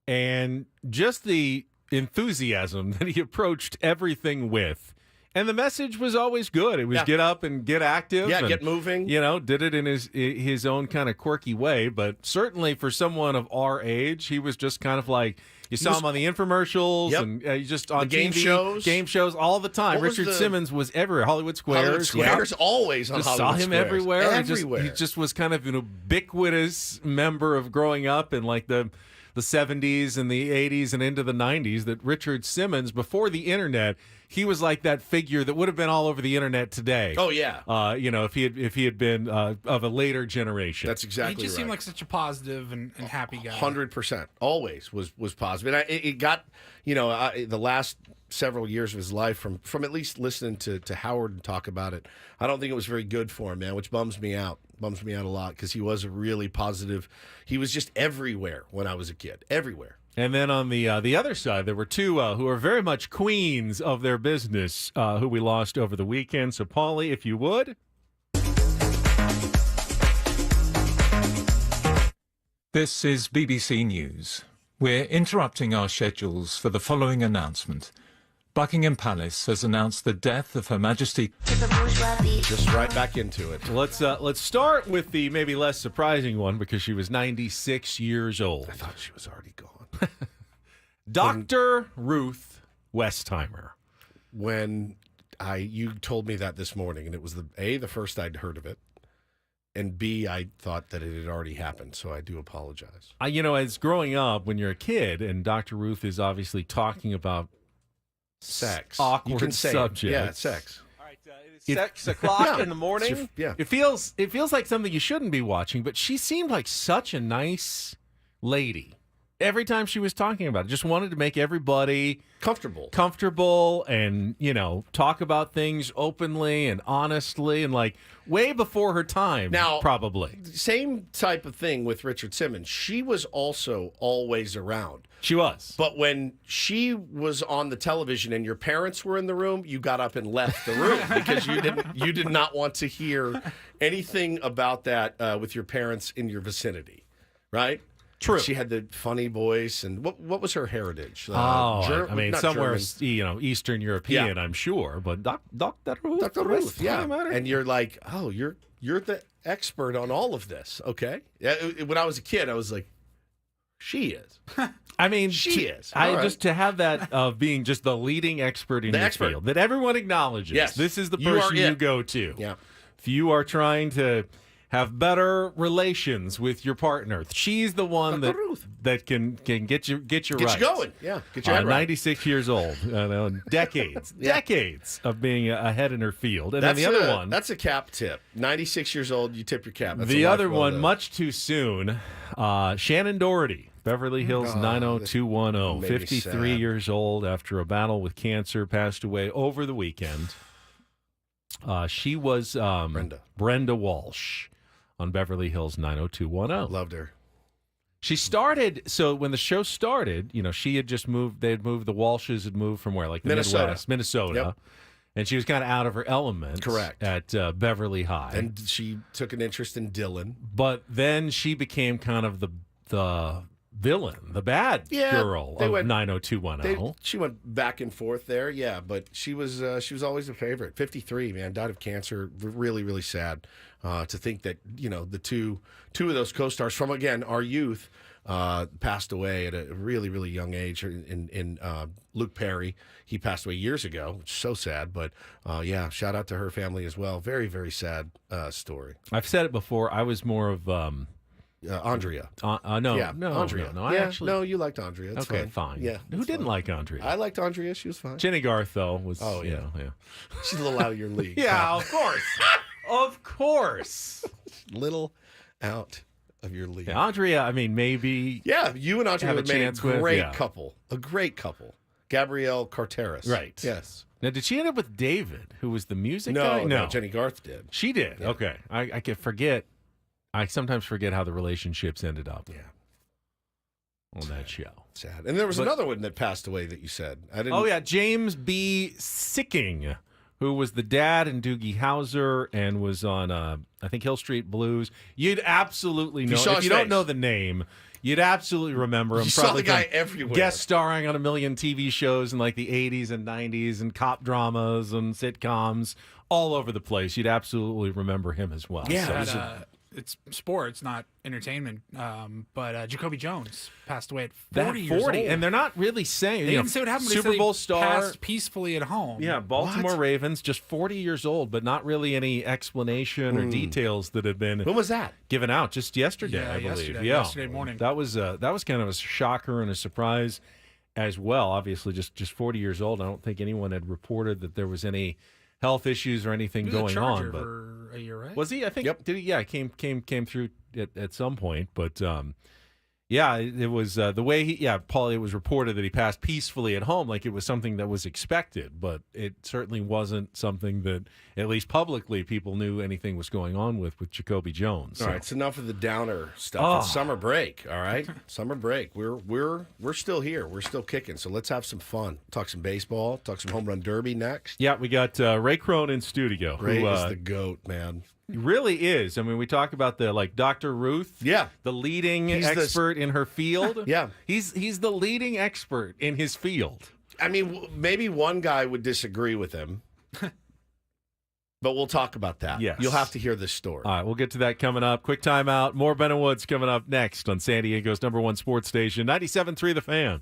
and just the enthusiasm that he approached everything with. And the message was always good. It was get up and get active. Yeah, and, get moving. Did it in his own kind of quirky way. But certainly for someone of our age, he was just kind of like, you saw him on the infomercials and just on the TV, game shows all the time. Richard Simmons was everywhere. Hollywood Squares. Always on just Hollywood saw him Squares. everywhere. Everywhere. He just was kind of an ubiquitous member of growing up in like the 70s and the 80s and into the 90s, that Richard Simmons, before the internet, he was like that figure that would have been all over the internet today. Oh, yeah. If he had been of a later generation. That's exactly right. He just seemed like such a positive and happy guy. 100%. Always was positive. And it got, the last several years of his life from at least listening to Howard talk about it, I don't think it was very good for him, man, which bums me out. Bums me out a lot because he was a really positive. He was just everywhere when I was a kid. Everywhere. And then on the other side, there were two who are very much queens of their business who we lost over the weekend. So, Paulie, if you would. This is BBC News. We're interrupting our schedules for the following announcement. Buckingham Palace has announced the death of Her Majesty. Just right back into it. Let's start with the maybe less surprising one because she was 96 years old. I thought she was already gone. Dr. Ruth Westheimer. When you told me that this morning, and it was the first I'd heard of it, and B, I thought that it had already happened, so I do apologize. As growing up, when you're a kid, and Dr. Ruth is obviously talking about sex, awkward subjects. Yeah, sex. All right, it is 6 o'clock in the morning. It feels like something you shouldn't be watching, but she seemed like such a nice lady. Every time she was talking about it, just wanted to make everybody comfortable and, talk about things openly and honestly and like way before her time, now, probably. Same type of thing with Richard Simmons. She was also always around. She was. But when she was on the television and your parents were in the room, you got up and left the room because you did not want to hear anything about that with your parents in your vicinity, right? True. She had the funny voice, and what was her heritage? Somewhere German. Eastern European, I'm sure. But Dr. Ruth, yeah. And you're like, oh, you're the expert on all of this, okay? When I was a kid, I was like, she is. I mean, she is. Just to have that of being just the leading expert in your field that everyone acknowledges. Yes, this is the person you go to. Yeah. If you are trying to have better relations with your partner, she's the one that can get you right. Get you going. Yeah. Get your head right. 96 years old. Decades of being ahead in her field. And then the other one. That's a cap tip. 96 years old, you tip your cap. That's the other one, much too soon, Shannon Doherty. Beverly Hills 90210, 53 years old after a battle with cancer, passed away over the weekend. She was Brenda Walsh. on Beverly Hills 90210. Loved her. She started, so when the show started, she had just moved, they had moved, the Walshes had moved from where? Like the Midwest, Minnesota. Yep. And she was kind of out of her element. Correct. At Beverly High. And she took an interest in Dylan. But then she became kind of the villain, the bad girl of 90210. She went back and forth there, but she was always a favorite. 53, man, died of cancer. Really, really sad to think that the two of those co-stars from again our youth passed away at a really, really young age. In Luke Perry, he passed away years ago, which is so sad. But shout out to her family as well. Very, very sad story. I've said it before. I was more of Andrea. Andrea. No, you liked Andrea. It's okay, fine. Yeah, who didn't like Andrea? I liked Andrea. She was fine. Jenny Garth though was. Oh yeah. She's a little out of your league. Yeah, of course, of course. Little out of your league. Yeah, Andrea. I mean, maybe. Yeah, you and Andrea have would make a great with, couple. A great couple. Gabrielle Carteris. Right. Yes. Now, did she end up with David, who was the music guy? No, Jenny Garth did. She did. Yeah. Okay, I can forget. I sometimes forget how the relationships ended up. Yeah. On that show. Sad. And there was another one that passed away that you said. I didn't. Oh yeah, James B. Sicking, who was the dad in Doogie Howser and was on I think Hill Street Blues. You'd absolutely know if you don't know the name. You'd absolutely remember him. You saw the guy everywhere. Guest starring on a million TV shows in like the 80s and 90s and cop dramas and sitcoms all over the place. You'd absolutely remember him as well. Yeah. So it's sports, not entertainment. But Jacoby Jones passed away at 40 years old. And they're not really saying. They didn't say what happened. They Super said Bowl he star. passed peacefully at home. Yeah, Baltimore Ravens, just 40 years old, but not really any explanation or details that had been. When was that? Given out just yesterday, I believe. Yesterday morning. That was kind of a shocker and a surprise as well. Obviously, just 40 years old. I don't think anyone had reported that there was any health issues or anything going on. But for a year, right? was he? I think. Yep. Did he? Yeah, came through at some point, but. Yeah, it was the way Paul, it was reported that he passed peacefully at home, like it was something that was expected, but it certainly wasn't something that, at least publicly, people knew anything was going on with Jacoby Jones. All right, it's enough of the downer stuff. It's summer break, all right? Summer break. We're still here. We're still kicking, so let's have some fun. Talk some baseball, talk some home run derby next. Yeah, we got Ray Krohn in-studio. Ray is the GOAT, man. He really is. I mean, we talk about Dr. Ruth. Yeah. The leading expert in her field. Yeah. He's the leading expert in his field. I mean, maybe one guy would disagree with him, but we'll talk about that. Yes. You'll have to hear this story. All right, we'll get to that coming up. Quick timeout. More Ben and Woods coming up next on San Diego's #1 sports station, 97.3 The Fan.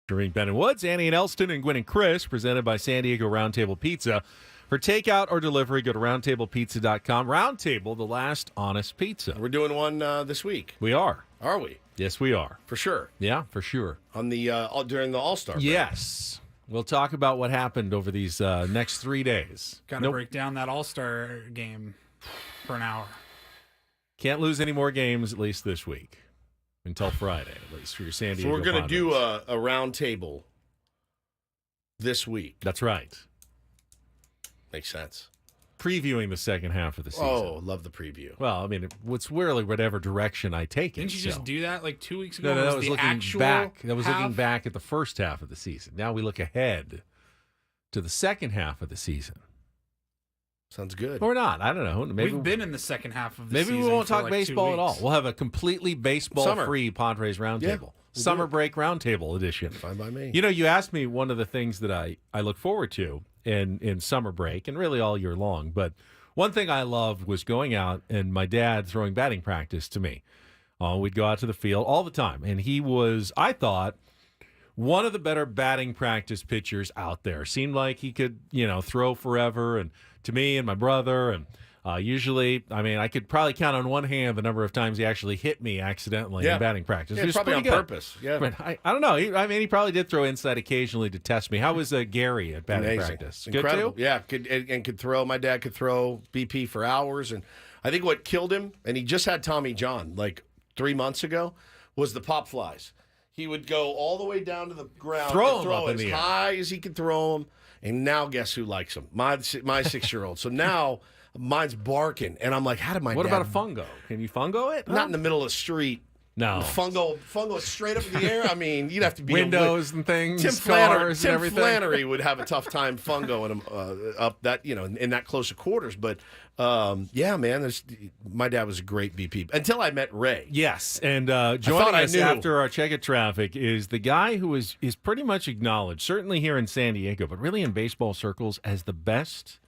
Featuring Ben and Woods, Annie and Elston, and Gwen and Chris, presented by San Diego Roundtable Pizza. For takeout or delivery, go to roundtablepizza.com. Roundtable, the last honest pizza. We're doing one this week. We are. Are we? Yes, we are. For sure. Yeah, for sure. On the during the All-Star break. Yes. We'll talk about what happened over these next 3 days. Got to break down that All-Star game for an hour. Can't lose any more games, at least this week. Until Friday, at least, for your San Diego So we're going to Padres. do a round table this week. That's right. Makes sense. Previewing the second half of the season. Oh, love the preview. Well, I mean, it's really whatever direction I take it. Didn't you just do that like 2 weeks ago? No, that was the looking actual back. That was looking half? back at the first half of the season. Now we look ahead to the second half of the season. Sounds good. Or not. I don't know. Maybe We've been in the second half of the maybe season. we won't for talk like baseball 2 at all. weeks. We'll have a completely baseball-free Padres Roundtable. Yeah, we'll Summer do it. break Roundtable edition. Fine by me. You know, you asked me one of the things that I look forward to in summer break and really all year long. But one thing I loved was going out and my dad throwing batting practice to me. We'd go out to the field all the time. And he was, I thought, one of the better batting practice pitchers out there. Seemed like he could, throw forever and to me and my brother. And usually, I mean, I could probably count on one hand the number of times he actually hit me accidentally in batting practice. Yeah, It was probably on pretty good. purpose. Yeah. But I don't know. He probably did throw inside occasionally to test me. How was Gary at batting Amazing. practice? Incredible. Good too? Yeah, could throw. My dad could throw BP for hours. And I think what killed him, and he just had Tommy John like 3 months ago, was the pop flies. He would go all the way down to the ground, Throw and 'em up in as the air. high as he could throw them. And now guess who likes them? My 6-year-old. So now mine's barking, and I'm like, how did my What dad... about a fungo? Can you fungo it? Not in the middle of the street. No. Fungo straight up in the air. I mean, you'd have to be Windows and things, Tim cars and everything. Flannery would have a tough time fungoing him up that in that close of quarters. But yeah, man, my dad was a great BP until I met Ray. Yes, and thought joining I us knew. after our check of traffic is the guy who is pretty much acknowledged, certainly here in San Diego, but really in baseball circles, as the best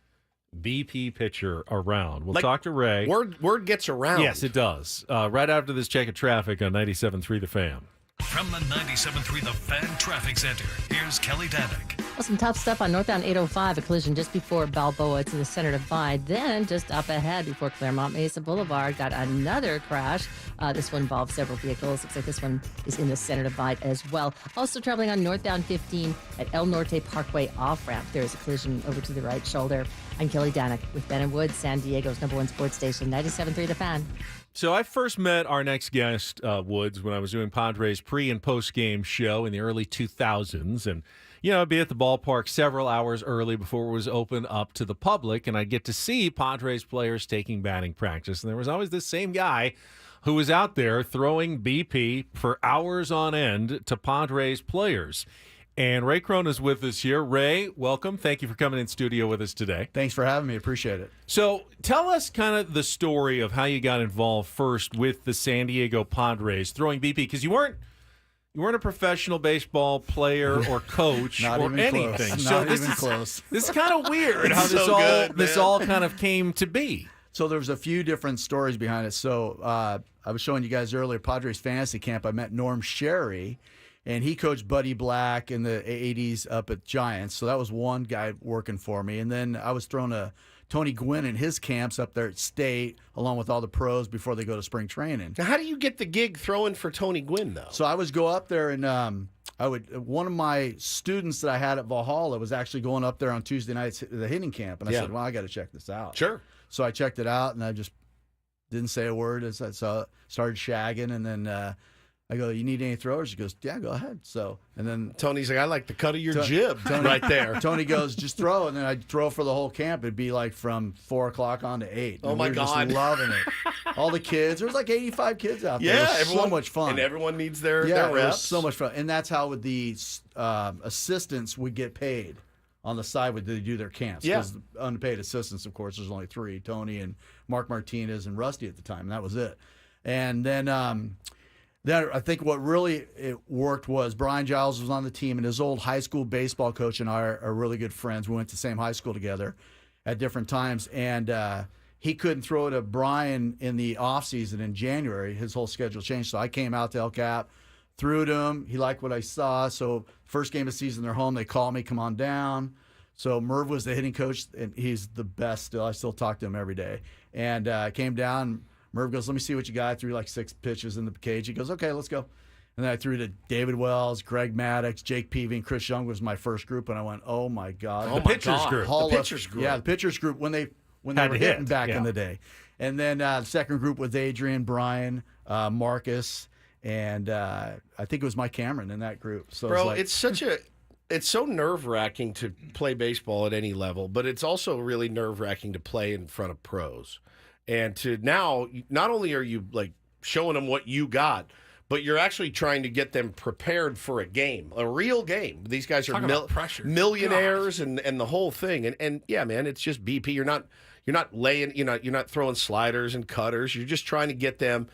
BP pitcher around. We'll talk to Ray. Word gets around. Yes, it does. Right after this check of traffic on 97.3 The Fan. From the 97.3 The Fan Traffic Center, here's Kelly Danick. Well, some tough stuff on northbound 805, a collision just before Balboa to the center divide. Then just up ahead before Claremont Mesa Boulevard, got another crash. This one involved several vehicles. Looks like this one is in the center divide as well. Also traveling on northbound 15 at El Norte Parkway off-ramp. There is a collision over to the right shoulder. I'm Kelly Danick with Ben and Woods, San Diego's #1 sports station, 97.3 The Fan. So I first met our next guest, Woods, when I was doing Padres pre- and post-game show in the early 2000s. And, I'd be at the ballpark several hours early before it was open up to the public, and I'd get to see Padres players taking batting practice. And there was always this same guy who was out there throwing BP for hours on end to Padres players. And Ray Krohn is with us here. Ray, welcome. Thank you for coming in studio with us today. Thanks for having me. Appreciate it. So tell us kind of the story of how you got involved first with the San Diego Padres throwing BP, because you weren't a professional baseball player or coach Not or even anything. close. So Not this even is close. This is kind of weird how this all kind of came to be. So there's a few different stories behind it. So I was showing you guys earlier, Padres Fantasy Camp. I met Norm Sherry, and he coached Buddy Black in the 80s up at Giants. So that was one guy working for me. And then I was throwing a Tony Gwynn in his camps up there at State, along with all the pros before they go to spring training. Now, how do you get the gig throwing for Tony Gwynn, though? So I would go up there, and one of my students that I had at Valhalla was actually going up there on Tuesday nights to the hitting camp. And I said, well, I got to check this out. Sure. So I checked it out, and I just didn't say a word. So started shagging, and then I go, you need any throwers? He goes, yeah, go ahead. So, and then Tony's like, I like the cut of your jib right there. Tony goes, just throw. And then I'd throw for the whole camp. It'd be like from 4 o'clock on to 8. Oh, and my we were God. just loving it. All the kids. There was like 85 kids out there. Yeah, it was so much fun. And everyone needs their it reps. was so much fun. And that's how the assistants would get paid on the side when they do their camps. Yeah. Because unpaid assistants, of course, there's only 3, Tony and Mark Martinez and Rusty at the time. And that was it. And then I think what really it worked was Brian Giles was on the team, and his old high school baseball coach and I are really good friends. We went to the same high school together at different times. And he couldn't throw to Brian in the offseason in January. His whole schedule changed. So I came out to El Cap, threw to him. He liked what I saw. So first game of the season, they're home. They call me, come on down. So Merv was the hitting coach, and he's the best still. I still talk to him every day. And I came down. Merv goes, let me see what you got. I threw like 6 pitches in the cage. He goes, okay, let's go. And then I threw to David Wells, Greg Maddox, Jake Peavy, and Chris Young was my first group. And I went, oh, my God. Oh, the pitchers group. The pitchers group. Yeah, the pitchers group when they were hitting back in the day. And then the second group was Adrian, Brian, Marcus, and I think it was Mike Cameron in that group. So Bro, it's it's so nerve-wracking to play baseball at any level, but it's also really nerve-wracking to play in front of pros. And to now, not only are you like showing them what you got, but you're actually trying to get them prepared for a game, a real game. These guys are millionaires and the whole thing. And yeah, man, it's just BP. You're not throwing sliders and cutters. You're just trying to get them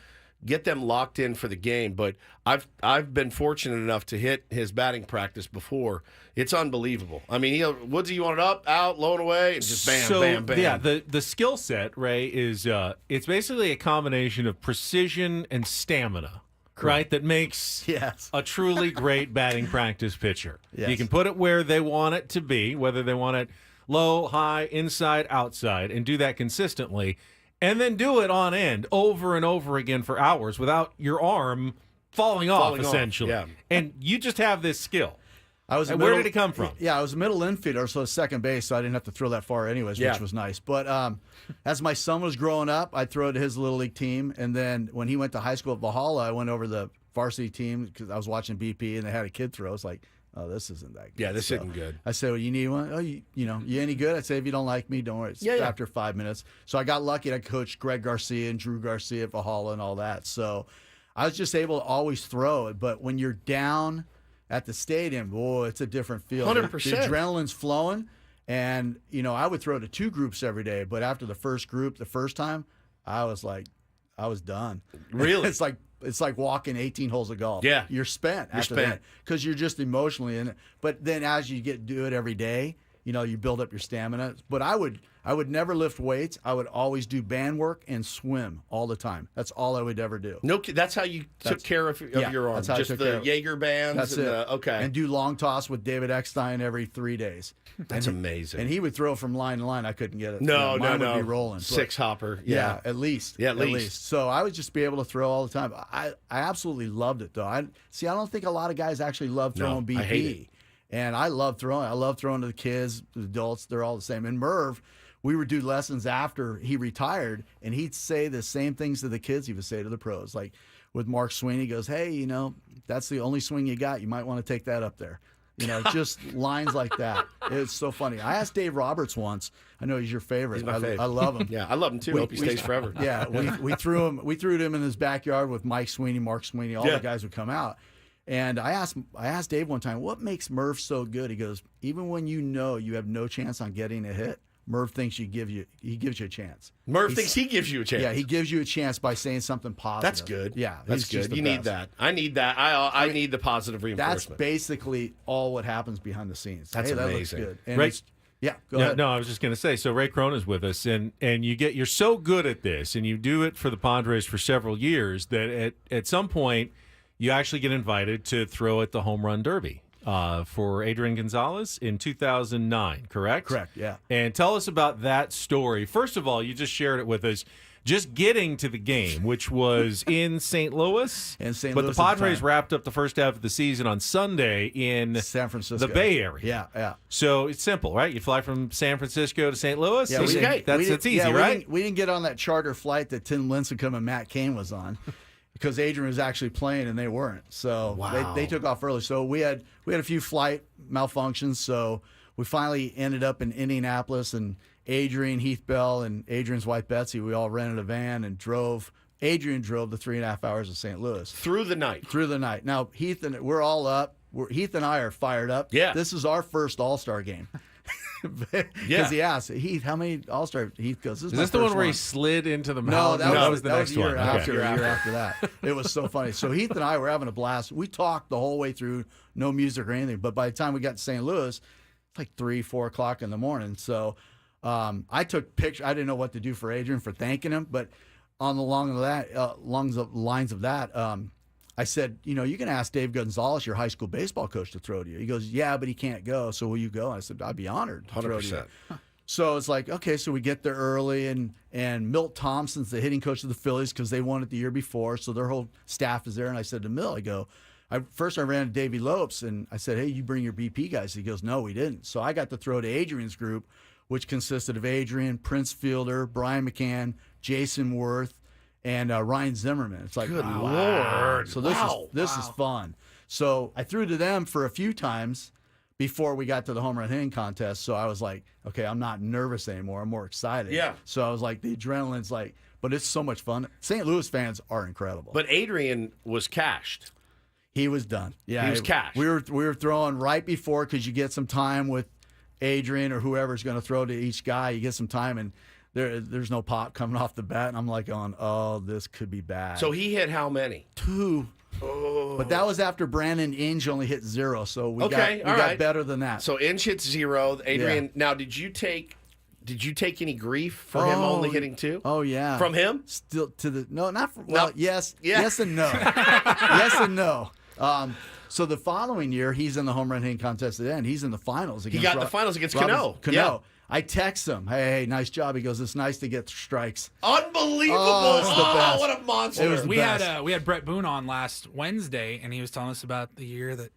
locked in for the game. But I've been fortunate enough to hit his batting practice before. It's unbelievable. I mean, Woodsy, you want it up, out, low and away, and just bam, bam, bam. Yeah, the skill set, Ray, is it's basically a combination of precision and stamina. Right, that makes a truly great batting practice pitcher. Yes. You can put it where they want it to be, whether they want it low, high, inside, outside, and do that consistently, and then do it on end over and over again for hours without your arm falling off, essentially. Yeah. And you just have this skill. Where did it come from? Yeah, I was a middle infielder, so second base, so I didn't have to throw that far anyways, which was nice. But as my son was growing up, I'd throw to his little league team, and then when he went to high school at Valhalla, I went over to the varsity team because I was watching BP, and they had a kid throw. It's like, oh, this isn't that good. Yeah, this isn't good. I said, well, you need one? Oh, you any good? I'd say, if you don't like me, don't worry. It's after 5 minutes. So I got lucky. I coached Greg Garcia and Drew Garcia at Valhalla and all that. So I was just able to always throw it. But when you're down at the stadium, boy, it's a different feel. 100%. The adrenaline's flowing. And, I would throw to 2 groups every day. But after the first group, the first time, I was done. Really? It's like walking 18 holes of golf. Yeah. You're spent after that because you're just emotionally in it. But then as you do it every day, you build up your stamina. But I would never lift weights. I would always do band work and swim all the time. That's all I would ever do. No, that's how you took care of your arm. That's how just I took the care of Jaeger bands. That's it. Okay. And do long toss with David Eckstein every 3 days. That's amazing. And he would throw from line to line. I couldn't get it. No. Mine would be rolling. 6 hopper. Yeah, at least. Yeah, at least. So I would just be able to throw all the time. I absolutely loved it, though. I don't think a lot of guys actually love throwing BP. I hate it. And I love throwing. I love throwing to the kids, the adults. They're all the same. And Merv, we would do lessons after he retired, and he'd say the same things to the kids he would say to the pros. Like with Mark Sweeney, he goes, hey, that's the only swing you got. You might want to take that up there. Just lines like that. It's so funny. I asked Dave Roberts once. I know he's your favorite. He's my favorite. I love him. Yeah, I love him too. Hope he stays forever. Yeah, we threw him in his backyard with Mike Sweeney, Mark Sweeney. All the guys would come out. And I asked Dave one time, what makes Merv so good? He goes, even when you have no chance on getting a hit, Merv thinks he gives you a chance. Merv thinks he gives you a chance. Yeah, he gives you a chance by saying something positive. That's good. Yeah, that's good. You need that. I need that. I need the positive reinforcement. That's basically all what happens behind the scenes. That's amazing. That looks good. And Ray, go ahead. No, I was just going to say, so Ray Krohn is with us, and you're so good at this, and you do it for the Padres for several years that at some point you actually get invited to throw at the Home Run Derby for Adrian Gonzalez in 2009, correct? Correct, yeah. And tell us about that story. First of all, you just shared it with us. Just getting to the game, which was in St. Louis. But the Padres wrapped up the first half of the season on Sunday in San Francisco, the Bay Area. Yeah. So it's simple, right? You fly from San Francisco to St. Louis. Yeah, that's easy, right? We didn't get on that charter flight that Tim Lincecum and Matt Cain was on. Because Adrian was actually playing and they weren't, so they took off early. So we had a few flight malfunctions. So we finally ended up in Indianapolis, and Adrian, Heath Bell, and Adrian's wife Betsy, we all rented a van and drove. Adrian drove the 3.5 hours to St. Louis through the night. Now Heath and we're all up. Heath and I are fired up. Yeah, this is our first All-Star game. Because he asked, Heath, how many All-Star? Heath goes, is this the one where he slid into the mountain? No, that was the next year one. After, a year after that. It was so funny. So Heath and I were having a blast. We talked the whole way through, no music or anything. But by the time we got to St. Louis, it's like 3-4 o'clock in the morning. So I took pictures. I didn't know what to do for Adrian for thanking him. But on the lines of that, I said, you can ask Dave Gonzalez, your high school baseball coach, to throw to you. He goes, yeah, but he can't go. So will you go? I said, I'd be honored to throw to you. 100%. So it's like, okay, so we get there early, and Milt Thompson's the hitting coach of the Phillies because they won it the year before, so their whole staff is there. And I said to Milt, First I ran to Davey Lopes, and I said, hey, you bring your BP guys. He goes, no, we didn't. So I got to throw to Adrian's group, which consisted of Adrian, Prince Fielder, Brian McCann, Jason Worth, and Ryan Zimmerman. It's like, good wow. Lord. So this is fun. So I threw to them for a few times before we got to the home run hitting contest. So I was like, okay, I'm not nervous anymore. I'm more excited. Yeah. So I was like, the adrenaline's like, but it's so much fun. St. Louis fans are incredible. But Adrian was cashed. He was done. Yeah, he was cashed. We were throwing right before because you get some time with Adrian or whoever's going to throw to each guy. You get some time, and there's no pop coming off the bat, and I'm like going, oh, this could be bad. So he hit how many? 2. Oh. But that was after Brandon Inge only hit 0, so we got better than that. So Inge hit 0. Adrian, Now did you take any grief for him only hitting 2? Oh yeah. From him? Still to the not from, well, No. yes. Yeah. Yes and no. Yes and no. So the following year, he's in the home run hitting contest at the end. He's in the finals against. He got in the finals against Cano. Cano. Yeah. I text him, hey, nice job. He goes, it's nice to get strikes. Unbelievable! Oh, it's the best. What a monster! It was the best. We had Brett Boone on last Wednesday, and he was telling us about the year that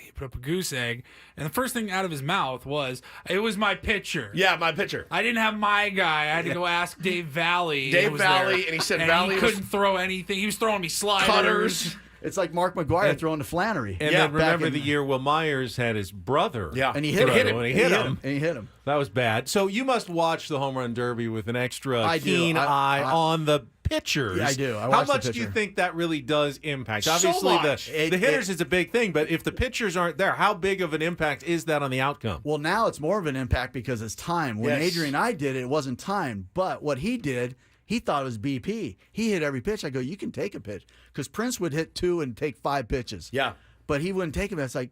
he put up a goose egg, and the first thing out of his mouth was, "It was my pitcher." Yeah, my pitcher. I didn't have my guy. I had to go ask Dave Valley. Dave who was Valley, there, and he said he Valley couldn't throw anything. He was throwing me sliders. Cutters. It's like Mark McGuire throwing to Flannery. And then remember the year Will Myers had his brother. Yeah. And he hit him. And he hit him. And he hit him. That was bad. So you must watch the Home Run Derby with an extra I do. keen eye on the pitchers. Yeah, I do. I How watch the much do you pitcher. think that really does impact? So Obviously, much. the hitters is a big thing, but if the pitchers aren't there, how big of an impact is that on the outcome? Well, now it's more of an impact because it's time. When Yes. Adrian and I did it, it wasn't time. But what he did, he thought it was BP. He hit every pitch. I go, you can take a pitch. Because Prince would hit 2 and take 5 pitches. Yeah. But he wouldn't take him. It's like,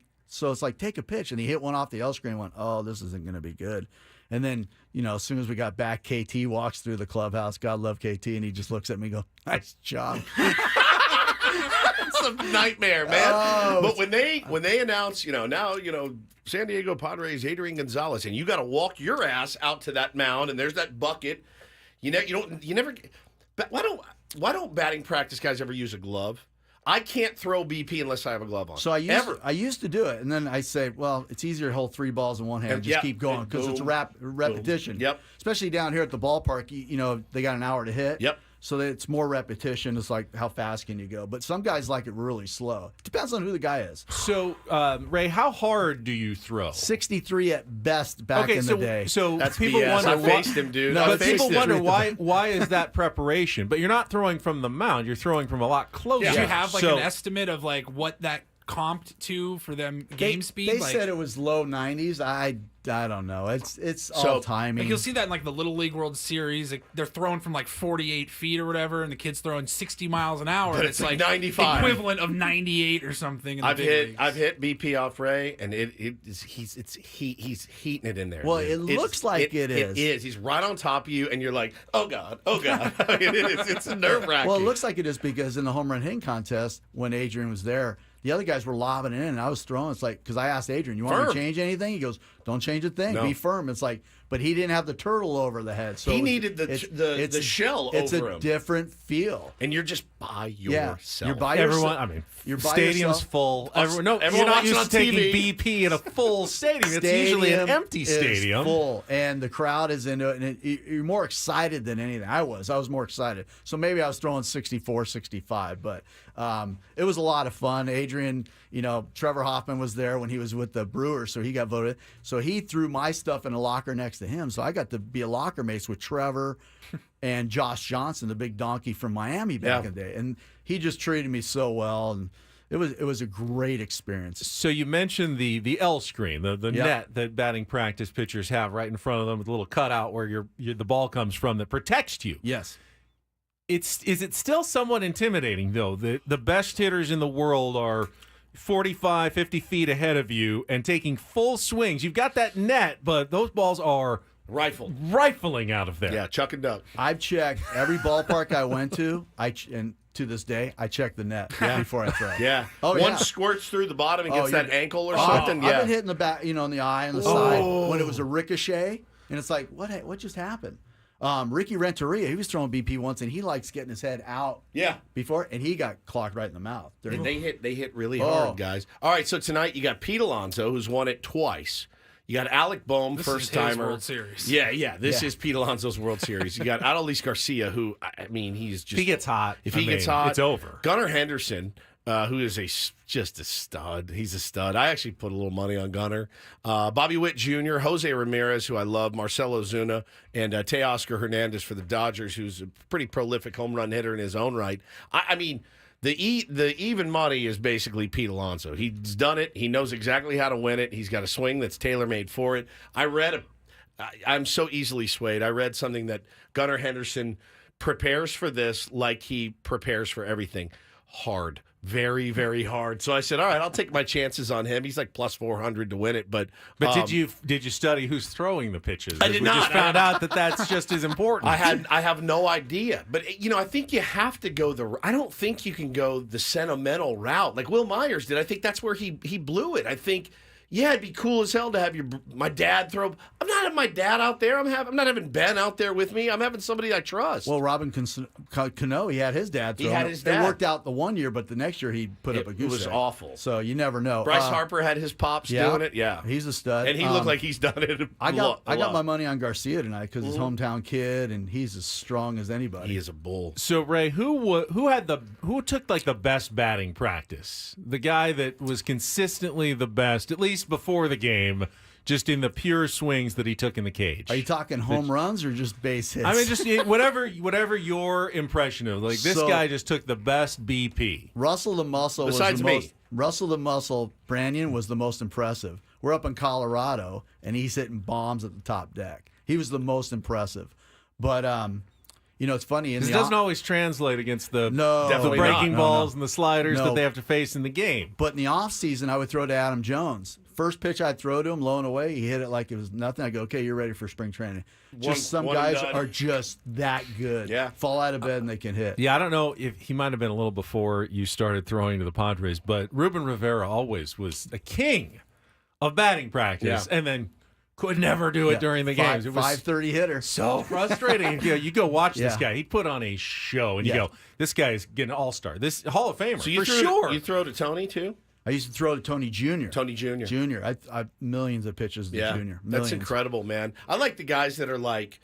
take a pitch. And he hit one off the L screen and went, oh, this isn't going to be good. And then, as soon as we got back, KT walks through the clubhouse. God love KT. And he just looks at me and goes, nice job. It's a nightmare, man. Oh. But when they announce, now, San Diego Padres, Adrian Gonzalez, and you got to walk your ass out to that mound, and there's that bucket. You never. But why don't batting practice guys ever use a glove? I can't throw BP unless I have a glove on. So I used to do it, and then I say, well, it's easier to hold 3 balls in one hand and just keep going because it's repetition. Boom. Yep. Especially down here at the ballpark, they got an hour to hit. Yep. So it's more repetition. It's like, how fast can you go? But some guys like it really slow. Depends on who the guy is. So, Ray, how hard do you throw? 63 at best back in the day. So That's people BS. wonder I faced him, dude. No, but people wonder him. why is that preparation? But you're not throwing from the mound. You're throwing from a lot closer. Did you have an estimate of what that comped to for them game speed? They said it was low 90s. I don't know. It's all timing. You'll see that in the Little League World Series. They're throwing from 48 feet or whatever, and the kid's throwing 60 miles an hour. But And it's 95. equivalent of 98 or something. In the I've big leagues. hit BP off Ray, and he's heating it in there. Well, dude. it looks like it is. It is. He's right on top of you, and you're like, oh god, oh god. I mean, it is. It's nerve wracking. Well, it looks like it is because in the home run hitting contest when Adrian was there, the other guys were lobbing it in, and I was throwing. It's like, because I asked Adrian, you want me to change anything? He goes, don't change a thing. No. Be firm. It's like, but he didn't have the turtle over the head. So he needed the shell over him. It's a different feel. And you're just by yourself. You're by Everyone, yourself. I mean, You're by stadium's yourself. full. Everyone you're not watching used on to taking TV. BP in a full stadium. It's usually an empty is stadium. full, and the crowd is into it, and you're more excited than anything. I was more excited. So maybe I was throwing 64, 65, but it was a lot of fun. Adrian, Trevor Hoffman was there when he was with the Brewers, so he got voted. So he threw my stuff in a locker next to him, so I got to be a locker mates with Trevor and Josh Johnson, the big donkey from Miami back in the day, and he just treated me so well, and it was a great experience. So you mentioned the L screen, the net that batting practice pitchers have right in front of them with a little cutout where the ball comes from that protects you. Yes. Is it still somewhat intimidating, though? The best hitters in the world are 45, 50 feet ahead of you and taking full swings. You've got that net, but those balls are rifling out of there. Yeah, chuck and duck. I've checked every ballpark I went to, and to this day, I check the net Yeah. before I throw. Yeah. Oh, One yeah. squirts through the bottom and gets yeah. that ankle or Oh, something. I've Yeah. been hitting the back, on the eye and the side when it was a ricochet, and it's like, what just happened? Ricky Renteria, he was throwing BP once, and he likes getting his head out. Yeah. Before, and he got clocked right in the mouth. And they hit really hard, guys. All right, so tonight you got Pete Alonso, who's won it twice. You got Alec Boehm, This first is his timer. World Series. Yeah. This is Pete Alonso's World Series. You got Adolis Garcia, who he's just If he gets hot, If he gets hot, it's over. Gunnar Henderson, who is just a stud. He's a stud. I actually put a little money on Gunnar. Bobby Witt Jr., Jose Ramirez, who I love, Marcelo Zuna, and Teoscar Hernandez for the Dodgers, who's a pretty prolific home run hitter in his own right. I mean, the even money is basically Pete Alonso. He's done it. He knows exactly how to win it. He's got a swing that's tailor-made for it. I'm so easily swayed. I read something that Gunnar Henderson prepares for this like he prepares for everything. Hard. Very, very hard. So I said, all right, I'll take my chances on him. He's like plus 400 to win it. But did you study who's throwing the pitches? I did not. We just found out that that's just as important. I have no idea. But, I think you have to go I don't think you can go the sentimental route like Will Myers did. I think that's where he blew it. I think, yeah, it'd be cool as hell to have my dad throw. I'm not having my dad out there. I'm not having Ben out there with me. I'm having somebody I trust. Well, Robin Cano, he had his dad throw. He had his dad. It worked out the one year, but the next year he put up a goose It was egg. awful. So you never know. Bryce Harper had his pops doing it. Yeah. He's a stud. And he looked like he's done it I got a lot. my money on Garcia tonight because he's hometown kid, and he's as strong as anybody. He is a bull. So Ray, who took like the best batting practice? The guy that was consistently the best, at least before the game, just in the pure swings that he took in the cage. Are you talking home runs or just base hits? I mean, just whatever your impression of like this guy just took the best BP. Russell the Muscle Besides me. Russell the Muscle Branyan was the most impressive. We're up in Colorado, and he's hitting bombs at the top deck. He was the most impressive. But it's funny. It doesn't always translate against the Definitely breaking not. balls and the sliders No. that they have to face in the game. But in the offseason, I would throw to Adam Jones. First pitch I'd throw to him, low and away, he hit it like it was nothing. I go, okay, you're ready for spring training. Some one guys and done. are just that good. Yeah. Fall out of bed and they can hit. Yeah, I don't know if he might have been a little before you started throwing to the Padres, but Ruben Rivera always was a king of batting practice, and then could never do it during the games. It was 530 hitter. so frustrating. You go watch this guy. He'd put on a show, and you go, this guy's getting an all-star. This Hall of Famer, So you for sure. You throw to Tony, too? I used to throw to Tony Jr. Jr. I millions of pitches to Jr. Millions. That's incredible, man. I like the guys that are like,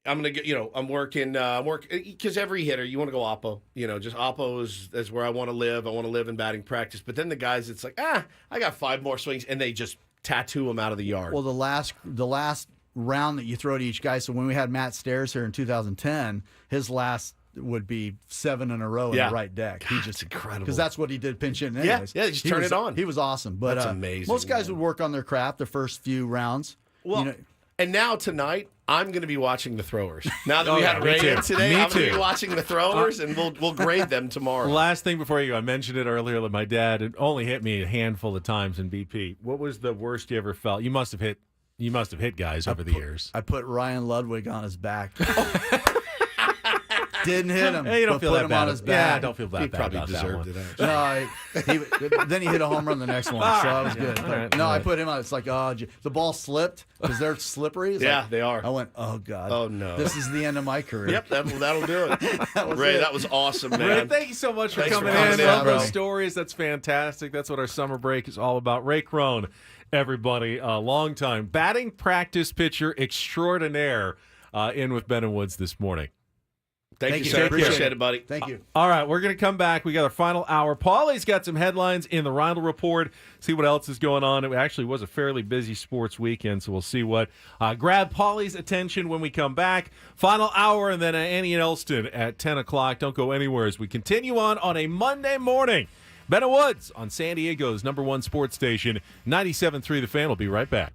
I'm going to get, I'm working, because every hitter, you want to go Oppo. Just Oppo is where I want to live. I want to live in batting practice. But then the guys, it's like, I got 5 more swings, and they just tattoo them out of the yard. Well, the last round that you throw to each guy, so when we had Matt Stairs here in 2010, his last would be 7 in a row in the right deck. God, it's incredible. Because that's what he did pinch in anyways. Yeah, just turn it on. He was awesome. But That's amazing, most guys would work on their craft the first few rounds. Well, and now tonight, I'm going to be watching the throwers. Now that we had me Ray too. in today, Me I'm going to too. be watching the throwers, and we'll grade them tomorrow. Last thing before you go, I mentioned it earlier that my dad had only hit me a handful of times in BP. What was the worst you ever felt? You must have hit guys over the years. I put Ryan Ludwig on his back. Didn't hit him. Hey, you don't but feel put that him bad. on his Yeah, back. don't feel that He bad probably about deserved that it, one. actually. No, then he hit a home run the next one, so I was good. All right, No, all I right. put him on. It's like, the ball slipped because they're slippery. It's Yeah, like- they are. I went, oh God. Oh, no. This is the end of my career. Yep, that'll do it. was Ray, it. that was awesome, man. Ray, thank you so much for Thanks coming for coming in. in, Love bro. those stories. That's fantastic. That's what our summer break is all about. Ray Krohn, everybody, a long time batting practice pitcher extraordinaire, in with Ben and Woods this morning. Thank you, sir. sir. Appreciate Appreciate it. it, buddy. Thank you. All right, we're going to come back. We got our final hour. Paulie's got some headlines in the Reindl Report. See what else is going on. It actually was a fairly busy sports weekend, so we'll see what grab Paulie's attention when we come back. Final hour, and then Annie and Elston at 10 o'clock. Don't go anywhere as we continue on a Monday morning. Ben and Woods on San Diego's #1 sports station, 97.3 The Fan. Will be right back.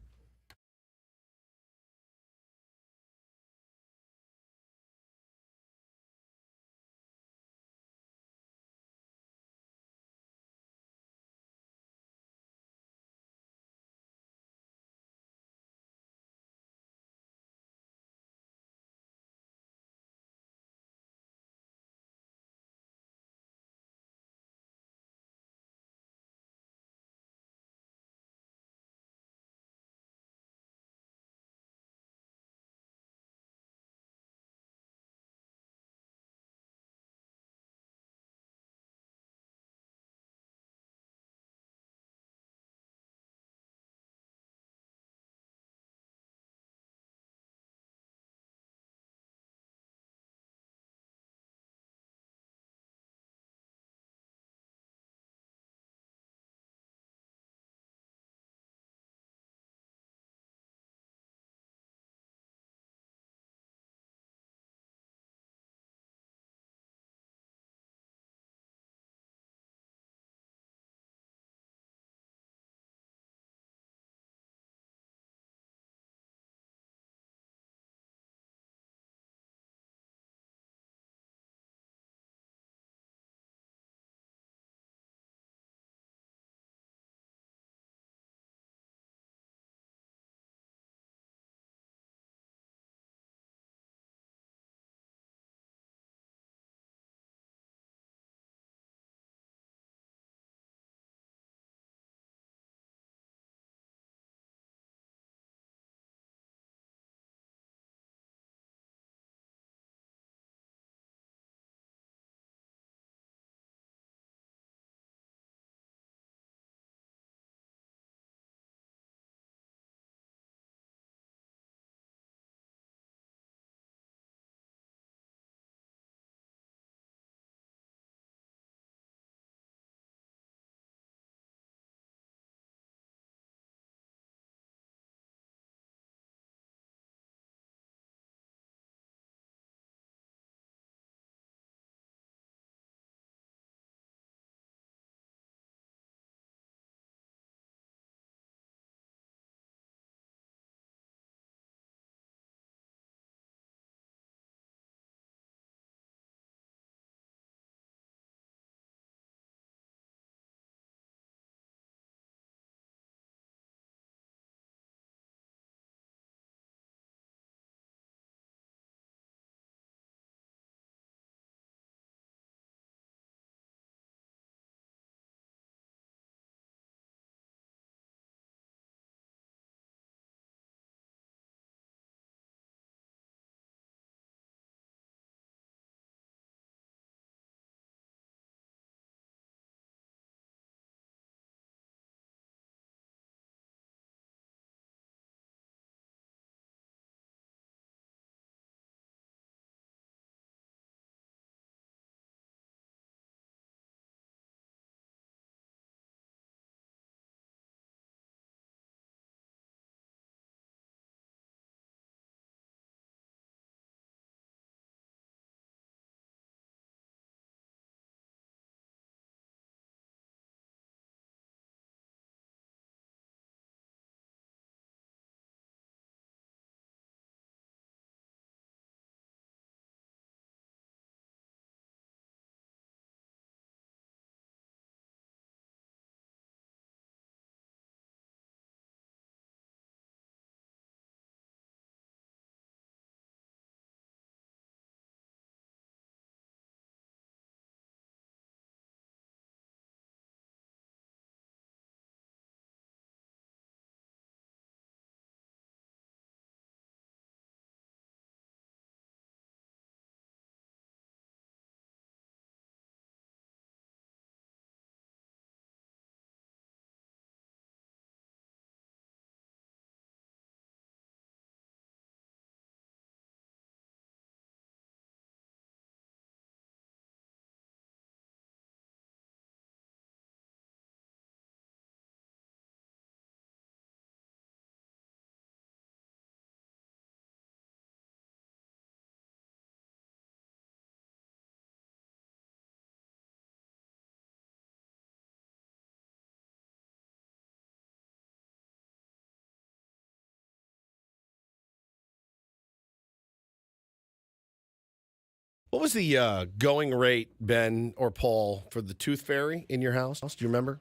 What was the going rate, Ben or Paul, for the Tooth Fairy in your house? Do you remember?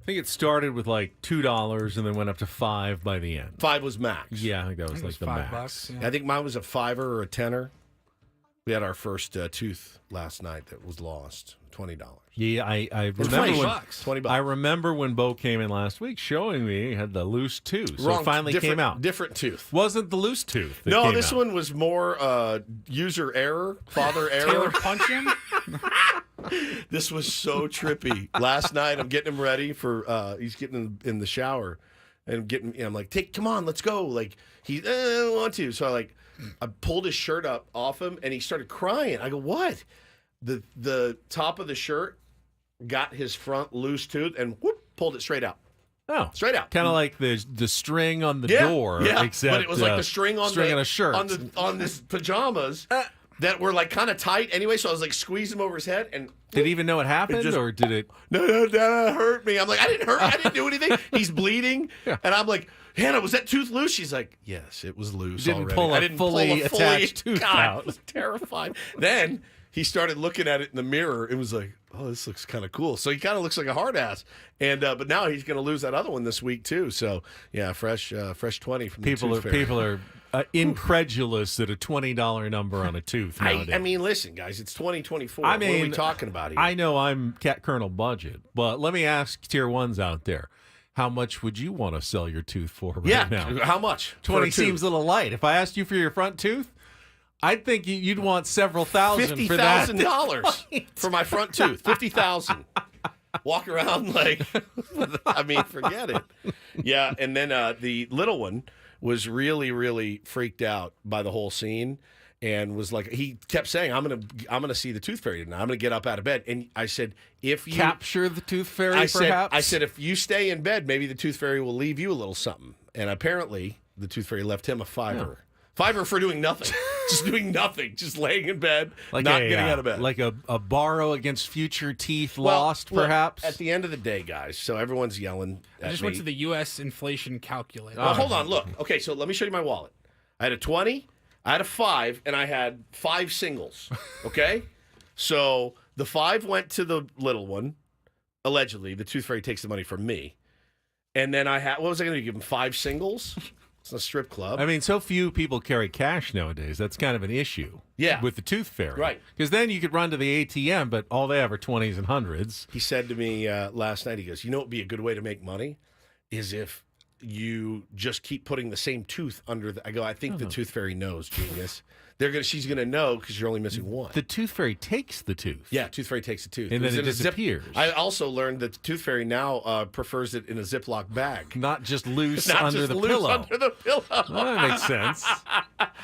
I think it started with like $2 and then went up to $5 by the end. $5 was max. Yeah, I think that was like the max. $5. Yeah. I think mine was a $5 or a $10. We had our first tooth last night that was lost. $20. Yeah, I remember $20. I remember when Bo came in last week showing me he had the loose tooth. So Wrong, it finally came out. Different tooth. Wasn't the loose tooth that No, came this out. one was more user error, father error. Taylor punch him? This was so trippy. Last night, I'm getting him ready for. He's getting in the shower, and I'm like, come on, let's go. Like he, I don't want to. So I pulled his shirt up off him, and he started crying. I go, what? The top of the shirt got his front loose tooth, and whoop, pulled it straight out. Oh, straight out. Kind of like the string on the door. Yeah, except, but it was like the string on a shirt on his pajamas. That were like kind of tight anyway, so I was like squeezing him over his head. And did he even know it happened, or did it? No, that hurt me. I'm like, I didn't hurt. I didn't do anything. He's bleeding, and I'm like, Hannah, was that tooth loose? She's like, yes, it was loose. Didn't already. pull a I didn't fully pull a attached tooth God, out. I was terrified. Then he started looking at it in the mirror. It was like, oh, this looks kind of cool. So he kind of looks like a hard ass. And but now he's going to lose that other one this week too. So yeah, fresh 20 from people the are tooth fairy. people are incredulous at a $20 number on a tooth nowadays. I mean, listen, guys, it's 2024. I mean, what are we talking about here? I know I'm Cat Colonel budget, but let me ask tier ones out there. How much would you want to sell your tooth for right now? How much? 20 seems a little light. If I asked you for your front tooth, I'd think you'd want several thousand for that. $50,000 for my front tooth. $50,000. Walk around like, I mean, forget it. Yeah, and then the little one was really, really freaked out by the whole scene, and was like, he kept saying, "I'm gonna see the tooth fairy tonight. I'm gonna get up out of bed." And I said, "If you capture the tooth fairy, I perhaps." said, "If you stay in bed, maybe the tooth fairy will leave you a little something." And apparently, the tooth fairy left him a $5. $5 for doing nothing. Just doing nothing. Just laying in bed, not getting out of bed. Like a borrow against future teeth lost, perhaps? At the end of the day, guys, so everyone's yelling at I just me. went to the U.S. inflation calculator. Well, hold on. Look. Okay, so let me show you my wallet. I had a 20, I had a 5, and I had 5 singles. Okay? So the 5 went to the little one. Allegedly, the tooth fairy takes the money from me. And then I had, what was I going to give him? 5 singles? It's a strip club. I mean, so few people carry cash nowadays. That's kind of an issue. Yeah. With the tooth fairy. Right. Because then you could run to the ATM, but all they have are 20s and 100s. He said to me last night, he goes, you know what would be a good way to make money? Is if you just keep putting the same tooth under the... I go, I think the tooth fairy knows, genius. She's going to know because you're only missing one. The tooth fairy takes the tooth. Yeah, tooth fairy takes the tooth. And then it in a zip- disappears. I also learned that the tooth fairy now prefers it in a Ziploc bag. Not just loose Not under just the loose pillow. under the pillow. Well, that makes sense.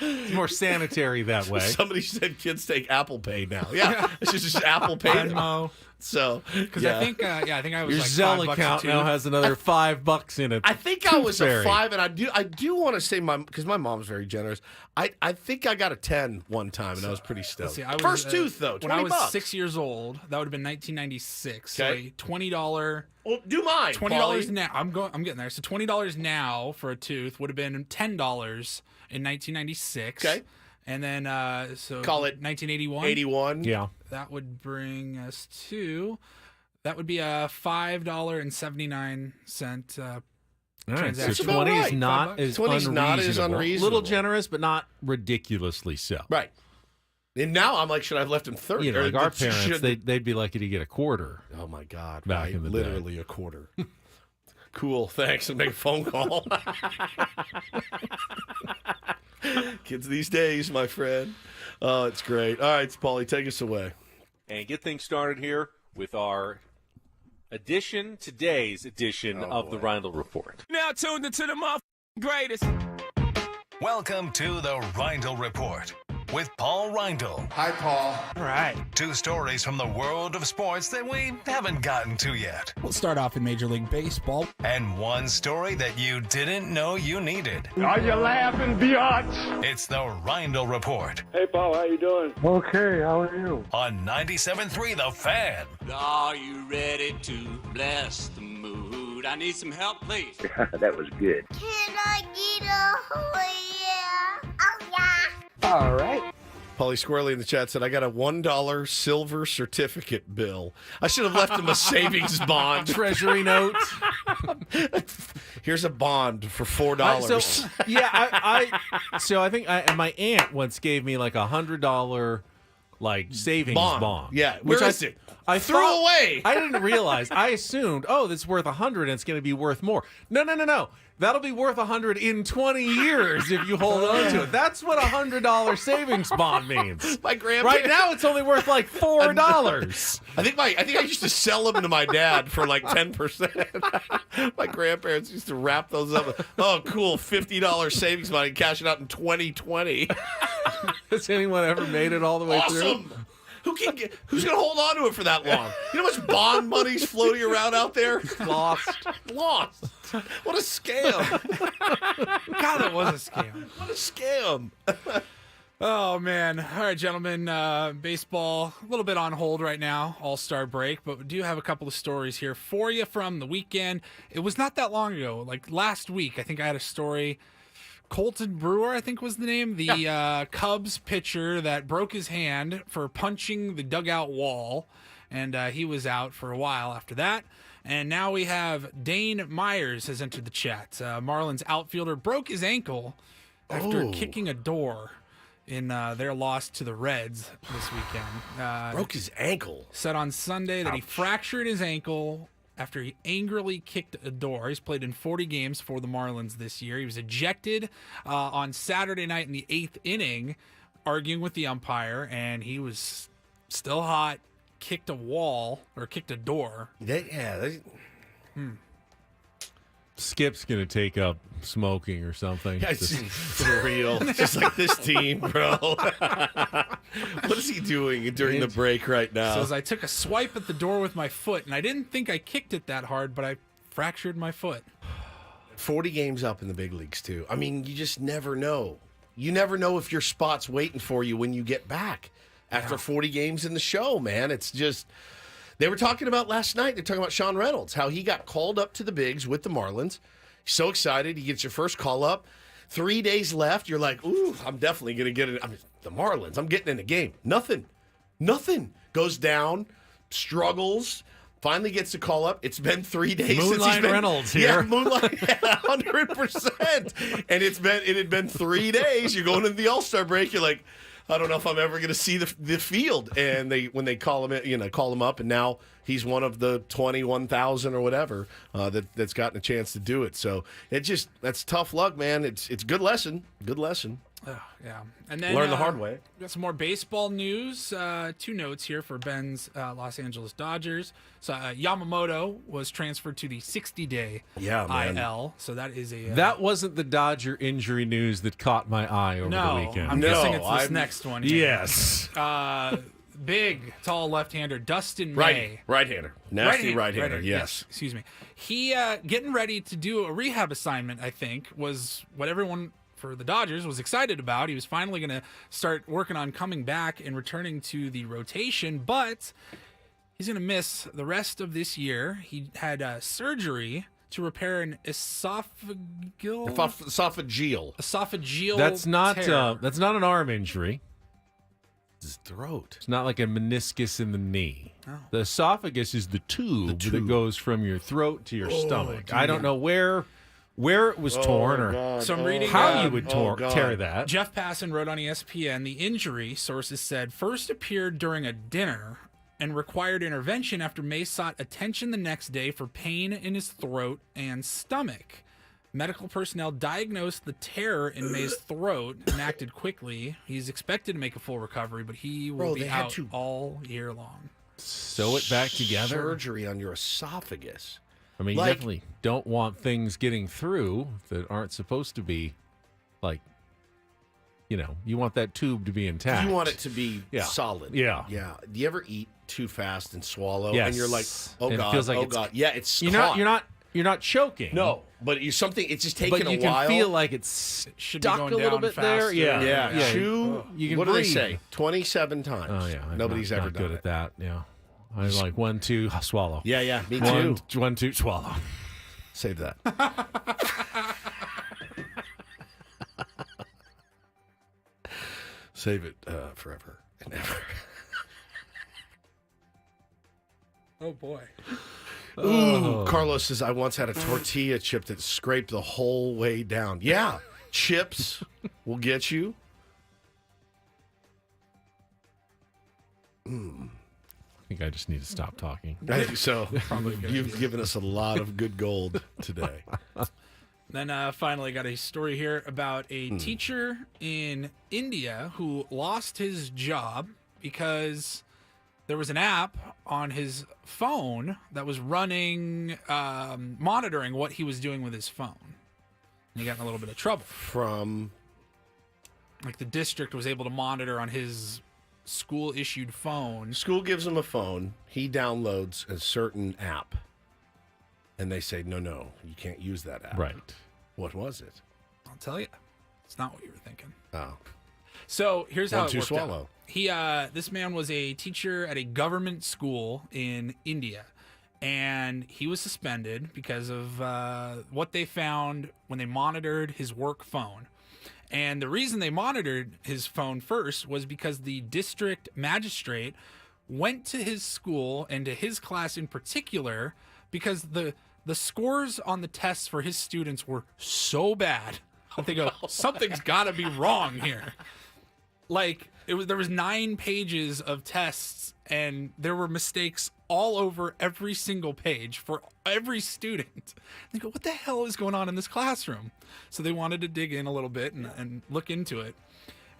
It's more sanitary that way. Somebody said kids take Apple Pay now. Yeah, it's just Apple Pay. Venmo. So, Because I think I was your like Zelle $5 a account tooth. now has another $5 in it. I think I was Fairy. a 5, and I do want to say because my mom's very generous. I think I got a 10 one time, and I was pretty stoked. See, I was, First tooth though, when I was $20. 6 years old, that would have been 1996. Okay. So a $20. Well, do mine. $20 now. I'm getting there. So $20 now for a tooth would have been $10 in 1996. Okay. And then so Call it 1981. 81. Yeah. That would bring us to. That would be a $5.79 All right, transaction. so about 20 is right. not as 20 is not as unreasonable. unreasonable. Little generous, but not ridiculously so. Right. And now I'm like, should I have left him 30? You know, Or like our should- parents, they'd be lucky to get a quarter. Oh my God! Back right? in the day. Literally a quarter. Cool. Thanks. And make a phone call. Kids these days, my friend. Oh, it's great. All right, Paulie, take us away. And get things started here with our today's edition of the Reindl Report. Now tuned into the greatest. Welcome to the Reindl Report with Paul Reindl. Hi, Paul. All right. 2 stories from the world of sports that we haven't gotten to yet. We'll start off in Major League Baseball. And 1 story that you didn't know you needed. Are you laughing, biatch? It's the Reindl Report Hey, Paul, how you doing? Okay, how are you? on 97.3 The Fan. Are you ready to bless the mood? I need some help, please. That was good. Can I get a oh yeah? Oh yeah. All right. Paulie Squirrely in the chat said, I got a $1 silver certificate bill. I should have left him a savings bond. Treasury note. Here's a bond for $4. So I think my aunt once gave me like $100 savings bond. Yeah, which where is it? I threw away. I didn't realize. I assumed, that's worth $100 and it's going to be worth more. No. That'll be worth $100 in 20 years if you hold on to it. That's what $100 savings bond means. My grandparents. Right now, it's only worth like $4. I think I used to sell them to my dad for like 10%. My grandparents used to wrap those up. Oh, cool, $50 savings money, cash it out in 2020. Has anyone ever made it all the way through? Who's going to hold on to it for that long? You know how much bond money's floating around out there? Lost. What a scam. God, that was a scam. What a scam. Oh, man. All right, gentlemen. Baseball, a little bit on hold right now, All-Star break, but we do have a couple of stories here for you from the weekend. It was not that long ago, like last week. I think I had a story. Colton Brewer, I think was the name, the Cubs pitcher that broke his hand for punching the dugout wall, and he was out for a while after that. And now we have Dane Myers has entered the chat. Marlins outfielder broke his ankle after kicking a door in their loss to the Reds this weekend. Broke his ankle? Said on Sunday that he fractured his ankle after he angrily kicked a door. He's played in 40 games for the Marlins this year. He was ejected on Saturday night in the 8th inning, arguing with the umpire, and he was still hot, kicked a door. Skip's going to take up smoking or something. Yeah, for real. Just like this team, bro. What is he doing during the break right now? Says, I took a swipe at the door with my foot, and I didn't think I kicked it that hard, but I fractured my foot. 40 games up in the big leagues, too. I mean, you just never know. You never know if your spot's waiting for you when you get back after 40 games in the show, man. It's just... They were talking about last night, they're talking about Sean Reynolds, how he got called up to the bigs with the Marlins. He's so excited. He gets your first call up. 3 days left. You're like, ooh, I'm definitely going to get it. I mean, the Marlins, I'm getting in the game. Nothing. Goes down, struggles, finally gets the call up. It's been 3 days since he's been... Reynolds here. Yeah, Moonlight, 100%. And it had been 3 days. You're going into the All-Star break. You're like, I don't know if I'm ever going to see the field. And when they call him in, call him up, and now he's one of the 21,000 or whatever that's gotten a chance to do it. So that's tough luck, man. It's good lesson. Good lesson. Yeah. And then learn the hard way. We got some more baseball news. 2 notes here for Ben's Los Angeles Dodgers. So Yamamoto was transferred to the 60-day IL. So that is a that wasn't the Dodger injury news that caught my eye over the weekend. I'm guessing it's this next one here. Yes. Big, tall left-hander Dustin May. Right-hander. Nasty right-hander. Yes. Excuse me. He getting ready to do a rehab assignment, I think, was what everyone for the Dodgers was excited about. He was finally going to start working on coming back and returning to the rotation, but he's going to miss the rest of this year. He had surgery to repair an esophageal. That's not tear. that's not an arm injury. His throat. It's not like a meniscus in the knee. Oh. The esophagus is the tube that goes from your throat to your stomach. I don't know where it was torn or so I'm reading how you would tear that. Jeff Passan wrote on ESPN, the injury, sources said, first appeared during a dinner and required intervention after May sought attention the next day for pain in his throat and stomach. Medical personnel diagnosed the tear in May's throat and acted quickly. He's expected to make a full recovery, but he will be out all year long. Sew it back together. Surgery on your esophagus. I mean, you definitely don't want things getting through that aren't supposed to be, you want that tube to be intact. You want it to be solid. Yeah. Yeah. Do you ever eat too fast and swallow? Yes. And you're like, and God, it feels like God. Yeah, it's You're not choking. No, but it's just taking a while. But you can feel like it's stuck a little bit there. Yeah. You can what breathe. do they say? 27 times. Oh, yeah. Nobody's ever not done good at that. Yeah. I was like 1, 2, swallow. Yeah, me too. 1, 2, swallow. Save that. Save it forever and ever. Oh, boy. Ooh, Carlos says, I once had a tortilla chip that scraped the whole way down. Yeah, chips will get you. I think I just need to stop talking. I think so. You've given us a lot of good gold today. Then finally got a story here about a teacher in India who lost his job because there was an app on his phone that was running, monitoring what he was doing with his phone. And he got in a little bit of trouble. From? Like the district was able to monitor on his school-issued phone. School gives him a phone. He downloads a certain app. And they say, no, you can't use that app. Right. What was it? I'll tell you. It's not what you were thinking. Oh. So here's how it worked swallow. out. This man was a teacher at a government school in India, and he was suspended because of what they found when they monitored his work phone. And the reason they monitored his phone first was because the district magistrate went to his school and to his class in particular because the scores on the tests for his students were so bad that they go, something's got to be wrong here. Like, there was 9 pages of tests, and there were mistakes all over every single page for every student. They go, what the hell is going on in this classroom? So they wanted to dig in a little bit and look into it.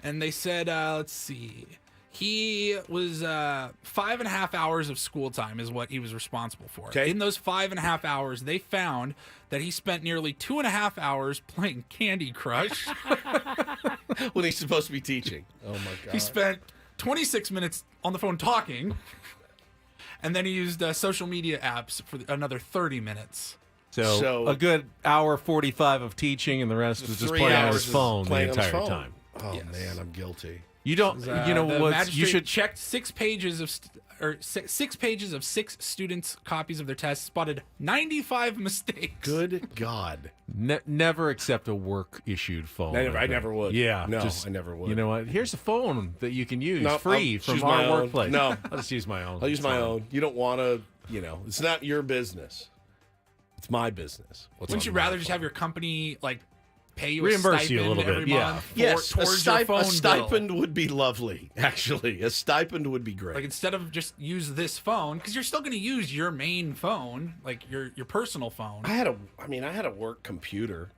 And they said, let's see. He was 5.5 hours of school time is what he was responsible for. Okay. In those 5.5 hours, they found that he spent nearly 2.5 hours playing Candy Crush. When he's supposed to be teaching. Oh, my God. He spent 26 minutes on the phone talking, and then he used social media apps for another 30 minutes. So a good hour 45 of teaching, and the rest was just playing on his phone the entire time. Oh, man, I'm guilty. You don't, you know the what? magistrate You should checked 6 pages of 6 pages of 6 students' copies of their tests, spotted 95 mistakes. Good God. Never accept a work-issued phone. I never would. Yeah. No, I never would. You know what? Here's a phone that you can use No, free I'll from choose our my own. workplace. No. I'll just use my own. I'll use It's my fine. own. You don't want to, it's not your business. It's my business. Wouldn't you rather just have your company, like, pay you Reimburse a you a stipend little bit, every yeah. month Yes, towards your phone a bill? stipend would be lovely, actually. A stipend would be great. Like, instead of just use this phone, because you're still going to use your main phone, like your personal phone. I had a work computer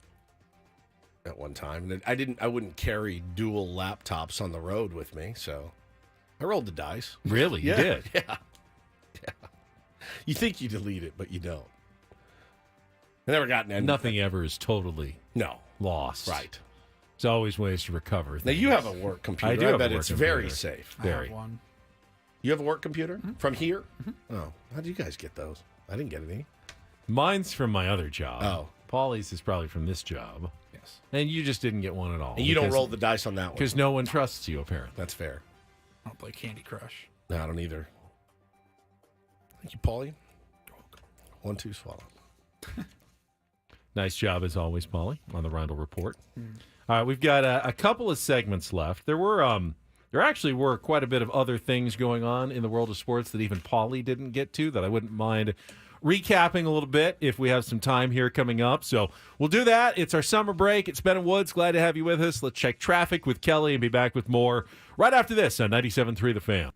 at one time. And I wouldn't carry dual laptops on the road with me, so I rolled the dice. Really? You did? Yeah. You think you delete it, but you don't. I never gotten any. Nothing ever is totally lost. Right. There's always ways to recover Now, things. you have a work computer. I do have bet a work it's computer. very safe. I have one. You have a work computer? From here? Oh, how do you guys get those? I didn't get any. Mine's from my other job. Oh. Paulie's is probably from this job. Yes. And you just didn't get one at all. And you don't roll the dice on that one. Because no one trusts you, apparently. That's fair. I don't play Candy Crush. No, I don't either. Thank you, Paulie. 1, 2, swallow. Nice job, as always, Paulie, on the Reindl Report. All right, we've got a couple of segments left. There actually were quite a bit of other things going on in the world of sports that even Paulie didn't get to that I wouldn't mind recapping a little bit if we have some time here coming up. So we'll do that. It's our summer break. It's Ben and Woods. Glad to have you with us. Let's check traffic with Kelly and be back with more right after this on 97.3 The Fan.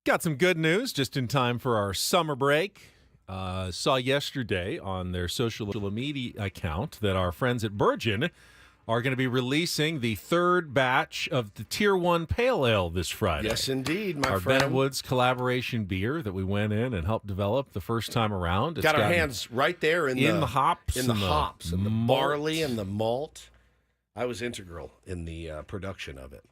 Got some good news just in time for our summer break. Saw yesterday on their social media account that our friends at Virgin are going to be releasing the third batch of the Tier 1 Pale Ale this Friday. Yes, indeed, my our friend. Ben Woods collaboration beer that we went in and helped develop the first time around. Got our hands right there in the hops. In the hops and the barley malt. and the malt. I was integral in the production of it.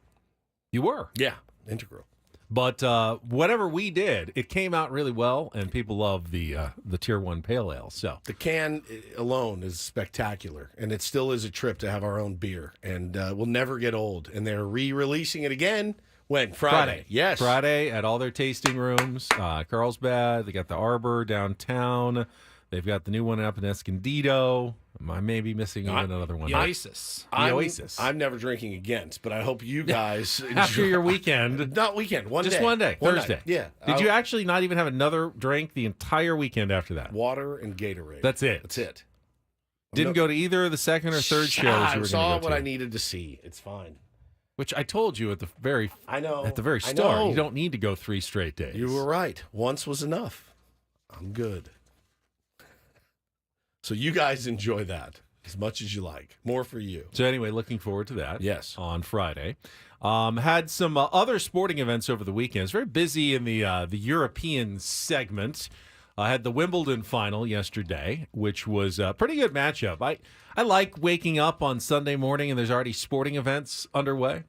You were? Yeah, integral. But whatever we did, it came out really well, and people love the Tier 1 Pale Ale. So the can alone is spectacular, and it still is a trip to have our own beer, and we'll never get old. And they're re-releasing it again. When? Friday. Yes. Friday at all their tasting rooms. Carlsbad. They got the Arbor downtown. They've got the new one up in Escondido. I may be missing even another one. The Oasis. The Oasis. I'm never drinking against, but I hope you guys After your weekend. Not weekend. One Just day. one day. One Thursday. night. Yeah. Did you actually not even have another drink the entire weekend after that? Water and Gatorade. That's it. That's it. Didn't go to either of the second or third shows I you were saw going to go what to. I needed to see. It's fine. Which I told you at the very I know. at the very I start. know. You don't need to go 3 straight days. You were right. Once was enough. I'm good. So you guys enjoy that as much as you like. More for you. So anyway, looking forward to that. Yes. On Friday. Had some other sporting events over the weekend. It's very busy in the European segment. I had the Wimbledon final yesterday, which was a pretty good matchup. I like waking up on Sunday morning and there's already sporting events underway.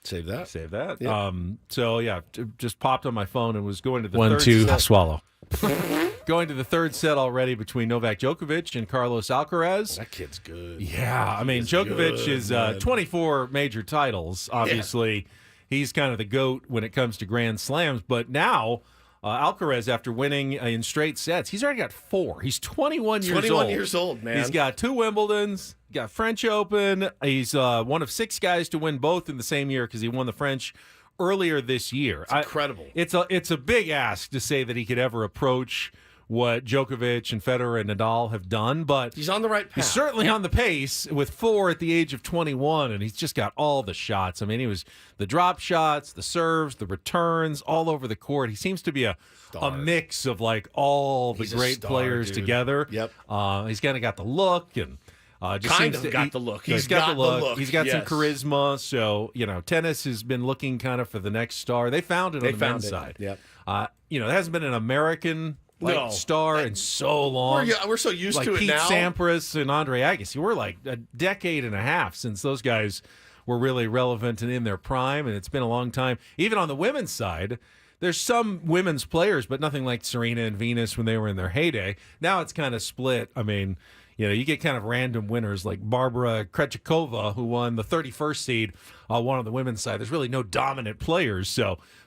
Save that. Save that. Yeah. So, yeah, just popped on my phone and was going to the 1, third 2, set. swallow. Going to the third set already between Novak Djokovic and Carlos Alcaraz. That kid's good. Yeah, I mean, Djokovic is 24 major titles. Obviously, he's kind of the GOAT when it comes to Grand Slams. But now, Alcaraz, after winning in straight sets, he's already got 4. He's 21 years old. 21 years old, man. He's got 2 Wimbledons, got French Open. He's one of 6 guys to win both in the same year because he won the French earlier this year. It's incredible. It's a big ask to say that he could ever approach what Djokovic and Federer and Nadal have done, but he's on the right path. He's certainly on the pace with 4 at the age of 21, and he's just got all the shots. I mean, he was the drop shots, the serves, the returns, all over the court. He seems to be a mix of like all the He's a great star, players dude. together. Yep. He's kind of got the look and just Kind seems of got the look. He's got the look. He's got some yes. charisma. So, tennis has been looking kind of for the next star. They found it on the men's side. Yep. There hasn't been an American star in so long. We're so used like to it Pete now. Sampras and Andre Agassi. We're like a decade and a half since those guys were really relevant and in their prime, and it's been a long time. Even on the women's side, there's some women's players, but nothing like Serena and Venus when they were in their heyday. Now it's kind of split. I mean, you get kind of random winners like Barbara Krejcikova, who won the 31st seed, won on the women's side. There's really no dominant players.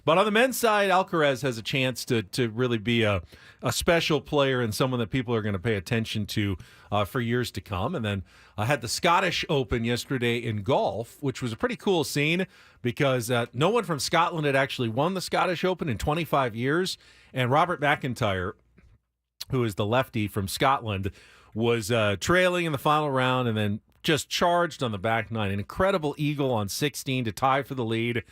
But on the men's side, Alcaraz has a chance to really be a special player and someone that people are going to pay attention to for years to come. And then I had the Scottish Open yesterday in golf, which was a pretty cool scene because no one from Scotland had actually won the Scottish Open in 25 years. And Robert McIntyre, who is the lefty from Scotland, was trailing in the final round and then just charged on the back nine. An incredible eagle on 16 to tie for the lead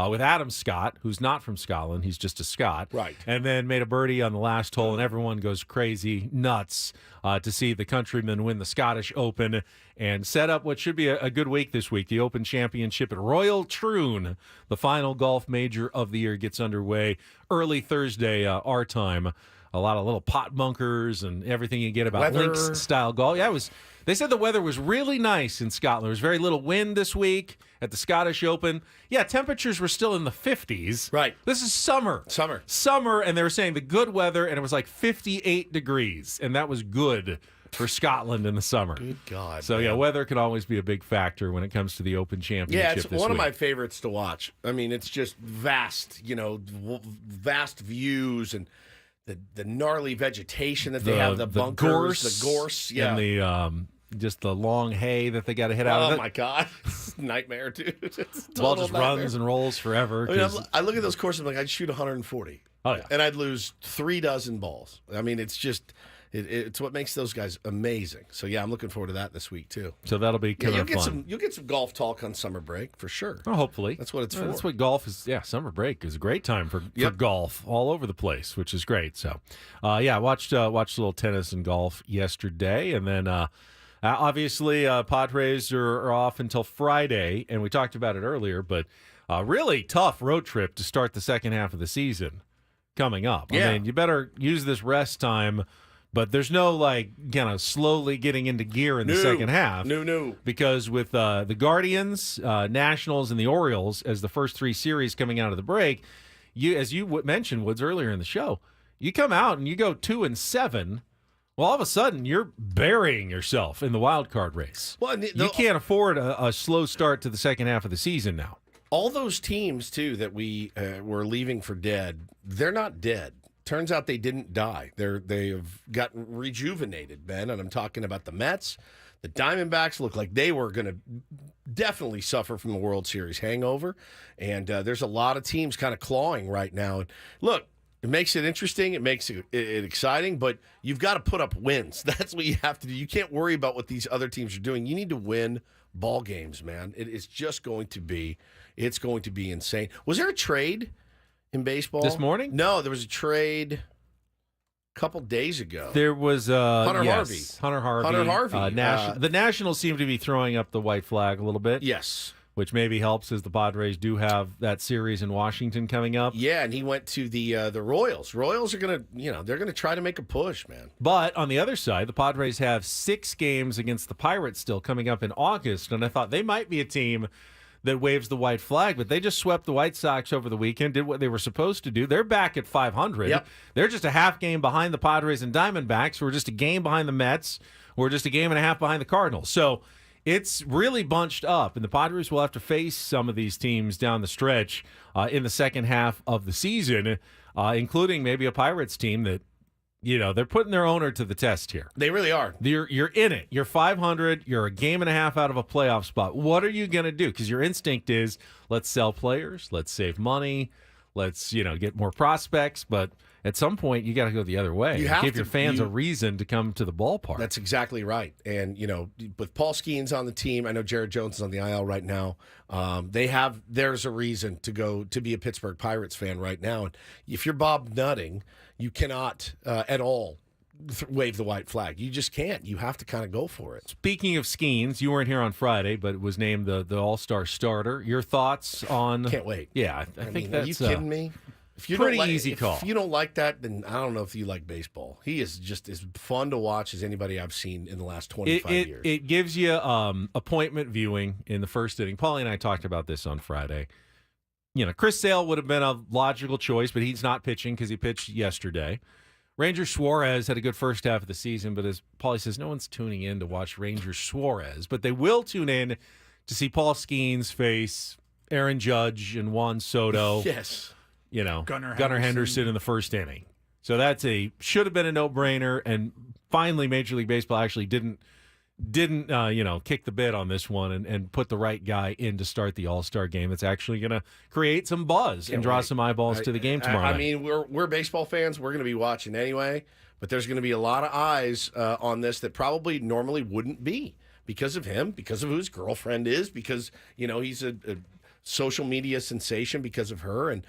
with Adam Scott, who's not from Scotland. He's just a Scot. Right. And then made a birdie on the last hole, and everyone goes crazy, nuts, to see the countryman win the Scottish Open and set up what should be a good week this week. The Open Championship at Royal Troon, the final golf major of the year, gets underway early Thursday, our time. A lot of little pot bunkers and everything you get about links-style golf. Yeah, they said the weather was really nice in Scotland. There was very little wind this week at the Scottish Open. Yeah, temperatures were still in the 50s. Right. This is summer. Summer, and they were saying the good weather, and it was like 58 degrees, and that was good for Scotland in the summer. Good God. So, yeah, weather can always be a big factor when it comes to the Open Championship Yeah, it's this one week. of my favorites to watch. I mean, it's just vast, vast views and the gnarly vegetation that they have, the bunkers, the gorse, yeah. And the just the long hay that they got to hit out of it. Oh, my God. Nightmare, dude. It's a Ball total just nightmare. runs and rolls forever. I mean, 'cause- I look at those courses, I'm like, I'd shoot 140. Oh, yeah. And I'd lose 3 dozen balls. I mean, it's just, It's what makes those guys amazing. So, yeah, I'm looking forward to that this week, too. So that'll be kind of fun. You'll get some golf talk on summer break, for sure. Well, hopefully. That's what it's for. That's what golf is. Yeah, summer break is a great time for golf all over the place, which is great. So, I watched a little tennis and golf yesterday, and then obviously Padres are off until Friday, and we talked about it earlier, but really tough road trip to start the second half of the season coming up. Yeah. I mean, you better use this rest time. But there's no, kind of slowly getting into gear in the second half. No. Because with the Guardians, Nationals, and the Orioles as the first 3 series coming out of the break, as you mentioned, Woods, earlier in the show, you come out and you go 2-7. Well, all of a sudden, you're burying yourself in the wild card race. Well, you can't afford a slow start to the second half of the season now. All those teams, too, that we were leaving for dead, they're not dead. Turns out they didn't die. They have gotten rejuvenated, Ben, and I'm talking about the Mets. The Diamondbacks look like they were going to definitely suffer from the World Series hangover, and there's a lot of teams kind of clawing right now. And look, it makes it interesting. It makes it exciting, but you've got to put up wins. That's what you have to do. You can't worry about what these other teams are doing. You need to win ball games, man. It's going to be insane. Was there a trade in baseball this morning? No, there was a trade a couple days ago. There was Hunter Harvey. Hunter Harvey. The Nationals seem to be throwing up the white flag a little bit. Yes. Which maybe helps as the Padres do have that series in Washington coming up. Yeah, and he went to the Royals. Royals are going to, they're going to try to make a push, man. But on the other side, the Padres have 6 games against the Pirates still coming up in August, and I thought they might be a team that waves the white flag, but they just swept the White Sox over the weekend, did what they were supposed to do. They're back at 500. Yep. They're just a half game behind the Padres and Diamondbacks, who are just a game behind the Mets, or just a game and a half behind the Cardinals. So it's really bunched up, and the Padres will have to face some of these teams down the stretch in the second half of the season, including maybe a Pirates team that, they're putting their owner to the test here. They really are. You're in it. You're 500. You're a game and a half out of a playoff spot. What are you going to do? Because your instinct is, let's sell players, let's save money, let's get more prospects. But at some point, you got to go the other way. You have give to, your fans a reason to come to the ballpark. That's exactly right. And with Paul Skeens on the team, I know Jared Jones is on the IL right now. There's a reason to go to be a Pittsburgh Pirates fan right now. And if you're Bob Nutting, you cannot at all wave the white flag. You just can't. You have to kind of go for it. Speaking of Skeens, you weren't here on Friday, but it was named the All-Star starter. Your thoughts on? Can't wait. Yeah, I think that's. Are you kidding me? If you pretty easy call. If you don't like that, then I don't know if you like baseball. He is just as fun to watch as anybody I've seen in the last 25 years. It gives you appointment viewing in the first inning. Paulie and I talked about this on Friday. Chris Sale would have been a logical choice, but he's not pitching because he pitched yesterday. Ranger Suarez had a good first half of the season, but as Paulie says, no one's tuning in to watch Ranger Suarez. But they will tune in to see Paul Skeens face Aaron Judge and Juan Soto. Yes. Gunnar Henderson in the first inning. So that's should have been a no-brainer, and finally Major League Baseball actually didn't kick the bid on this one and put the right guy in to start the All-Star game. It's actually going to create some buzz and draw some eyeballs to the game tomorrow night. I mean, we're baseball fans. We're going to be watching anyway, but there's going to be a lot of eyes on this that probably normally wouldn't be because of him, because of who his girlfriend is, because, he's a social media sensation because of her. And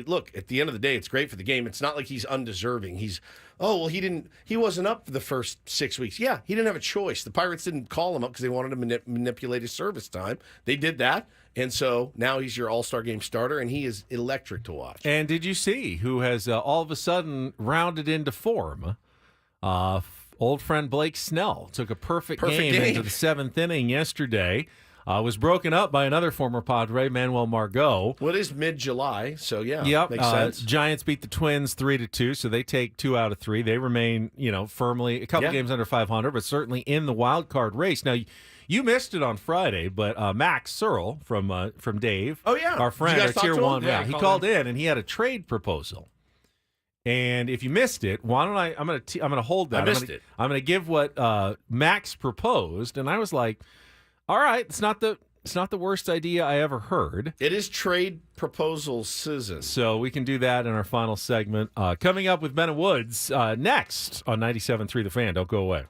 look, at the end of the day, it's great for the game. It's not like he's undeserving. He wasn't up for the first 6 weeks. Yeah, he didn't have a choice. The Pirates didn't call him up because they wanted to manipulate his service time. They did that. And so now he's your All-Star game starter, and he is electric to watch. And did you see who has all of a sudden rounded into form? Old friend Blake Snell took a perfect game into the 7th inning yesterday. Was broken up by another former Padre, Manuel Margot. Well, it is mid-July, so yeah, yep. Makes sense. Giants beat the Twins 3-2, so they take 2 out of 3. They remain, firmly a couple games under 500, but certainly in the wild card race. Now, you missed it on Friday, but Max Searle from Dave, our friend, our Tier 1, he called in and he had a trade proposal. And if you missed it, why don't I'm going to hold that. I missed it. I'm going to give what Max proposed, and I was like, all right, it's not the It's not the worst idea I ever heard. It is trade proposal season. So we can do that in our final segment. Coming up with Ben and Woods next on 97.3 The Fan. Don't go away.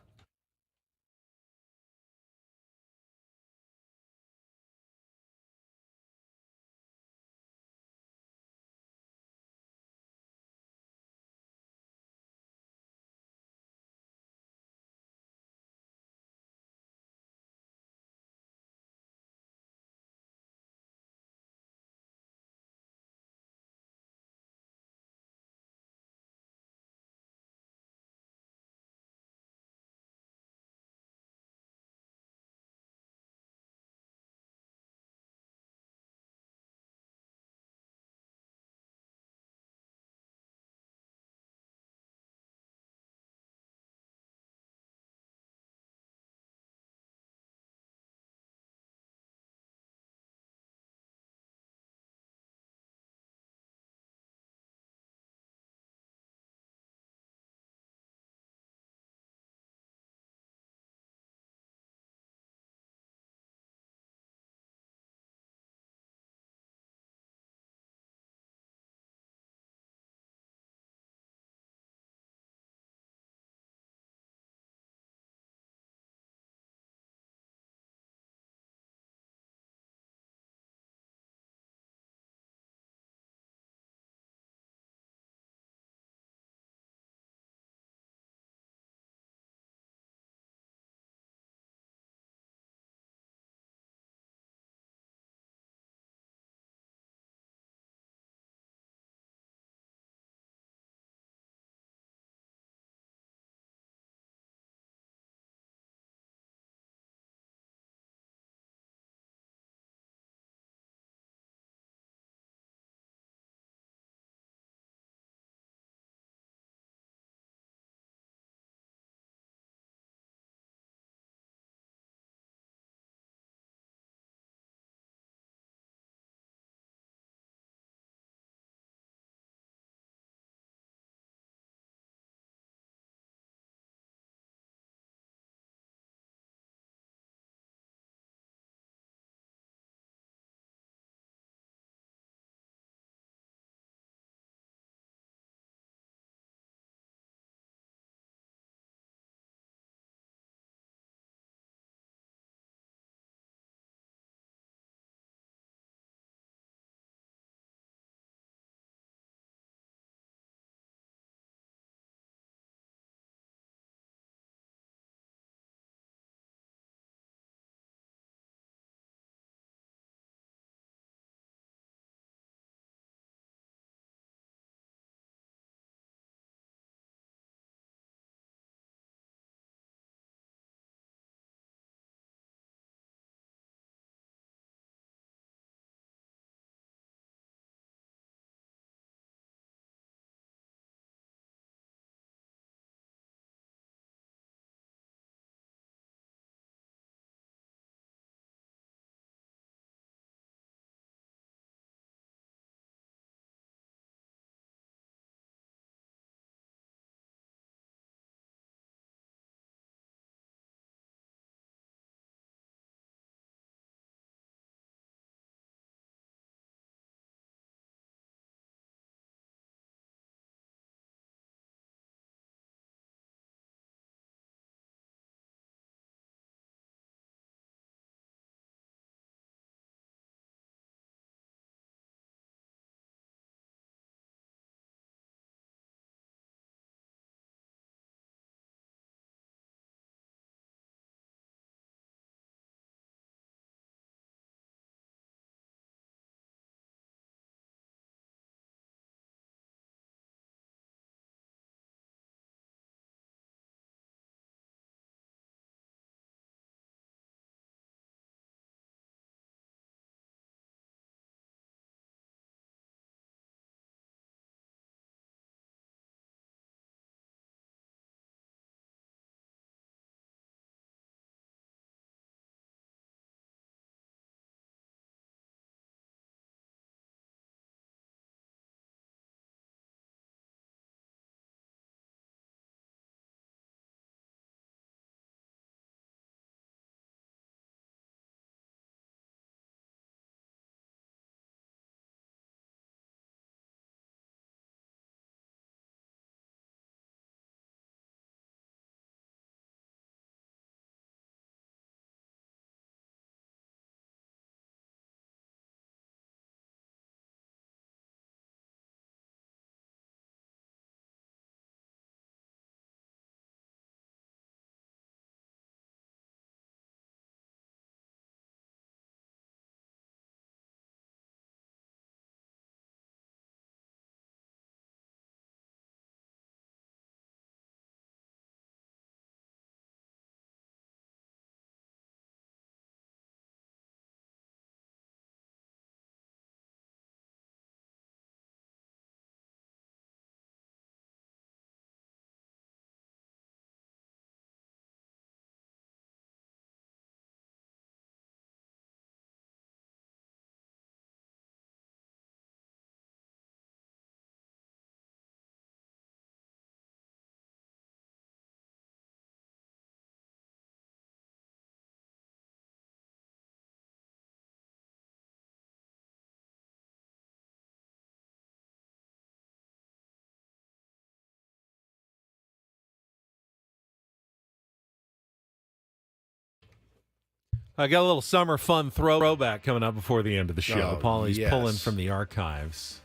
I got a little summer fun throwback coming up before the end of the show. Oh, Paulie's yes. pulling from the archives,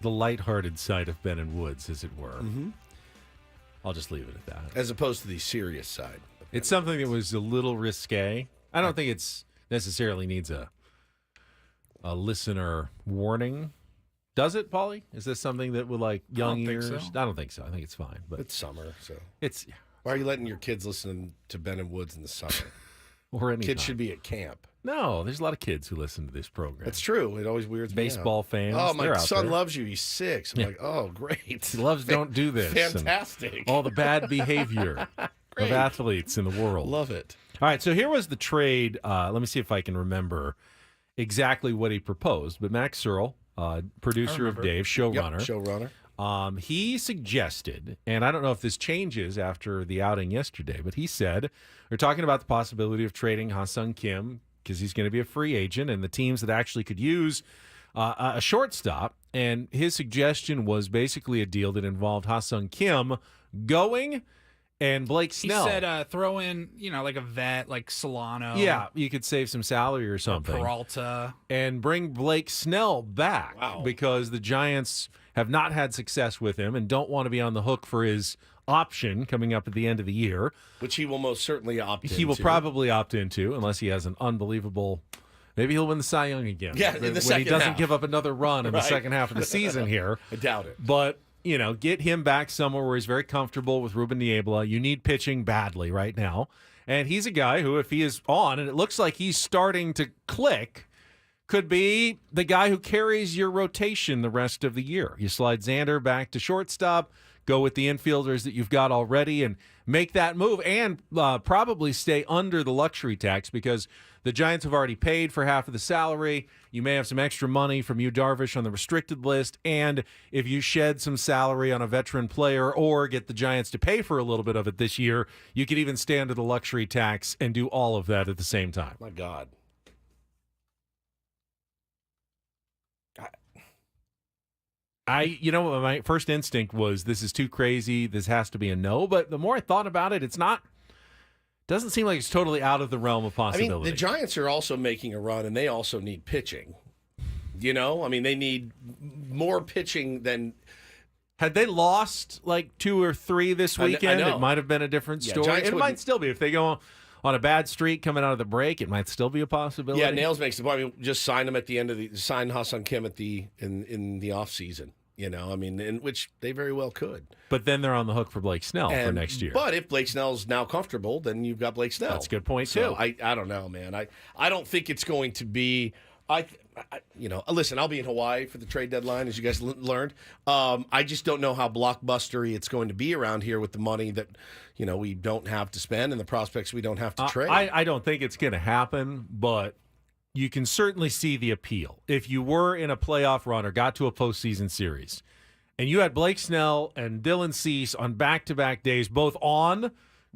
the lighthearted side of Ben and Woods, as it were. Mm-hmm. I'll just leave it at that. As opposed to the serious side. It's something that was a little risque. I don't think it's necessarily needs a listener warning. Does it, Paulie? Is this something that would like young ears? I don't think so. I think it's fine. But it's summer, so it's. Why are you letting your kids listen to Ben and Woods in the summer? Or any kids should be at camp. No, there's a lot of kids who listen to this program. That's true. It always weirds me out. Baseball fans. Oh, my they're out son there. loves you. He's 6. I'm Yeah. like, oh, great. He loves Don't Do This. and Fantastic. All the bad behavior of athletes in the world. Love it. All right, so here was the trade. Let me see if I can remember exactly what he proposed. But Max Searle, producer of Dave, showrunner. Showrunner. He suggested, and I don't know if this changes after the outing yesterday, but he said, they're talking about the possibility of trading Ha-Sung Kim because he's going to be a free agent, and the teams that actually could use a shortstop. And his suggestion was basically a deal that involved Ha-Sung Kim going and Blake Snell. He said throw in, like a vet, like Solano. Yeah, you could save some salary or something. Peralta. And bring Blake Snell back because the Giants have not had success with him and don't want to be on the hook for his option coming up at the end of the year. Which he will most certainly opt into. He will probably opt into unless he has an unbelievable... Maybe he'll win the Cy Young again. Yeah, in the when second he doesn't half. give up another run in the second half of the season here. I doubt it. But, get him back somewhere where he's very comfortable with Ruben Niebla. You need pitching badly right now. And he's a guy who, if he is on, and it looks like he's starting to click, could be the guy who carries your rotation the rest of the year. You slide Xander back to shortstop, go with the infielders that you've got already, and make that move, and probably stay under the luxury tax because the Giants have already paid for half of the salary. You may have some extra money from Yu Darvish on the restricted list, and if you shed some salary on a veteran player or get the Giants to pay for a little bit of it this year, you could even stay under the luxury tax and do all of that at the same time. My God. My first instinct was this is too crazy. This has to be a no. But the more I thought about it, doesn't seem like it's totally out of the realm of possibility. I mean, the Giants are also making a run, and they also need pitching. They need more pitching than... Had they lost like 2 or 3 this weekend, it might have been a different story. It might still be. If they go on a bad streak coming out of the break, it might still be a possibility. Yeah, Nails makes the point. I mean, just sign him at the end of sign Ha-Sung Kim in the offseason. Which they very well could. But then they're on the hook for Blake Snell for next year. But if Blake Snell's now comfortable, then you've got Blake Snell. That's a good point, so too. I don't know, man. I don't think it's going to be... listen, I'll be in Hawaii for the trade deadline, as you guys learned. I just don't know how blockbustery it's going to be around here with the money that, we don't have to spend and the prospects we don't have to trade. I don't think it's going to happen, but... you can certainly see the appeal. If you were in a playoff run or got to a postseason series, and you had Blake Snell and Dylan Cease on back-to-back days, both on,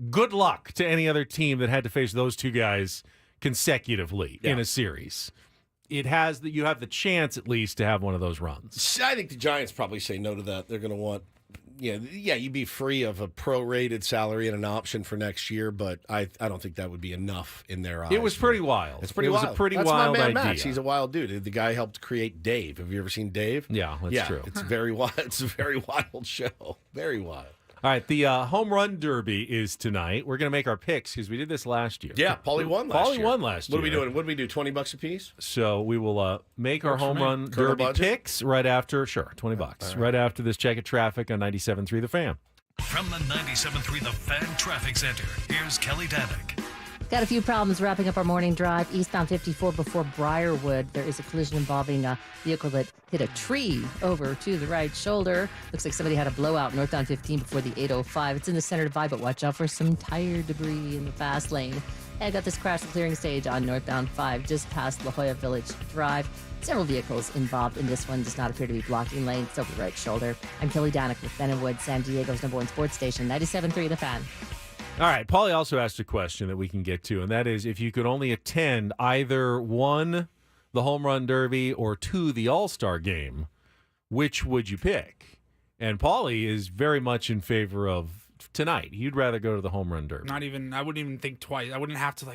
good luck to any other team that had to face those two guys consecutively in a series. You have the chance, at least, to have one of those runs. I think the Giants probably say no to that. They're going to want... you'd be free of a prorated salary and an option for next year, but I don't think that would be enough in their eyes. It was pretty wild. It's pretty wild. It was a pretty That's wild my man, idea. Max. He's a wild dude. The guy helped create Dave. Have you ever seen Dave? Yeah, that's true. It's very wild. It's a very wild show. Very wild. All right, the Home Run Derby is tonight. We're going to make our picks because we did this last year. Yeah, Paulie won last year. What are we doing? What did we do, $20 a piece? So we will make our Home Run Derby picks right after, $20, right after this check of traffic on 97.3 The Fan. From the 97.3 The Fan Traffic Center, here's Kelly Danick. Got a few problems wrapping up our morning drive. Eastbound 54 before Briarwood. There is a collision involving a vehicle that hit a tree over to the right shoulder. Looks like somebody had a blowout northbound 15 before the 805. It's in the center divide, but watch out for some tire debris in the fast lane. And I got this crash clearing stage on northbound 5 just past La Jolla Village Drive. Several vehicles involved in this one. Does not appear to be blocking lanes over the right shoulder. I'm Kelly Danick with Ben & Wood, San Diego's #1 sports station, 97.3 The Fan. All right, Paulie also asked a question that we can get to, and that is if you could only attend either 1, the Home Run Derby, or 2, the All-Star Game, which would you pick? And Paulie is very much in favor of tonight. You'd rather go to the home run derby. Not even. I wouldn't even think twice. I wouldn't have to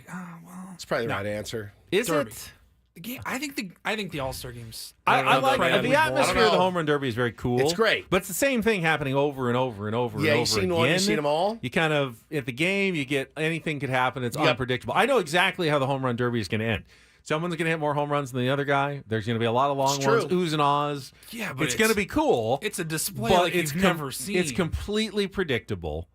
It's probably the right answer. Is derby. it? The game. I think the All-Star games. I like incredibly the atmosphere boring. of the home run derby is very cool. It's great. But it's the same thing happening over and over and over and over you've seen again. one, you've seen them all. You kind of, at the game, you get anything could happen. It's unpredictable. I know exactly how the home run derby is going to end. Someone's going to hit more home runs than the other guy. There's going to be a lot of long ones, oohs and ahs. Yeah, but it's going to be cool. It's a display but like you've never seen. It's completely predictable,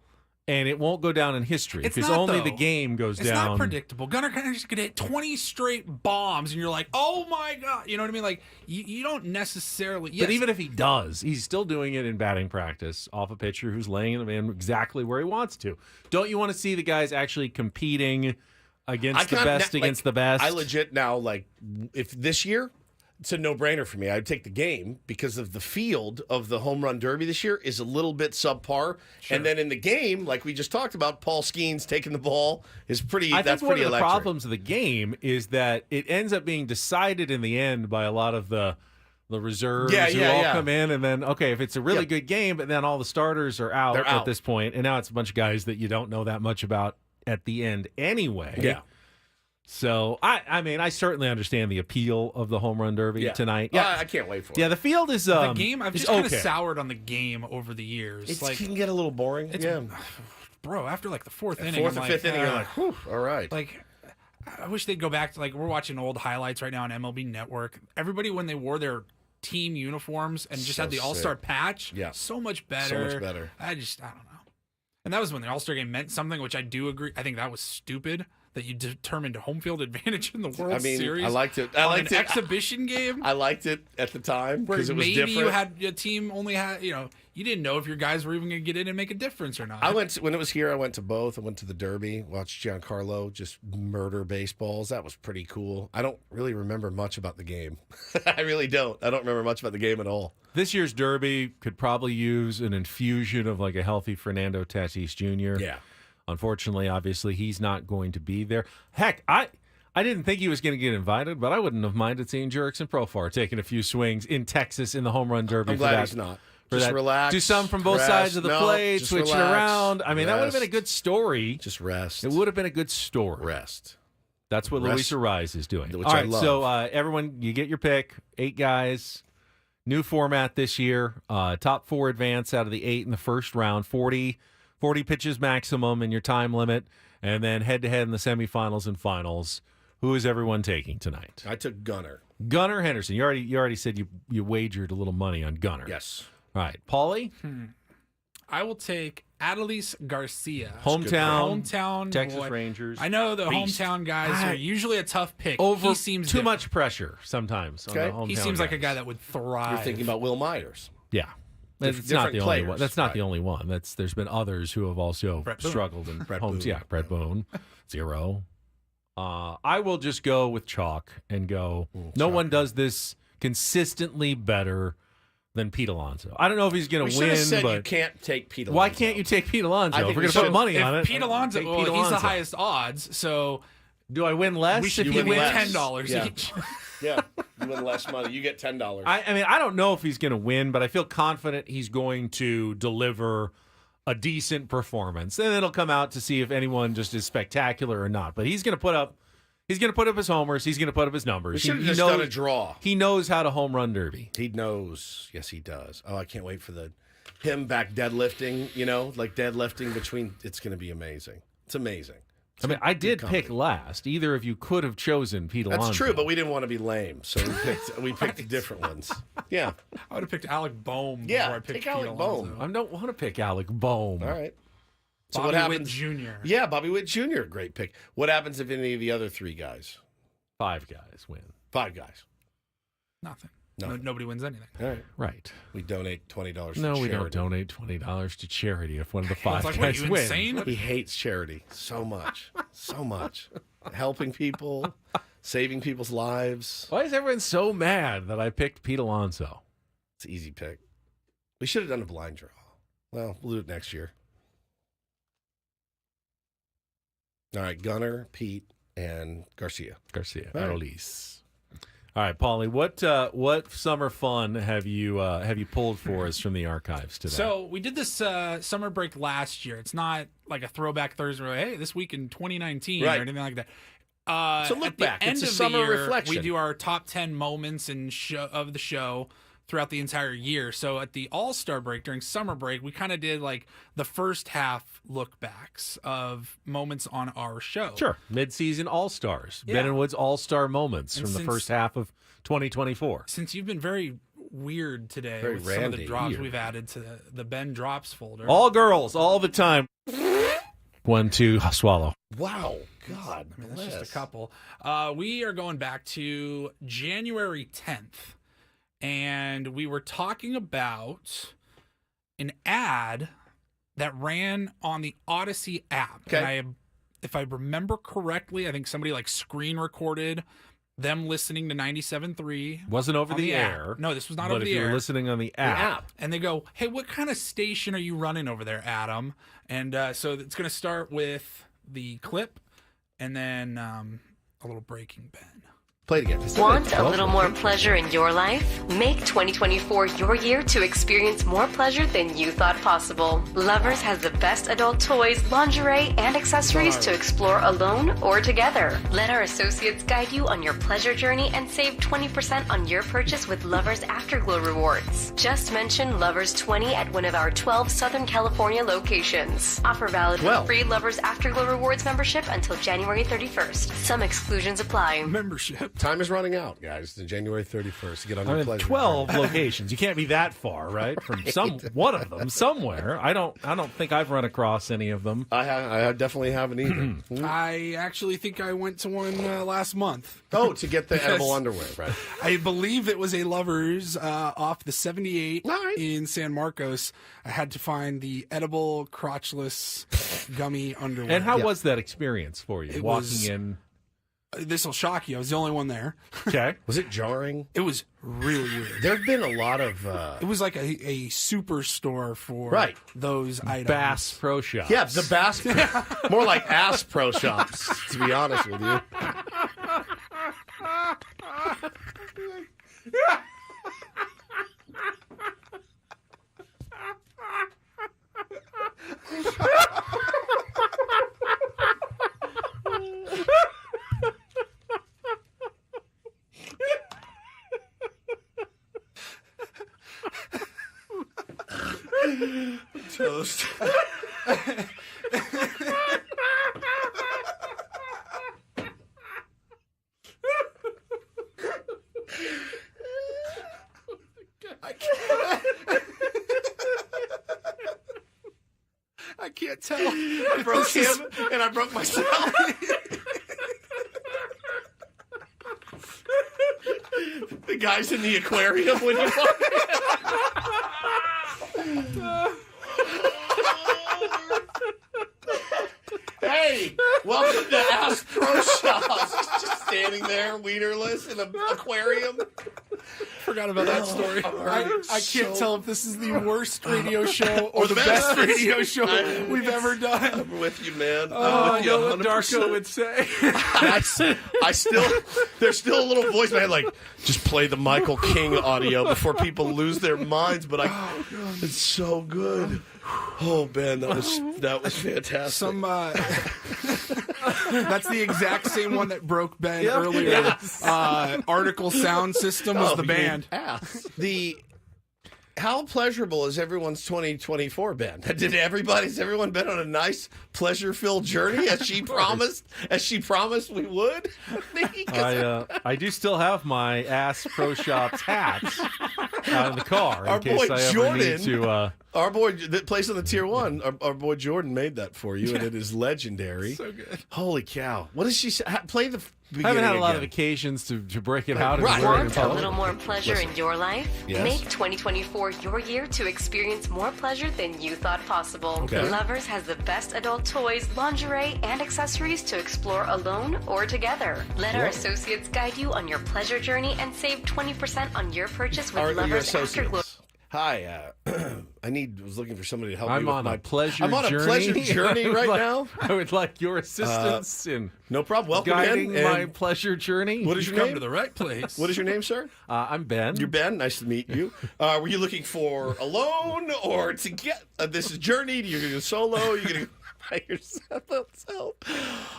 and it won't go down in history It's because not, only though. the game goes It's down. not predictable. Gunnar just could hit 20 straight bombs, and you're like, oh my God. You know what I mean? Like, you don't necessarily. Yes, But even if he does, he's still doing it in batting practice off a pitcher who's laying him in exactly where he wants to. Don't you want to see the guys actually competing against the best against the best? I legit now, if this year, it's a no-brainer for me. I'd take the game because of the field of the home run derby this year is a little bit subpar. Sure. And then in the game, like we just talked about, Paul Skeens taking the ball is pretty. I that's think one pretty of the electric. problems of the game is that it ends up being decided in the end by a lot of the reserves who all come in, and then if it's a really good game, but then all the starters are out at this point, and now it's a bunch of guys that you don't know that much about at the end anyway. Yeah. So, I mean, I certainly understand the appeal of the home run derby tonight. Yeah, I can't wait for it. Yeah, the field is the game. I've just kind of soured on the game over the years. It can get a little boring. Bro, after the fourth inning, fourth or fifth inning, you're like, whew, all right. Like, I wish they'd go back to we're watching old highlights right now on MLB Network. Everybody when they wore their team uniforms and just had the All-Star patch, so much better. So much better. I don't know. And that was when the All-Star game meant something, which I do agree. I think that was stupid that you determined home field advantage in the World Series. I liked it. An exhibition game. I liked it at the time because it was maybe different. You had a team only had you didn't know if your guys were even going to get in and make a difference or not. I went when it was here. I went to both. I went to the Derby, watched Giancarlo just murder baseballs. That was pretty cool. I don't really remember much about the game. I really don't. I don't remember much about the game at all. This year's Derby could probably use an infusion of a healthy Fernando Tatis Jr. Yeah. Unfortunately, obviously, he's not going to be there. Heck, I didn't think he was going to get invited, but I wouldn't have minded seeing Jurickson Profar taking a few swings in Texas in the home run derby. I'm glad he's not. Just relax. Do some from both sides of the plate, switch it around. I mean, that would have been a good story. Just rest. It would have been a good story. Rest. That's what Luis Ariz is doing. Which All I right, love. so everyone, you get your pick. 8 guys. New format this year. Top 4 advance out of the 8 in the first round. 40 pitches maximum in your time limit, and then head-to-head in the semifinals and finals. Who is everyone taking tonight? I took Gunnar. Gunnar Henderson. You already said you wagered a little money on Gunnar. Yes. All right. Paulie? I will take Adolis Garcia. Hometown Texas boy. Rangers. I know the Beast. hometown guys are usually a tough pick. Over he seems too different. much pressure sometimes. On the hometown He seems like a guys. guy that would thrive. You're thinking about Will Myers. Yeah. That's not Different the only players. one. That's not the only one. There's been others who have also Brett Boone. struggled in Brett homes. Boone. Yeah, Brett Boone, 0. I will just go with chalk and go. No one does this consistently better than Pete Alonso. I don't know if he's going We to should win, have said but you can't take Pete Alonso. why can't you take Pete Alonso? I If think we're we going to put should. money on it. Pete Alonso, take well, Pete he's the Alonso. highest odds. So Do I win less? we should if win he wins? $10 Yeah. each. Yeah, you win less money. You get $10. I mean, I don't know if he's going to win, but I feel confident he's going to deliver a decent performance. And it'll come out to see if anyone just is spectacular or not. But he's going to put up his homers. He's going to put up his numbers. We should have He just knows, done a draw. He knows how to home run derby. He knows. Yes, he does. Oh, I can't wait for him back deadlifting, deadlifting between. It's going to be amazing. It's amazing. I mean, I did pick last. Either of you could have chosen Pete Alonso. That's true, but we didn't want to be lame, so we picked different ones. Yeah. I would have picked Alec Boehm Yeah, before I picked take Alec Pete Alonso. Boehm. I don't want to pick Alec Boehm. All right. So Bobby what happens? Witt Jr. Yeah, Bobby Witt Jr. Great pick. What happens if any of the other 3 guys? 5 guys win. 5 guys. Nothing. Nothing. Nobody wins anything. All right. Right. We donate $20 to No, charity. we don't donate $20 to charity if one of the 5 It's like, guys what, you wins. insane? He hates charity so much. So much. Helping people, saving people's lives. Why is everyone so mad that I picked Pete Alonso? It's an easy pick. We should have done a blind draw. Well, we'll do it next year. All right, Gunnar, Pete, and Garcia. Garcia. All right. Adolis. All right, Paulie, what summer fun have you pulled for us from the archives today? So we did this summer break last year. It's not like a throwback Thursday, where, hey, this week in 2019 Right. or anything like that. So look at the back. End It's a of summer the year, reflection. We do our top 10 moments of the show throughout the entire year. So at the All-Star break, during summer break, we kind of did like the first half look backs of moments on our show. Sure. Mid-season All-Stars. Yeah. Ben and Wood's All-Star moments And from the since- first half of 2024. Since you've been very weird today Very with some of the randy. drops Weird. we've added to the Ben Drops folder. All girls, all the time. 1, 2, swallow. Wow. God. I mean, that's just a couple. We are going back to January 10th, and we were talking about an ad that ran on the Odyssey app. Okay. And if I remember correctly, I think somebody like screen recorded them listening to 97.3. Wasn't over on the app. air. No, this was not but over if the you air. were listening on the app. And they go, hey, what kind of station are you running over there, Adam? And so it's going to start with the clip and then a little breaking Ben. Play it again. Want a little more pleasure in your life? Make 2024 your year to experience more pleasure than you thought possible. Lovers has the best adult toys, lingerie, and accessories to explore alone or together. Let our associates guide you on your pleasure journey and save 20% on your purchase with Lovers Afterglow rewards. Just mention Lovers 20 at one of our 12 Southern California locations. Offer valid for free Lovers Afterglow rewards membership until January 31st. Some exclusions apply. Membership. Time is running out, guys. It's January 31st. Get on your pleasure. 12 locations. You can't be that far, right? From one of them somewhere. I don't think I've run across any of them. I definitely haven't either. I actually think I went to one last month. Oh, to get the Because edible underwear, right? I believe it was a Lover's off the 78 in San Marcos. I had to find the edible crotchless gummy underwear. And how was that experience for you? Walking in. This will shock you. I was the only one there. Okay. Was it jarring? It was really weird. There have been a lot of... It was like a superstore for those items. Bass Pro Shops. Yeah, the Bass... more like Ass Pro Shops, to be honest with you. Toast. I can't tell. I broke him and I broke myself. The guys in the aquarium when you walk Hey, welcome to Ask Pro Shops. Just standing there, wienerless in an aquarium. Forgot about that story. I can't tell if this is the worst radio show Or the best. radio show we've ever done. I'm with you, man. Oh, I'm with you I know what 100%. Darko would say. I still, there's still a little voice in my head like, just play the Michael King audio before people lose their minds. But it's so good. Oh, Ben, that was fantastic. That's the exact same one that broke Ben Yep. earlier. Yes. Article Sound System was the band. How pleasurable is everyone's 2024 been? Has everyone been on a nice, pleasure-filled journey as she promised? As she promised we would. I do still have my Ass Pro Shops hats out in the car in Our case boy I ever Jordan, need to. our boy that plays on the Tier 1, our boy Jordan made that for you, and it is legendary. So good. Holy cow! What does she say? Play the beginning I haven't had a lot of again. occasions to break it out. Right. And wear it in Want a public. little more pleasure in your life? Yes. Make 2024 your year to experience more pleasure than you thought possible. Okay. Lovers has the best adult toys, lingerie, and accessories to explore alone or together. Let our Whoa. associates guide you on your pleasure journey and save 20% on your purchase with Are your Lovers Afterglow. associates? Hi, was looking for somebody to help I'm me with on my a pleasure I'm on journey. a pleasure journey right now. I would like your assistance in no problem. Welcome guiding in. my pleasure journey. What is your Come name? to the right place. What is your name, sir? I'm Ben. You're Ben. Nice to meet you. Were you looking for alone or to get? This is Journey. You're going to go solo. You're going to go by yourself.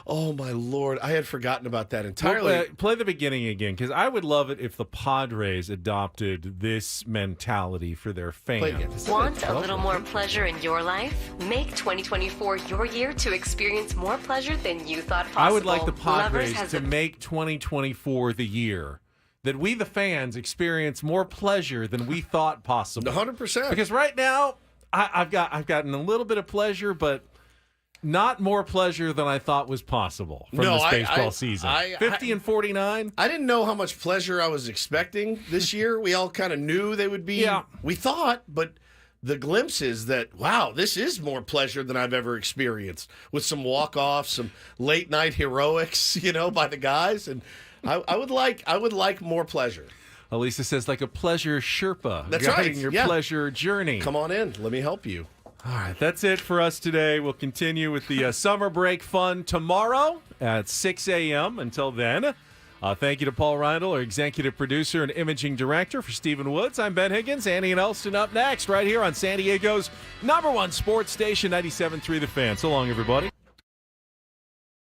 Oh my Lord! I had forgotten about that entirely. Well, play the beginning again, because I would love it if the Padres adopted this mentality for their fans. Want a little more pleasure in your life? Make 2024 your year to experience more pleasure than you thought possible. I would like the Lovers Padres has to make 2024 the year that we, the fans, experience more pleasure than we thought possible. 100%. Because right now, I've gotten a little bit of pleasure, but not more pleasure than I thought was possible from this baseball season. 50 and 49. I didn't know how much pleasure I was expecting this year. We all kind of knew they would be. Yeah. We thought, but the glimpses that, wow, this is more pleasure than I've ever experienced, with some walk-offs, some late-night heroics, by the guys. And I would like more pleasure. Elisa says, like a pleasure Sherpa. That's guiding right. your Yeah. pleasure journey. Come on in. Let me help you. All right, that's it for us today. We'll continue with the summer break fun tomorrow at 6 a.m. Until then, thank you to Paul Reindl, our executive producer and imaging director. For Stephen Woods, I'm Ben Higgins. Annie and Elston up next right here on San Diego's #1 sports station, 97.3 The Fan. So long, everybody.